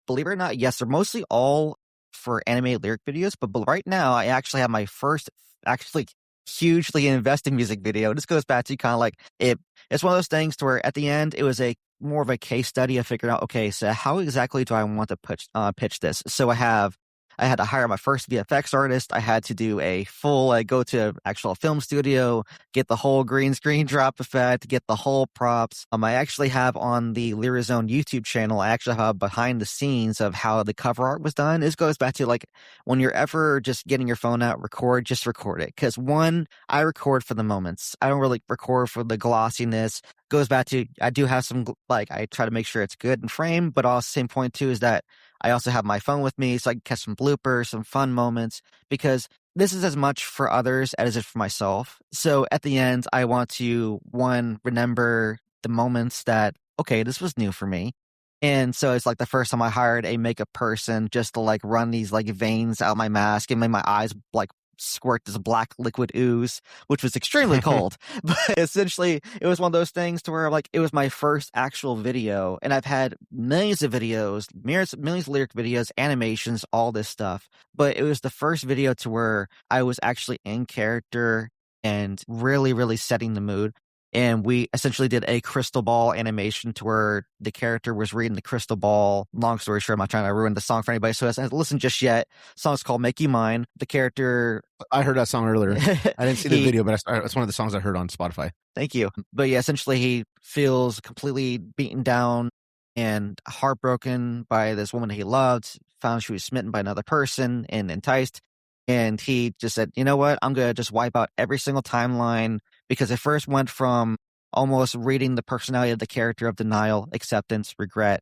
believe it or not, yes, they're mostly all for animated lyric videos, but right now I actually have my first actually hugely invested music video. This goes back to kind of like it's one of those things to where at the end it was a more of a case study of figuring out, okay, so how exactly do I want to pitch this? So I had to hire my first VFX artist. I had to do a full, go to an actual film studio, get the whole green screen drop effect, get the whole props. I actually have on the Lyrizone YouTube channel, I actually have behind the scenes of how the cover art was done. This goes back to like when you're ever just getting your phone out, just record it. Because one, I record for the moments. I don't really record for the glossiness. Goes back to, I do have some, I try to make sure it's good in frame, but also same point too is that I also have my phone with me so I can catch some bloopers, some fun moments, because this is as much for others as it is for myself. So at the end, I want to, one, remember the moments that, okay, this was new for me. And so it's like the first time I hired a makeup person just to like run these like veins out my mask and make my eyes like squirt this black liquid ooze, which was extremely cold. But essentially, it was one of those things to where like it was my first actual video, and I've had millions of videos, millions of lyric videos, animations, all this stuff. But it was the first video to where I was actually in character and really, really setting the mood. And we essentially did a crystal ball animation to where the character was reading the crystal ball. Long story short, I'm not trying to ruin the song for anybody, so it hasn't listened just yet. The song's called Make You Mine. The character... I heard that song earlier. I didn't see the video, but it's one of the songs I heard on Spotify. Thank you. But yeah, essentially he feels completely beaten down and heartbroken by this woman he loved, found she was smitten by another person and enticed. And he just said, you know what, I'm going to just wipe out every single timeline, because it first went from almost reading the personality of the character of denial, acceptance, regret.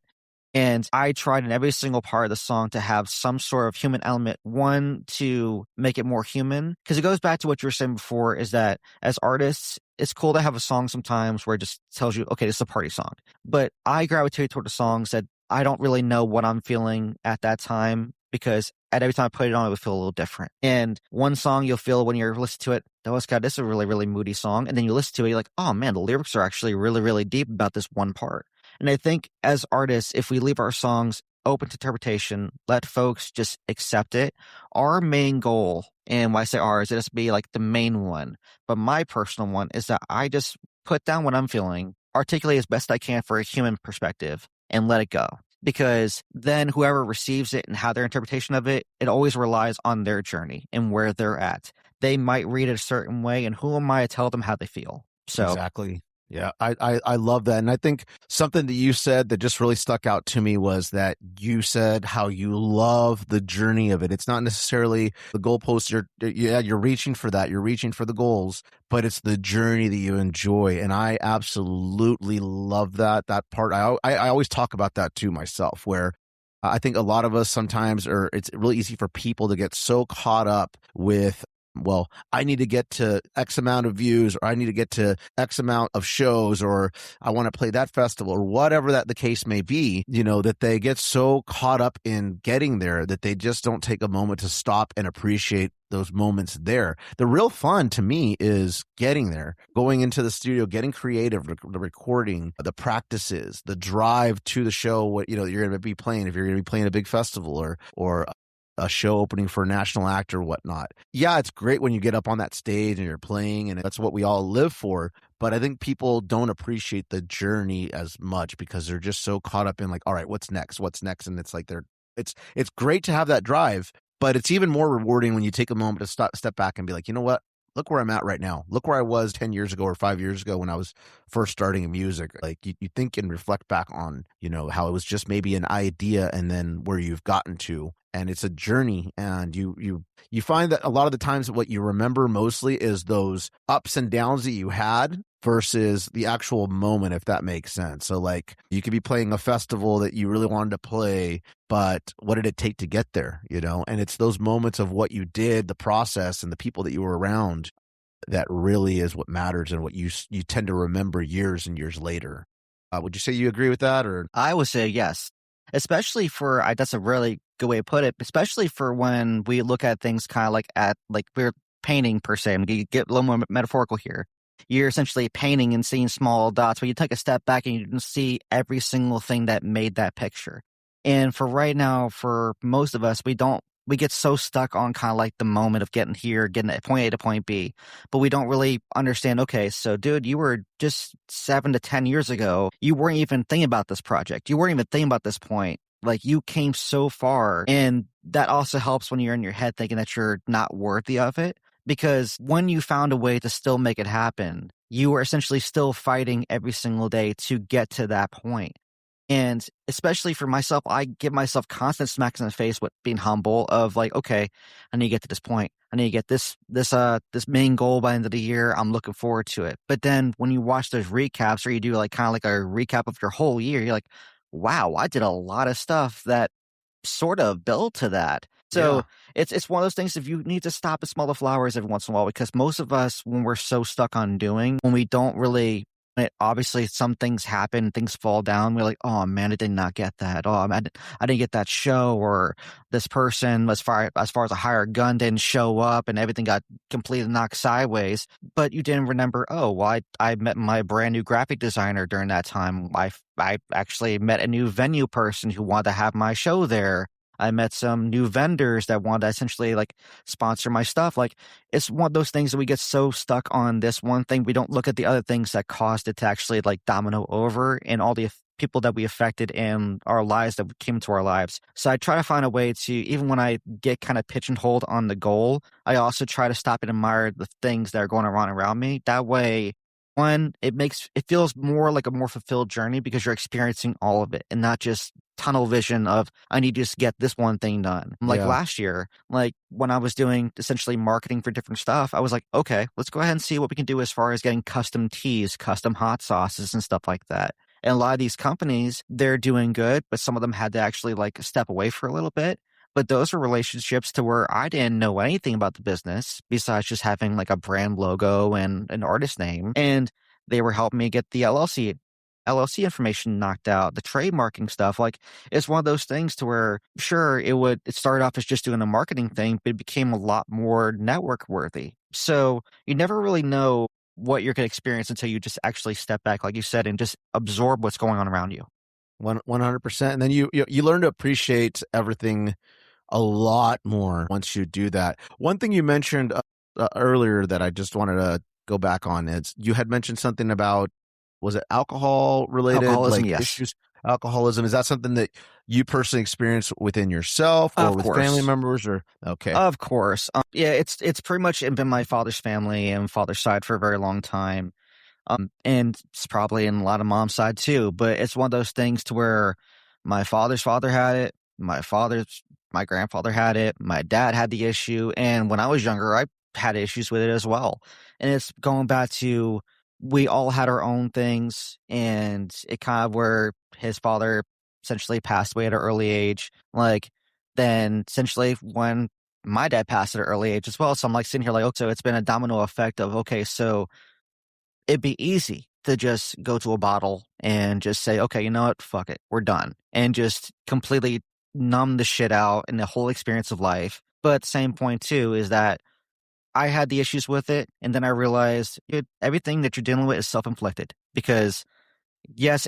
And I tried in every single part of the song to have some sort of human element. One, to make it more human, because it goes back to what you were saying before, is that as artists, it's cool to have a song sometimes where it just tells you, okay, this is a party song. But I gravitate toward the songs that I don't really know what I'm feeling at that time, because at every time I put it on, it would feel a little different. And one song you'll feel when you're listening to it, oh, God, this is a really, really moody song. And then you listen to it, you're like, oh man, the lyrics are actually really, really deep about this one part. And I think as artists, if we leave our songs open to interpretation, let folks just accept it. Our main goal, and when I say ours, it has to be like the main one, but my personal one is that I just put down what I'm feeling, articulate as best I can for a human perspective, and let it go. Because then whoever receives it and how their interpretation of it, it always relies on their journey and where they're at. They might read it a certain way, and who am I to tell them how they feel? So Exactly. Yeah, I love that. And I think something that you said that just really stuck out to me was that you said how you love the journey of it. It's not necessarily the goalposts. You're reaching for that. You're reaching for the goals, but it's the journey that you enjoy. And I absolutely love that part. I always talk about that too myself, where I think a lot of us sometimes it's really easy for people to get so caught up with, well, I need to get to X amount of views, or I need to get to X amount of shows, or I want to play that festival, or whatever that the case may be, that they get so caught up in getting there that they just don't take a moment to stop and appreciate those moments there. The real fun to me is getting there, going into the studio, getting creative, the recording, the practices, the drive to the show, what you're going to be playing, if you're going to be playing a big festival or a show opening for a national actor or whatnot. Yeah, it's great when you get up on that stage and you're playing, and that's what we all live for. But I think people don't appreciate the journey as much because they're just so caught up in like, all right, what's next? And it's like it's great to have that drive, but it's even more rewarding when you take a moment to step back and be like, you know what? Look where I'm at right now. Look where I was 10 years ago or 5 years ago when I was first starting in music. Like you think and reflect back on, how it was just maybe an idea and then where you've gotten to. And it's a journey. And you find that a lot of the times what you remember mostly is those ups and downs that you had versus the actual moment, if that makes sense. So like you could be playing a festival that you really wanted to play, but what did it take to get there, And it's those moments of what you did, the process and the people that you were around that really is what matters and what you tend to remember years and years later. Would you say you agree with that? Or I would say yes, especially for that's a really good way to put it. Especially for when we look at things kind of like we're painting per se. I'm gonna get a little more metaphorical here. You're essentially painting and seeing small dots, but you take a step back and you can see every single thing that made that picture. And for right now, for most of us, we get so stuck on kind of like the moment of getting here, getting at point A to point B, but we don't really understand, okay, so dude, you were just 7 to 10 years ago, you weren't even thinking about this project. You weren't even thinking about this point. Like you came so far. And that also helps when you're in your head thinking that you're not worthy of it. Because when you found a way to still make it happen, you were essentially still fighting every single day to get to that point. And especially for myself, I give myself constant smacks in the face with being humble of like, okay, I need to get to this point. I need to get this main goal by the end of the year. I'm looking forward to it. But then when you watch those recaps or you do like kind of like a recap of your whole year, you're like, wow, I did a lot of stuff that sort of build to that. So it's one of those things, if you need to stop and smell the flowers every once in a while, because most of us, when we're so stuck on doing, when we don't really, obviously some things happen, things fall down, we're like, oh man, I did not get that. Oh, I didn't get that show, or this person, as far as a hired gun, didn't show up and everything got completely knocked sideways. But you didn't remember, oh, well, I met my brand new graphic designer during that time. I actually met a new venue person who wanted to have my show there. I met some new vendors that wanted to essentially like sponsor my stuff. Like it's one of those things that we get so stuck on this one thing. We don't look at the other things that caused it to actually like domino over and all the people that we affected in our lives that came into our lives. So I try to find a way to, even when I get kind of pigeonholed on the goal, I also try to stop and admire the things that are going on around me. That way, one, it feels more like a more fulfilled journey because you're experiencing all of it and not just tunnel vision of I need to just get this one thing done. Like last year, like when I was doing essentially marketing for different stuff, I was like, okay, let's go ahead and see what we can do as far as getting custom teas, custom hot sauces and stuff like that. And a lot of these companies, they're doing good, but some of them had to actually like step away for a little bit. But those were relationships to where I didn't know anything about the business besides just having like a brand logo and an artist name. And they were helping me get the LLC information knocked out, the trademarking stuff. Like it's one of those things to where sure, it started off as just doing a marketing thing, but it became a lot more network worthy. So you never really know what you're going to experience until you just actually step back, like you said, and just absorb what's going on around you. 100%. And then you learn to appreciate everything a lot more once you do that. One thing you mentioned earlier that I just wanted to go back on is you had mentioned something about, was it alcohol related? Alcoholism, like yes. issues? Alcoholism. Is that something that you personally experience within yourself or with family members? Or okay, of course. Yeah, it's pretty much been my father's family and father's side for a very long time. And it's probably in a lot of mom's side too, but it's one of those things to where my father's father had it, my grandfather had it, my dad had the issue, and when I was younger, I had issues with it as well. And it's going back to we all had our own things, and it kind of where his father essentially passed away at an early age. Like then essentially when my dad passed at an early age as well. So I'm like sitting here like, oh, so it's been a domino effect of, okay, so it'd be easy to just go to a bottle and just say, okay, you know what? Fuck it. We're done. And just completely numb the shit out in the whole experience of life. But at the same point too, is that I had the issues with it. And then I realized everything that you're dealing with is self-inflicted because yes,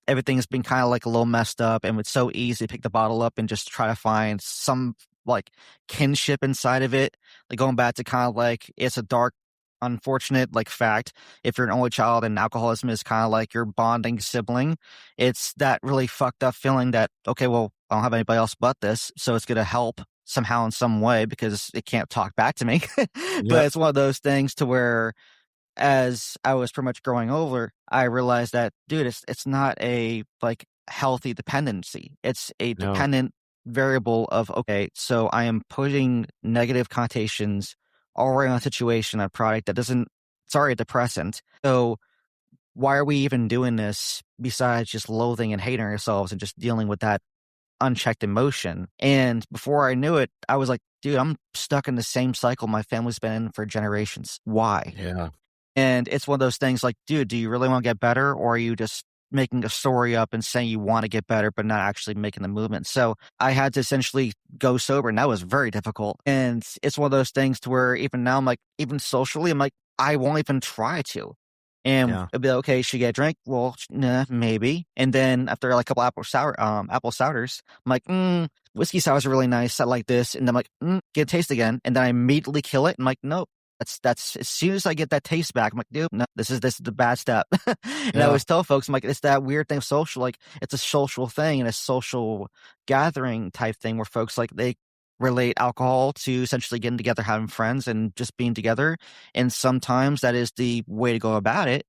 everything's been kind of like a little messed up and it's so easy to pick the bottle up and just try to find some like kinship inside of it. Like going back to kind of like, it's a dark, unfortunate like fact. If you're an only child and alcoholism is kind of like your bonding sibling, it's that really fucked up feeling that, okay, well, I don't have anybody else but this. So it's going to help somehow in some way because it can't talk back to me. But it's one of those things to where as I was pretty much growing older, I realized that, dude, it's not a like healthy dependency. It's a dependent variable of, okay, so I am putting negative connotations already on a situation, a product that doesn't, it's already a depressant. So why are we even doing this besides just loathing and hating ourselves and just dealing with that unchecked emotion? And before I knew it, I was like, dude, I'm stuck in the same cycle my family's been in for generations. Why? Yeah. And it's one of those things like, dude, do you really want to get better? Or are you just making a story up and saying you want to get better, but not actually making the movement? So I had to essentially go sober, and that was very difficult. And it's one of those things to where even now I'm like, even socially, I'm like, I won't even try to. And it'd be like, okay, should you get a drink? Well, nah, maybe. And then after like a couple apple souders, I'm like, whiskey sours are really nice. I like this. And then I'm like, get a taste again. And then I immediately kill it. I'm like, nope. That's as soon as I get that taste back, I'm like, dude, no, this is the bad step. And I always tell folks, I'm like, it's that weird thing of social, like it's a social thing and a social gathering type thing where folks like they relate alcohol to essentially getting together, having friends, and just being together. And sometimes that is the way to go about it.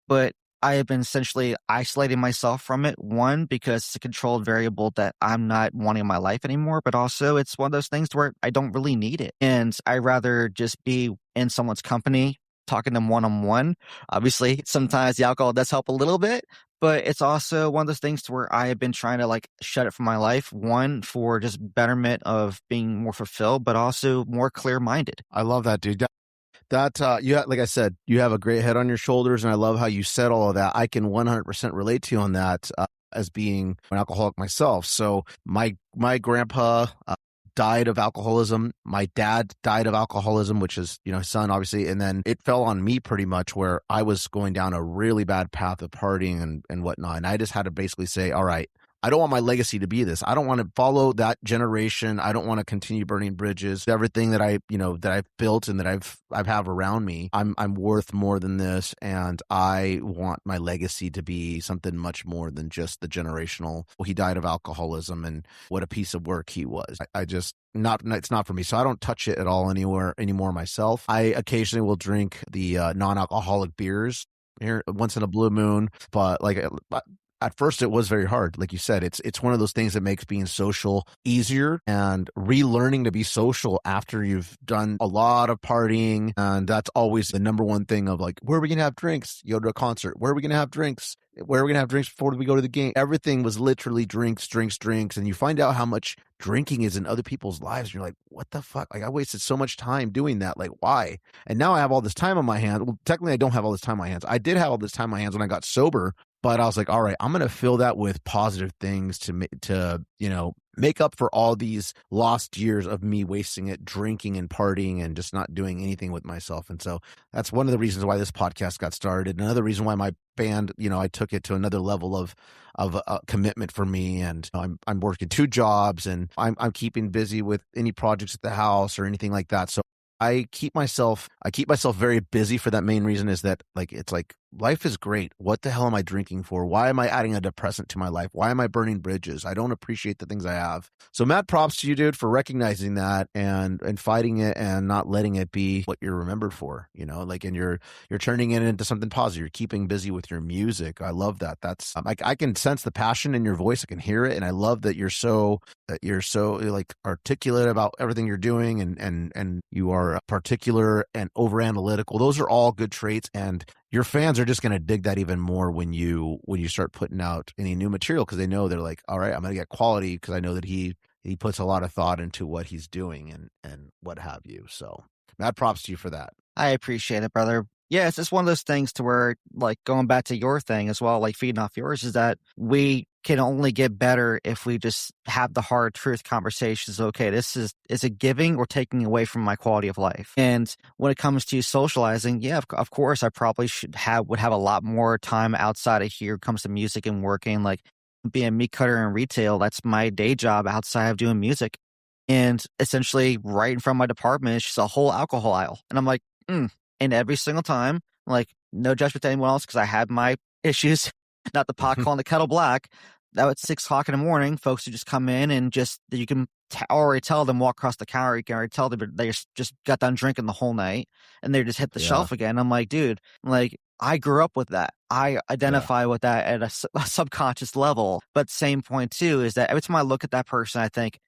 But I have been essentially isolating myself from it. One, because it's a controlled variable that I'm not wanting in my life anymore, but also it's one of those things where I don't really need it. And I rather just be in someone's company, talking to them one-on-one. Obviously, sometimes the alcohol does help a little bit, but it's also one of those things to where I have been trying to like shut it from my life. One, for just betterment of being more fulfilled, but also more clear-minded. I love that, dude. Like I said, you have a great head on your shoulders, and I love how you said all of that. I can 100% relate to you on that as being an alcoholic myself. So my grandpa died of alcoholism. My dad died of alcoholism, which is, his son, obviously. And then it fell on me pretty much where I was going down a really bad path of partying and whatnot. And I just had to basically say, all right, I don't want my legacy to be this. I don't want to follow that generation. I don't want to continue burning bridges. Everything that that I've built and that I've have around me, I'm worth more than this, and I want my legacy to be something much more than just the generational. He died of alcoholism, and what a piece of work he was. It's not for me. So I don't touch it at all anymore myself. I occasionally will drink the non-alcoholic beers here once in a blue moon, but at first it was very hard. Like you said, it's one of those things that makes being social easier, and relearning to be social after you've done a lot of partying. And that's always the number one thing of like, where are we going to have drinks? You go to a concert. Where are we going to have drinks? Where are we going to have drinks before we go to the game? Everything was literally drinks. And you find out how much drinking is in other people's lives. And you're like, what the fuck? Like, I wasted so much time doing that. Like, why? And now I have all this time on my hands. Well, technically I don't have all this time on my hands. I did have all this time on my hands when I got sober, but I was like, all right, I'm going to fill that with positive things to make up for all these lost years of me wasting it drinking and partying and just not doing anything with myself. And so that's one of the reasons why this podcast got started. Another reason why my band, I took it to another level of commitment for me. And I'm working 2 jobs, and I'm keeping busy with any projects at the house or anything like that. So I keep myself very busy for that main reason, is that it's like life is great. What the hell am I drinking for? Why am I adding a depressant to my life? Why am I burning bridges? I don't appreciate the things I have. So mad props to you, dude, for recognizing that and fighting it and not letting it be what you're remembered for, and you're turning it into something positive. You're keeping busy with your music. I love that. That's I can sense the passion in your voice. I can hear it. And I love that you're so like articulate about everything you're doing, and you are particular and over analytical. Those are all good traits, and your fans are just going to dig that even more when you start putting out any new material, because they know, they're like, all right, I'm going to get quality because I know that he puts a lot of thought into what he's doing and what have you. So mad props to you for that. I appreciate it, brother. Yeah, it's just one of those things to where, like, going back to your thing as well, like feeding off yours, is that we can only get better if we just have the hard truth conversations. Okay, is it giving or taking away from my quality of life? And when it comes to socializing, yeah, of course, I probably would have a lot more time outside of here when it comes to music and working. Like, being a meat cutter in retail, that's my day job outside of doing music. And essentially right in front of my department is just a whole alcohol aisle. And I'm like, And every single time, like, no judgment to anyone else, because I had my issues, not the pot calling the kettle black. That was 6 o'clock in the morning. Folks who just come in and just, you can already tell them walk across the counter. You can already tell them they just got done drinking the whole night, and they just hit the shelf again. I'm like, dude, like, I grew up with that. I identify with that at a subconscious level. But same point too is that every time I look at that person, I think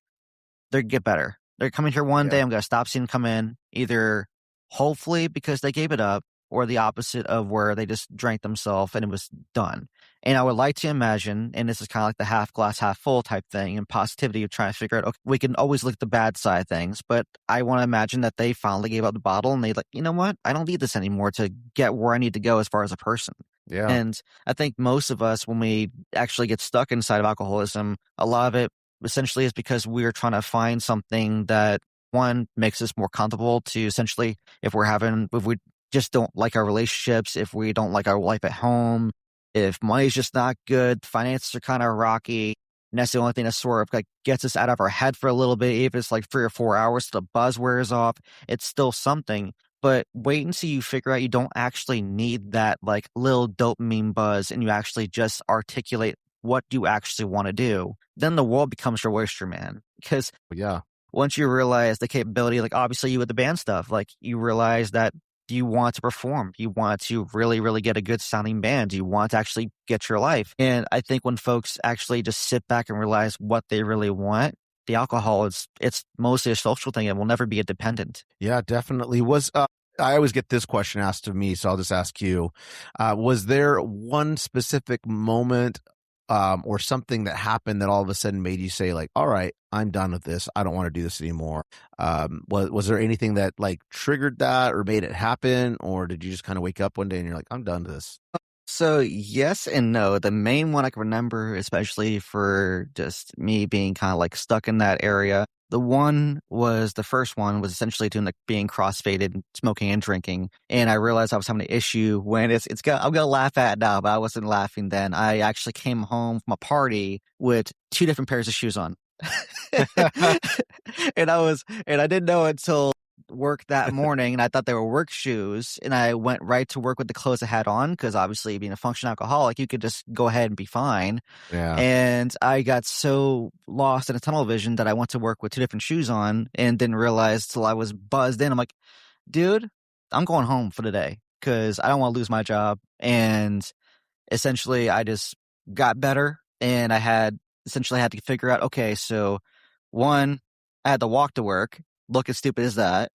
they're get better. They're coming here one day. I'm going to stop seeing them come in, either hopefully because they gave it up, or the opposite of where they just drank themselves and it was done. And I would like to imagine, and this is kind of like the half glass, half full type thing and positivity of trying to figure out, okay, we can always look at the bad side of things, but I want to imagine that they finally gave up the bottle and they like, you know what? I don't need this anymore to get where I need to go as far as a person. Yeah. And I think most of us, when we actually get stuck inside of alcoholism, a lot of it essentially is because we're trying to find something that one makes us more comfortable to essentially, if we just don't like our relationships, if we don't like our life at home, if money's just not good, finances are kind of rocky, and that's the only thing that sort of like gets us out of our head for a little bit, even if it's like 3 or 4 hours till the buzz wears off, it's still something. But wait until you figure out you don't actually need that like little dopamine buzz and you actually just articulate what you actually want to do. Then the world becomes your oyster, man. Because Yeah. once you realize the capability, like obviously you with the band stuff, like you realize that you want to perform, you want to really, really get a good sounding band, you want to actually get your life. And I think when folks actually just sit back and realize what they really want, the alcohol it's mostly a social thing and will never be a dependent. Yeah, definitely. I always get this question asked of me, so I'll just ask you. Was there one specific moment or something that happened that all of a sudden made you say, like, all right, I'm done with this. I don't want to do this anymore. Was there anything that like triggered that or made it happen? Or did you just kind of wake up one day and you're like, I'm done with this? So yes and no. The main one I can remember, especially for just me being kind of like stuck in that area, the first one was essentially doing like being crossfaded, smoking and drinking. And I realized I was having an issue when I'm going to laugh at it now, but I wasn't laughing then. I actually came home from a party with 2 different pairs of shoes on. and I didn't know until work that morning, and I thought they were work shoes, and I went right to work with the clothes I had on because obviously being a functional alcoholic, you could just go ahead and be fine. Yeah. And I got so lost in a tunnel vision that I went to work with 2 different shoes on and didn't realize till I was buzzed in. I'm like, dude, I'm going home for the day because I don't want to lose my job. And essentially I just got better, and I had to figure out, okay, so one, I had to walk to work. Look as stupid as that.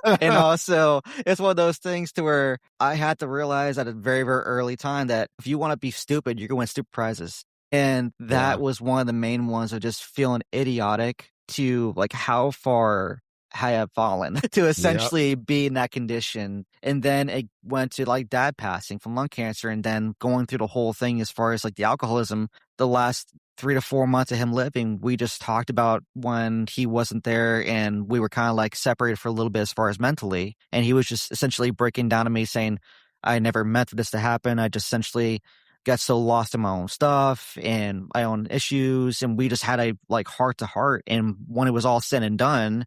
And also, it's one of those things to where I had to realize at a very, very early time that if you want to be stupid, you're going to win stupid prizes. And that was one of the main ones of just feeling idiotic to like how far I have fallen to essentially be in that condition. And then it went to like dad passing from lung cancer and then going through the whole thing as far as like the alcoholism. The last 3 to 4 months of him living, we just talked about when he wasn't there and we were kind of like separated for a little bit as far as mentally. And he was just essentially breaking down to me saying, I never meant for this to happen. I just essentially got so lost in my own stuff and my own issues. And we just had a like heart to heart. And when it was all said and done,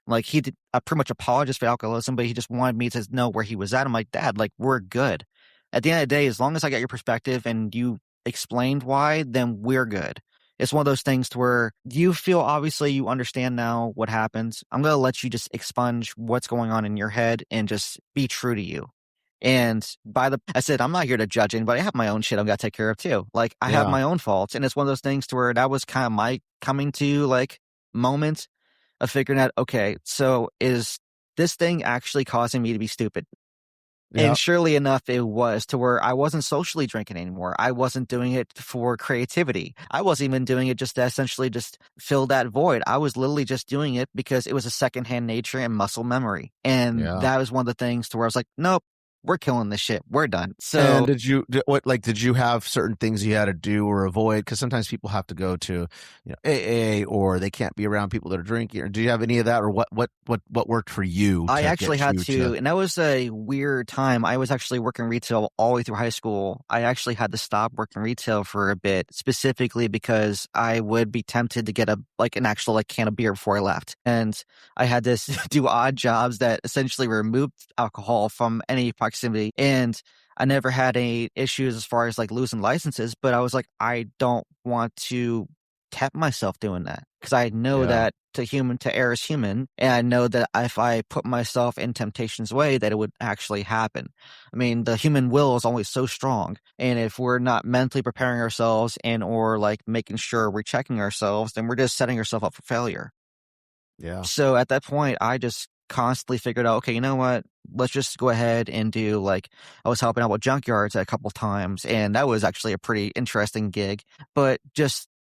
like I pretty much apologized for alcoholism, but he just wanted me to know where he was at. I'm like, Dad, like we're good. At the end of the day, as long as I got your perspective and you explained why, then we're good. It's one of those things to where you feel obviously you understand now what happens. I'm going to let you just expunge what's going on in your head and just be true to you. And I said, I'm not here to judge anybody. I have my own shit I've got to take care of too. Like I have my own faults. And it's one of those things to where that was kind of my coming to like moment of figuring out, okay, so is this thing actually causing me to be stupid? And surely enough, it was to where I wasn't socially drinking anymore. I wasn't doing it for creativity. I wasn't even doing it just to essentially just fill that void. I was literally just doing it because it was a secondhand nature and muscle memory. And that was one of the things to where I was like, nope, we're killing this shit. We're done. So, and did you have certain things you had to do or avoid? Because sometimes people have to go to, AA, or they can't be around people that are drinking. Or do you have any of that, or what worked for you? I actually had to, and that was a weird time. I was actually working retail all the way through high school. I actually had to stop working retail for a bit, specifically because I would be tempted to get an actual can of beer before I left, and I had to do odd jobs that essentially removed alcohol from any proximity. And I never had any issues as far as like losing licenses, but I was like, I don't want to tempt myself doing that because I know that to err is human. And I know that if I put myself in temptation's way, that it would actually happen. I mean, the human will is always so strong. And if we're not mentally preparing ourselves or like making sure we're checking ourselves, then we're just setting ourselves up for failure. Yeah. So at that point, I just constantly figured out, okay, you know what? Let's just go ahead and do like, I was helping out with junkyards a couple of times, and that was actually a pretty interesting gig. But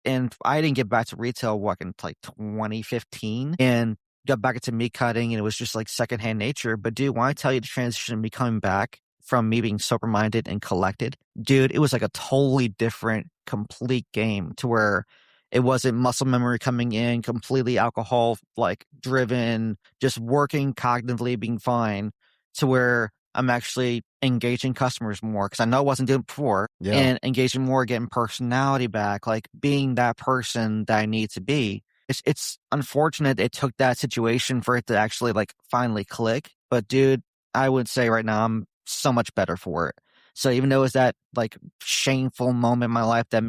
and I didn't get back to retail in like 2015 and got back into meat cutting, and it was just like secondhand nature. But dude, when I tell you the transition of me coming back from me being sober minded and collected, dude, it was like a totally different, complete game to where it wasn't muscle memory coming in, completely alcohol like driven, just working cognitively, being fine, to where I'm actually engaging customers more because I know I wasn't doing it before, Yeah. and engaging more, getting personality back, like being that person that I need to be. It's unfortunate it took that situation for it to actually like finally click. But dude, I would say right now I'm so much better for it. So even though it was that like shameful moment in my life, that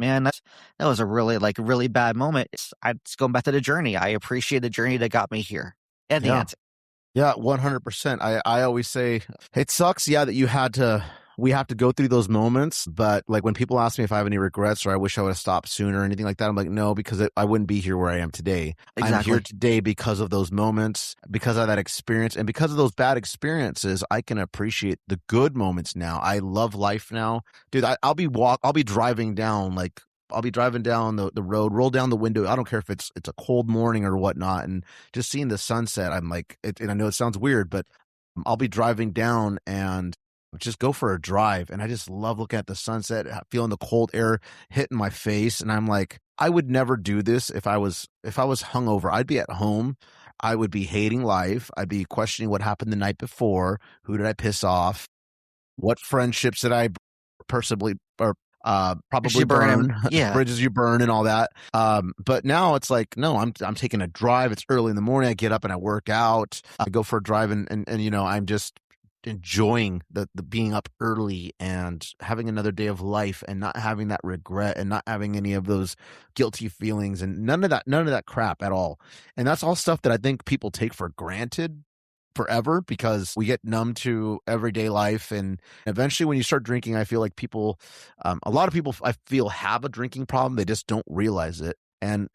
was a really bad moment. It's going back to the journey. I appreciate the journey that got me here at the Yeah. end. Yeah, 100%. I always say it sucks, yeah, that we have to go through those moments. But like when people ask me if I have any regrets or I wish I would have stopped sooner or anything like that, I'm like, no, because I wouldn't be here where I am today. I'm here Exactly. today because of those moments, because of that experience, and because of those bad experiences. I can appreciate the good moments now. I love life now, dude. I'll be driving down the road, roll down the window. I don't care if it's a cold morning or whatnot, and just seeing the sunset. I'm like, and I know it sounds weird, but I'll be driving down and just go for a drive, and I just love looking at the sunset, feeling the cold air hitting my face, and I'm like, I would never do this if I was hungover. I'd be at home. I would be hating life. I'd be questioning what happened the night before. Who did I piss off? What friendships did I personally or probably burn? Yeah. Bridges you burn and all that. But now it's like, no, I'm taking a drive. It's early in the morning. I get up and I work out. I go for a drive, and I'm just enjoying the being up early and having another day of life and not having that regret and not having any of those guilty feelings and none of that crap at all. And that's all stuff that I think people take for granted forever because we get numb to everyday life. And eventually when you start drinking, I feel like a lot of people I feel have a drinking problem. They just don't realize it. And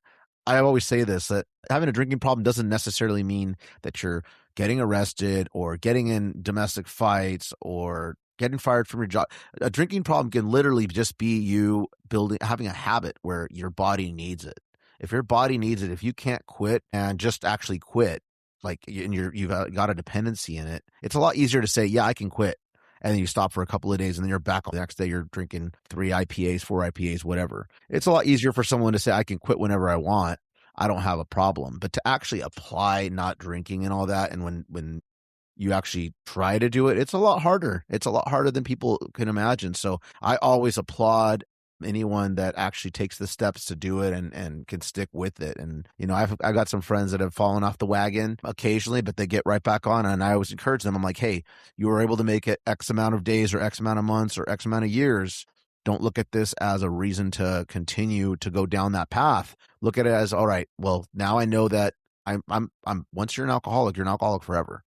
I always say this, that having a drinking problem doesn't necessarily mean that you're getting arrested or getting in domestic fights or getting fired from your job. A drinking problem can literally just be you having a habit where your body needs it. If your body needs it, if you can't quit and just actually quit, like, and you've got a dependency in it, it's a lot easier to say, yeah, I can quit. And then you stop for a couple of days and then you're back the next day, you're drinking 3 IPAs, 4 IPAs, whatever. It's a lot easier for someone to say, I can quit whenever I want. I don't have a problem. But to actually apply not drinking and all that, and when you actually try to do it, it's a lot harder. It's a lot harder than people can imagine. So I always applaud anyone that actually takes the steps to do it and can stick with it. And, I've got some friends that have fallen off the wagon occasionally, but they get right back on. And I always encourage them. I'm like, hey, you were able to make it X amount of days or X amount of months or X amount of years. Don't look at this as a reason to continue to go down that path. Look at it as, all right, well, now I know that I'm once you're an alcoholic forever.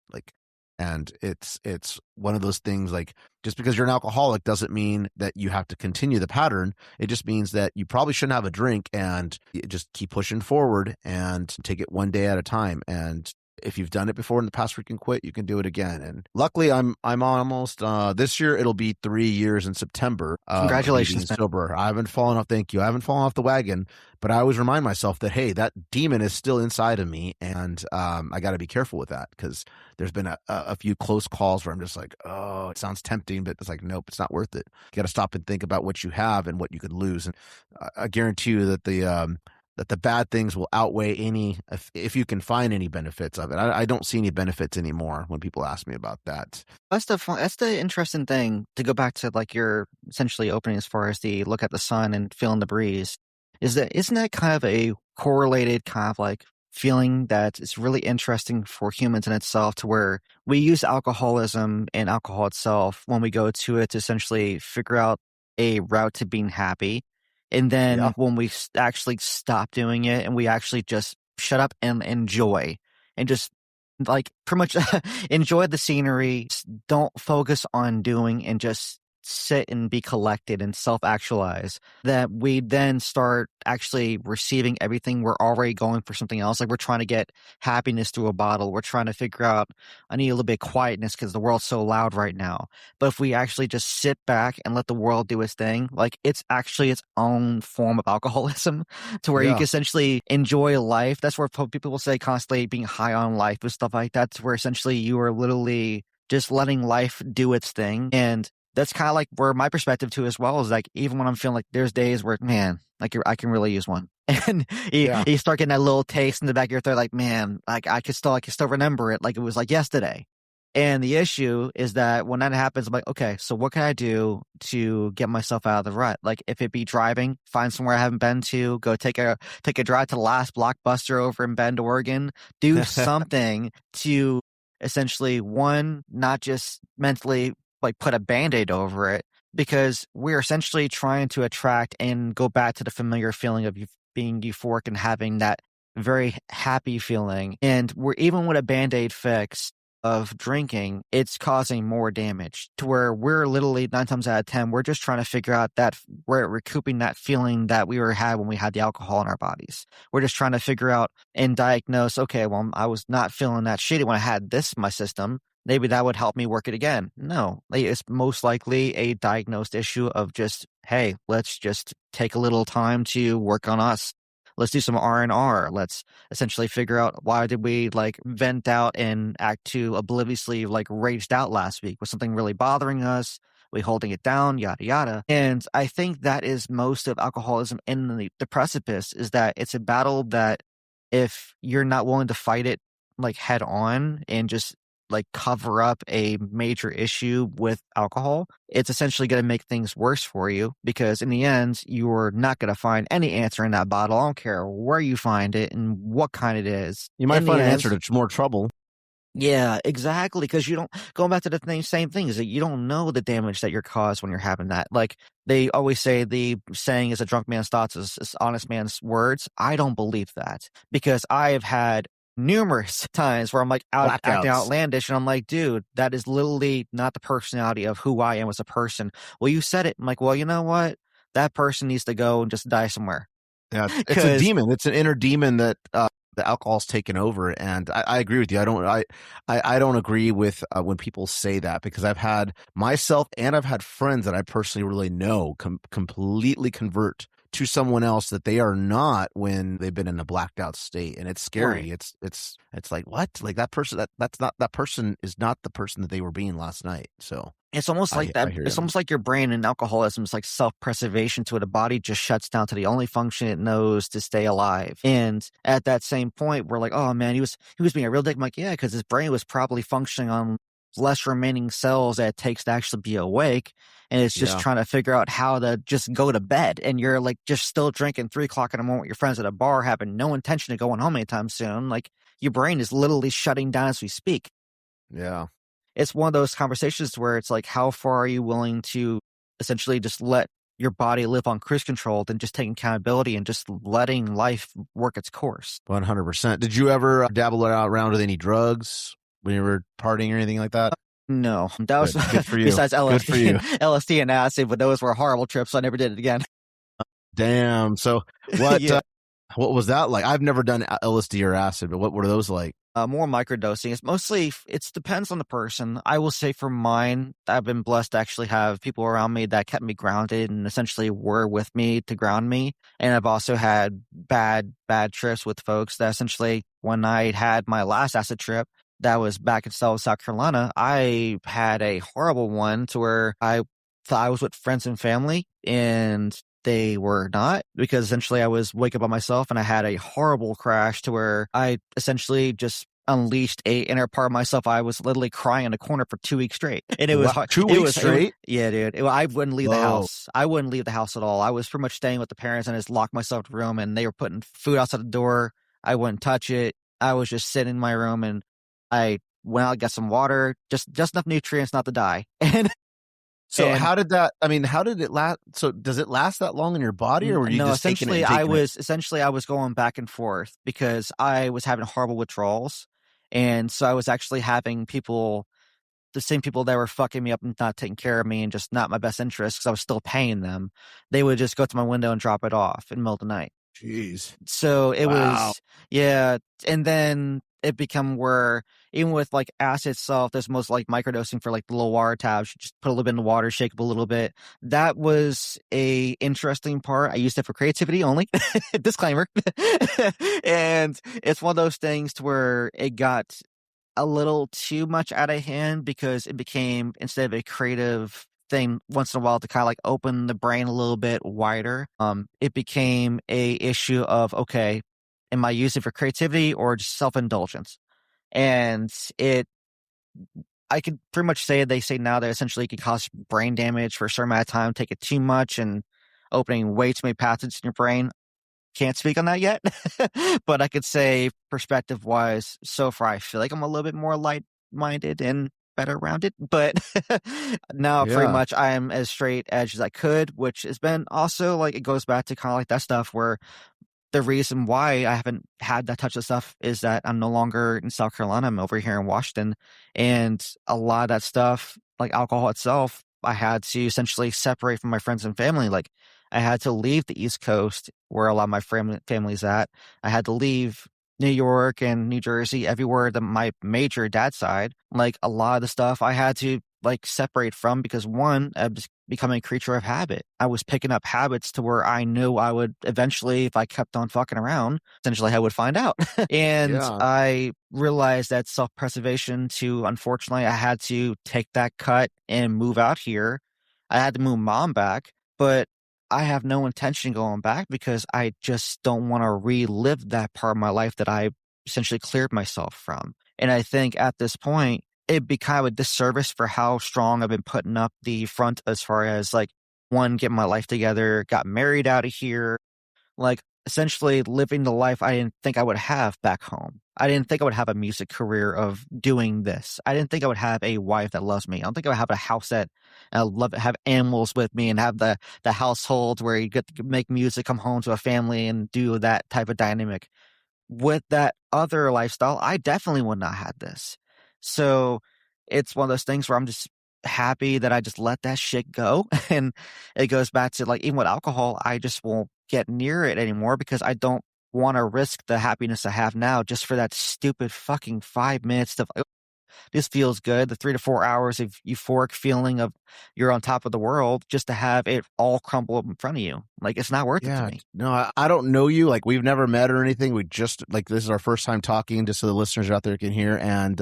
And it's one of those things, like, just because you're an alcoholic doesn't mean that you have to continue the pattern. It just means that you probably shouldn't have a drink and just keep pushing forward and take it one day at a time. And if you've done it before in the past, you can quit, you can do it again. And luckily I'm almost, this year, it'll be 3 years in September. Congratulations, man. Sober. I haven't fallen off. Thank you. I haven't fallen off the wagon, but I always remind myself that, hey, that demon is still inside of me. And I got to be careful with that, because there's been a few close calls where I'm just like, oh, it sounds tempting, but it's like, nope, it's not worth it. You got to stop and think about what you have and what you could lose. And I guarantee you that the bad things will outweigh any, if you can find any benefits of it. I don't see any benefits anymore when people ask me about that. That's the interesting thing, to go back to like your essentially opening as far as the look at the sun and feeling the breeze, isn't that kind of a correlated kind of like feeling that it's really interesting for humans in itself, to where we use alcoholism and alcohol itself when we go to it to essentially figure out a route to being happy. And then when we actually stop doing it and we actually just shut up and enjoy, and just like pretty much enjoy the scenery, don't focus on doing, and just sit and be collected and self-actualize, that we then start actually receiving everything. We're already going for something else. Like we're trying to get happiness through a bottle. We're trying to figure out, I need a little bit of quietness because the world's so loud right now. But if we actually just sit back and let the world do its thing, like it's actually its own form of alcoholism to where you can essentially enjoy life. That's where people will say constantly being high on life and stuff like that, to where essentially you are literally just letting life do its thing. And that's kind of like where my perspective too as well is like, even when I'm feeling like there's days where, man, like I can really use one. And you start getting that little taste in the back of your throat, like, man, like I can still remember it like it was like yesterday. And the issue is that when that happens, I'm like, okay, so what can I do to get myself out of the rut? Like if it be driving, find somewhere I haven't been to, go take a drive to the last Blockbuster over in Bend, Oregon, do something to essentially, one, not just mentally like put a Band-Aid over it, because we're essentially trying to attract and go back to the familiar feeling of being euphoric and having that very happy feeling. And we're even with a Band-Aid fix of drinking, it's causing more damage to where we're literally 9 times out of 10, we're just trying to figure out that we're recouping that feeling that we had when we had the alcohol in our bodies. We're just trying to figure out and diagnose, okay, well, I was not feeling that shitty when I had this in my system. Maybe that would help me work it again. No, it's most likely a diagnosed issue of just, hey, let's just take a little time to work on us. Let's do some R&R. Let's essentially figure out, why did we like vent out and act too obliviously like raged out last week? Was something really bothering us? We holding it down, yada, yada. And I think that is most of alcoholism in the precipice, is that it's a battle that if you're not willing to fight it like head on and just like cover up a major issue with alcohol, it's essentially going to make things worse for you, because in the end, you're not going to find any answer in that bottle. I don't care where you find it and what kind it is. You might find an answer to more trouble. Yeah, exactly. Because you don't, going back to the same thing, is that you don't know the damage that you're caused when you're having that. Like they always say, the saying is a drunk man's thoughts is honest man's words. I don't believe that, because I have had numerous times where I'm like acting outlandish, and I'm like, dude, that is literally not the personality of who I am as a person. Well, you said it. I'm like, well, you know what? That person needs to go and just die somewhere. Yeah, it's a demon. It's an inner demon that the alcohol's taken over. And I agree with you. I don't agree with when people say that, because I've had myself and I've had friends that I personally really know completely convert to someone else that they are not when they've been in a blacked out state. And it's scary. Right. It's like, what? Like that person, that's not, that person is not the person that they were being last night. So it's almost like that. It's almost like your brain in alcoholism is like self-preservation to it. The body just shuts down to the only function it knows to stay alive. And at that same point, we're like, oh man, he was being a real dick. I'm like, yeah, because his brain was probably functioning on less remaining cells that it takes to actually be awake. And it's just trying to figure out how to just go to bed. And you're like just still drinking 3 o'clock in the morning with your friends at a bar, having no intention of going home anytime soon. Like your brain is literally shutting down as we speak. Yeah. It's one of those conversations where it's like, how far are you willing to essentially just let your body live on cruise control than just taking accountability and just letting life work its course? 100%. Did you ever dabble around with any drugs when you were partying or anything like that? No, that was good for you. Besides LSD, good for you. LSD and acid, but those were horrible trips. So I never did it again. Damn. So what? What was that like? I've never done LSD or acid, but what were those like? More microdosing. It's mostly, it depends on the person. I will say for mine, I've been blessed to actually have people around me that kept me grounded and essentially were with me to ground me. And I've also had bad trips with folks that essentially, when I had my last acid trip, that was back in South Carolina, I had a horrible one to where I thought I was with friends and family, and they were not, because essentially I was waking up by myself, and I had a horrible crash to where I essentially just unleashed a inner part of myself. I was literally crying in a corner for 2 weeks straight. And it was 2 weeks straight? Yeah, dude. I wouldn't leave the house. I wouldn't leave the house at all. I was pretty much staying with the parents, and I just locked myself in the room, and they were putting food outside the door. I wouldn't touch it. I was just sitting in my room, and I went out, got some water, just enough nutrients not to die. How did it last? So does it last that long in your body, or were you just essentially taking it? I was going back and forth because I was having horrible withdrawals. And so I was actually having people the same people that were fucking me up and not taking care of me and just not my best interest because I was still paying them, they would just go to my window and drop it off in the middle of the night. Jeez. So it Wow. was, yeah. And then it become where even with like acid itself, there's most like microdosing for like the little water tabs. You just put a little bit in the water, shake up a little bit. That was a interesting part. I used it for creativity only. Disclaimer. And it's one of those things to where it got a little too much out of hand because it became, instead of a creative thing once in a while to kind of like open the brain a little bit wider, it became a issue of, okay, am I using it for creativity or just self-indulgence? And I could pretty much say, they say now that essentially it can cause brain damage for a certain amount of time, take it too much and opening way too many pathways in your brain. Can't speak on that yet, but I could say perspective wise, so far, I feel like I'm a little bit more light minded and better rounded, but now pretty Yeah. much I am as straight edge as I could, which has been also like, it goes back to kind of like that stuff where the reason why I haven't had that touch of stuff is that I'm no longer in South Carolina. I'm over here in Washington. And a lot of that stuff, like alcohol itself, I had to essentially separate from my friends and family. Like I had to leave the East Coast where a lot of my family's at. I had to leave New York and New Jersey, everywhere that my major dad side. Like a lot of the stuff I had to like separate from because one, I was becoming a creature of habit. I was picking up habits to where I knew I would eventually, if I kept on fucking around, essentially I would find out. And Yeah. I realized that self-preservation to, unfortunately, I had to take that cut and move out here. I had to move mom back, but I have no intention of going back because I just don't want to relive that part of my life that I essentially cleared myself from. And I think at this point, it'd be kind of a disservice for how strong I've been putting up the front as far as like, one, getting my life together, got married out of here, like essentially living the life I didn't think I would have back home. I didn't think I would have a music career of doing this. I didn't think I would have a wife that loves me. I don't think I would have a house that I love, have animals with me and have the household where you get to make music, come home to a family and do that type of dynamic. With that other lifestyle, I definitely would not have this. So it's one of those things where I'm just happy that I just let that shit go. And it goes back to like, even with alcohol, I just won't get near it anymore because I don't want to risk the happiness I have now just for that stupid fucking 5 minutes of, "Oh, this feels good." The 3 to 4 hours of euphoric feeling of you're on top of the world just to have it all crumble up in front of you. Like, it's not worth it to Yeah. me. No, I don't know you. Like, we've never met or anything. We just, like, this is our first time talking, just so the listeners out there can hear. And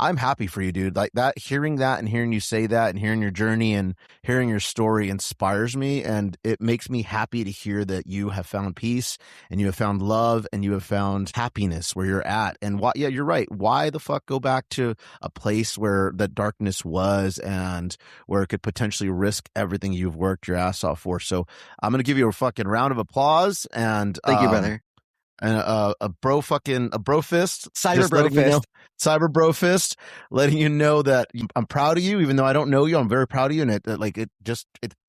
I'm happy for you, dude. Like that, hearing that and hearing you say that and hearing your journey and hearing your story inspires me. And it makes me happy to hear that you have found peace and you have found love and you have found happiness where you're at. And why, yeah, you're right. Why the fuck go back to a place where the darkness was and where it could potentially risk everything you've worked your ass off for? So I'm going to give you a fucking round of applause and, Thank you, brother. and a bro fist, Cyber just bro letting you know, fist. cyber bro fist, letting you know that I'm proud of you, even though I don't know you. I'm very proud of you, and it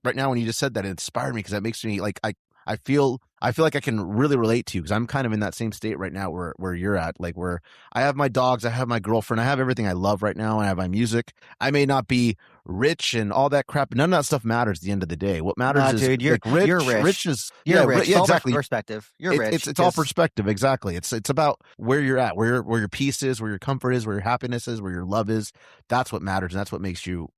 right now when you just said that, it inspired me because that makes me like I feel like I can really relate to you because I'm kind of in that same state right now where you're at, like where I have my dogs, I have my girlfriend, I have everything I love right now, and I have my music. I may not be rich and all that crap, but none of that stuff matters at the end of the day. What matters is, dude, you're rich. You're rich. Rich is You're rich. yeah, It's all about exactly. perspective. You're rich. It's all perspective. Exactly. It's about where you're at, where your peace is, where your comfort is, where your happiness is, where your love is. That's what matters, and that's what makes you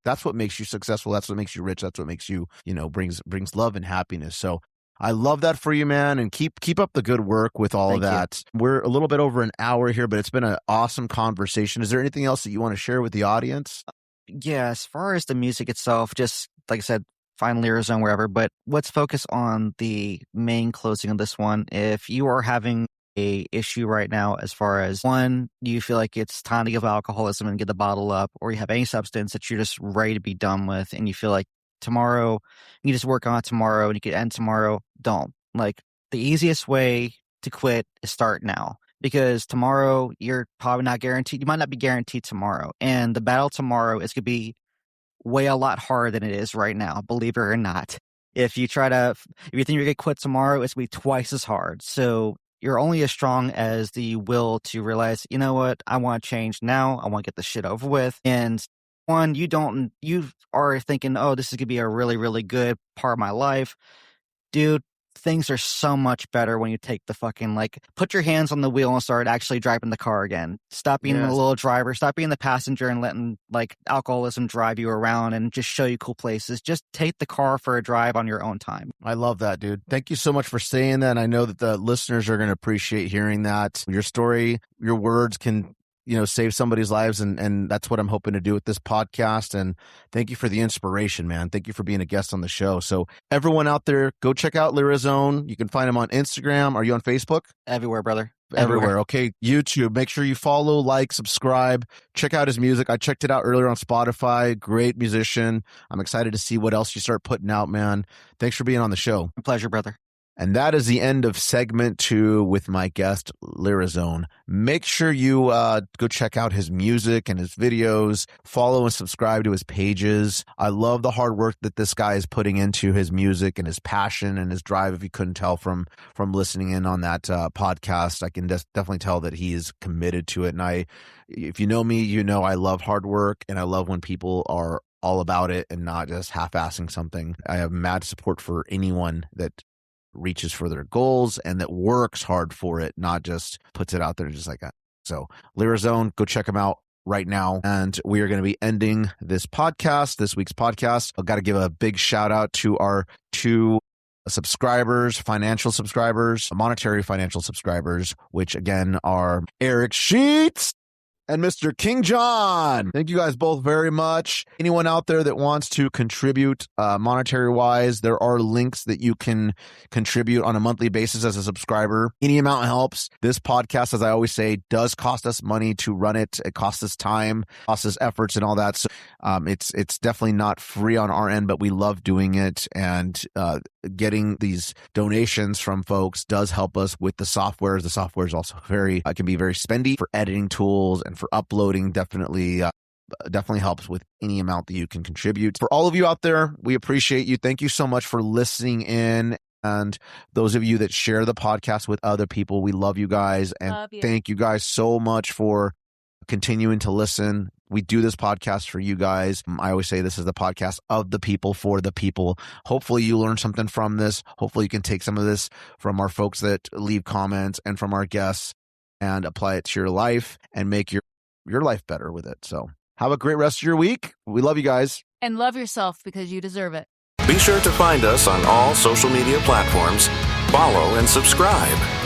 successful. That's what makes you rich. That's what makes you, brings love and happiness. So I love that for you, man, and keep up the good work with all of that. We're a little bit over an hour here, but it's been an awesome conversation. Is there anything else that you want to share with the audience? Yeah, as far as the music itself, just like I said, find Lyrizone wherever, but let's focus on the main closing of this one. If you are having a issue right now, as far as one, you feel like it's time to give alcoholism and get the bottle up, or you have any substance that you're just ready to be done with, and you feel like tomorrow, you just work on it tomorrow and you could end tomorrow, don't. Like, the easiest way to quit is start now. Because tomorrow, you're probably not guaranteed. You might not be guaranteed tomorrow. And the battle tomorrow is going to be way a lot harder than it is right now, believe it or not. If you think you're going to quit tomorrow, it's going to be twice as hard. So you're only as strong as the will to realize, you know what, I want to change now. I want to get this shit over with. And One, you are thinking, oh, this is going to be a really, really good part of my life. Dude, things are so much better when you take the fucking, put your hands on the wheel and start actually driving the car again. Stop being the little driver. Stop being the passenger and letting, alcoholism drive you around and just show you cool places. Just take the car for a drive on your own time. I love that, dude. Thank you so much for saying that. I know that the listeners are going to appreciate hearing that. Your story, your words can save somebody's lives. And that's what I'm hoping to do with this podcast. And thank you for the inspiration, man. Thank you for being a guest on the show. So everyone out there, go check out Lyrizone. You can find him on Instagram. Are you on Facebook? Everywhere, brother. Everywhere. Okay. YouTube. Make sure you follow, subscribe, check out his music. I checked it out earlier on Spotify. Great musician. I'm excited to see what else you start putting out, man. Thanks for being on the show. My pleasure, brother. And that is the end of segment 2 with my guest, Lyrizone. Make sure you go check out his music and his videos. Follow and subscribe to his pages. I love the hard work that this guy is putting into his music and his passion and his drive. If you couldn't tell from listening in on that podcast, I can definitely tell that he is committed to it. And if you know me, you know I love hard work, and I love when people are all about it and not just half-assing something. I have mad support for anyone that reaches for their goals and that works hard for it, not just puts it out there just like that. So Lyrizone, go check him out right now. And we are going to be ending this week's podcast. I've got to give a big shout out to our 2 subscribers, financial subscribers, monetary financial subscribers, which again are Eric Sheets and Mr. King John. Thank you guys both very much. Anyone out there that wants to contribute monetary-wise, there are links that you can contribute on a monthly basis as a subscriber. Any amount helps. This podcast, as I always say, does cost us money to run it. It costs us time, costs us efforts and all that. So it's definitely not free on our end, but we love doing it. And getting these donations from folks does help us with the software. The software is also can be very spendy for editing tools and for uploading. Definitely helps with any amount that you can contribute. For all of you out there, we appreciate you. Thank you so much for listening in. And those of you that share the podcast with other people, we love you guys. And thank you guys so much for continuing to listen. We do this podcast for you guys. I always say this is the podcast of the people for the people. Hopefully you learn something from this. Hopefully you can take some of this from our folks that leave comments and from our guests and apply it to your life and make your life better with it. So have a great rest of your week. We love you guys. And love yourself because you deserve it. Be sure to find us on all social media platforms, follow and subscribe.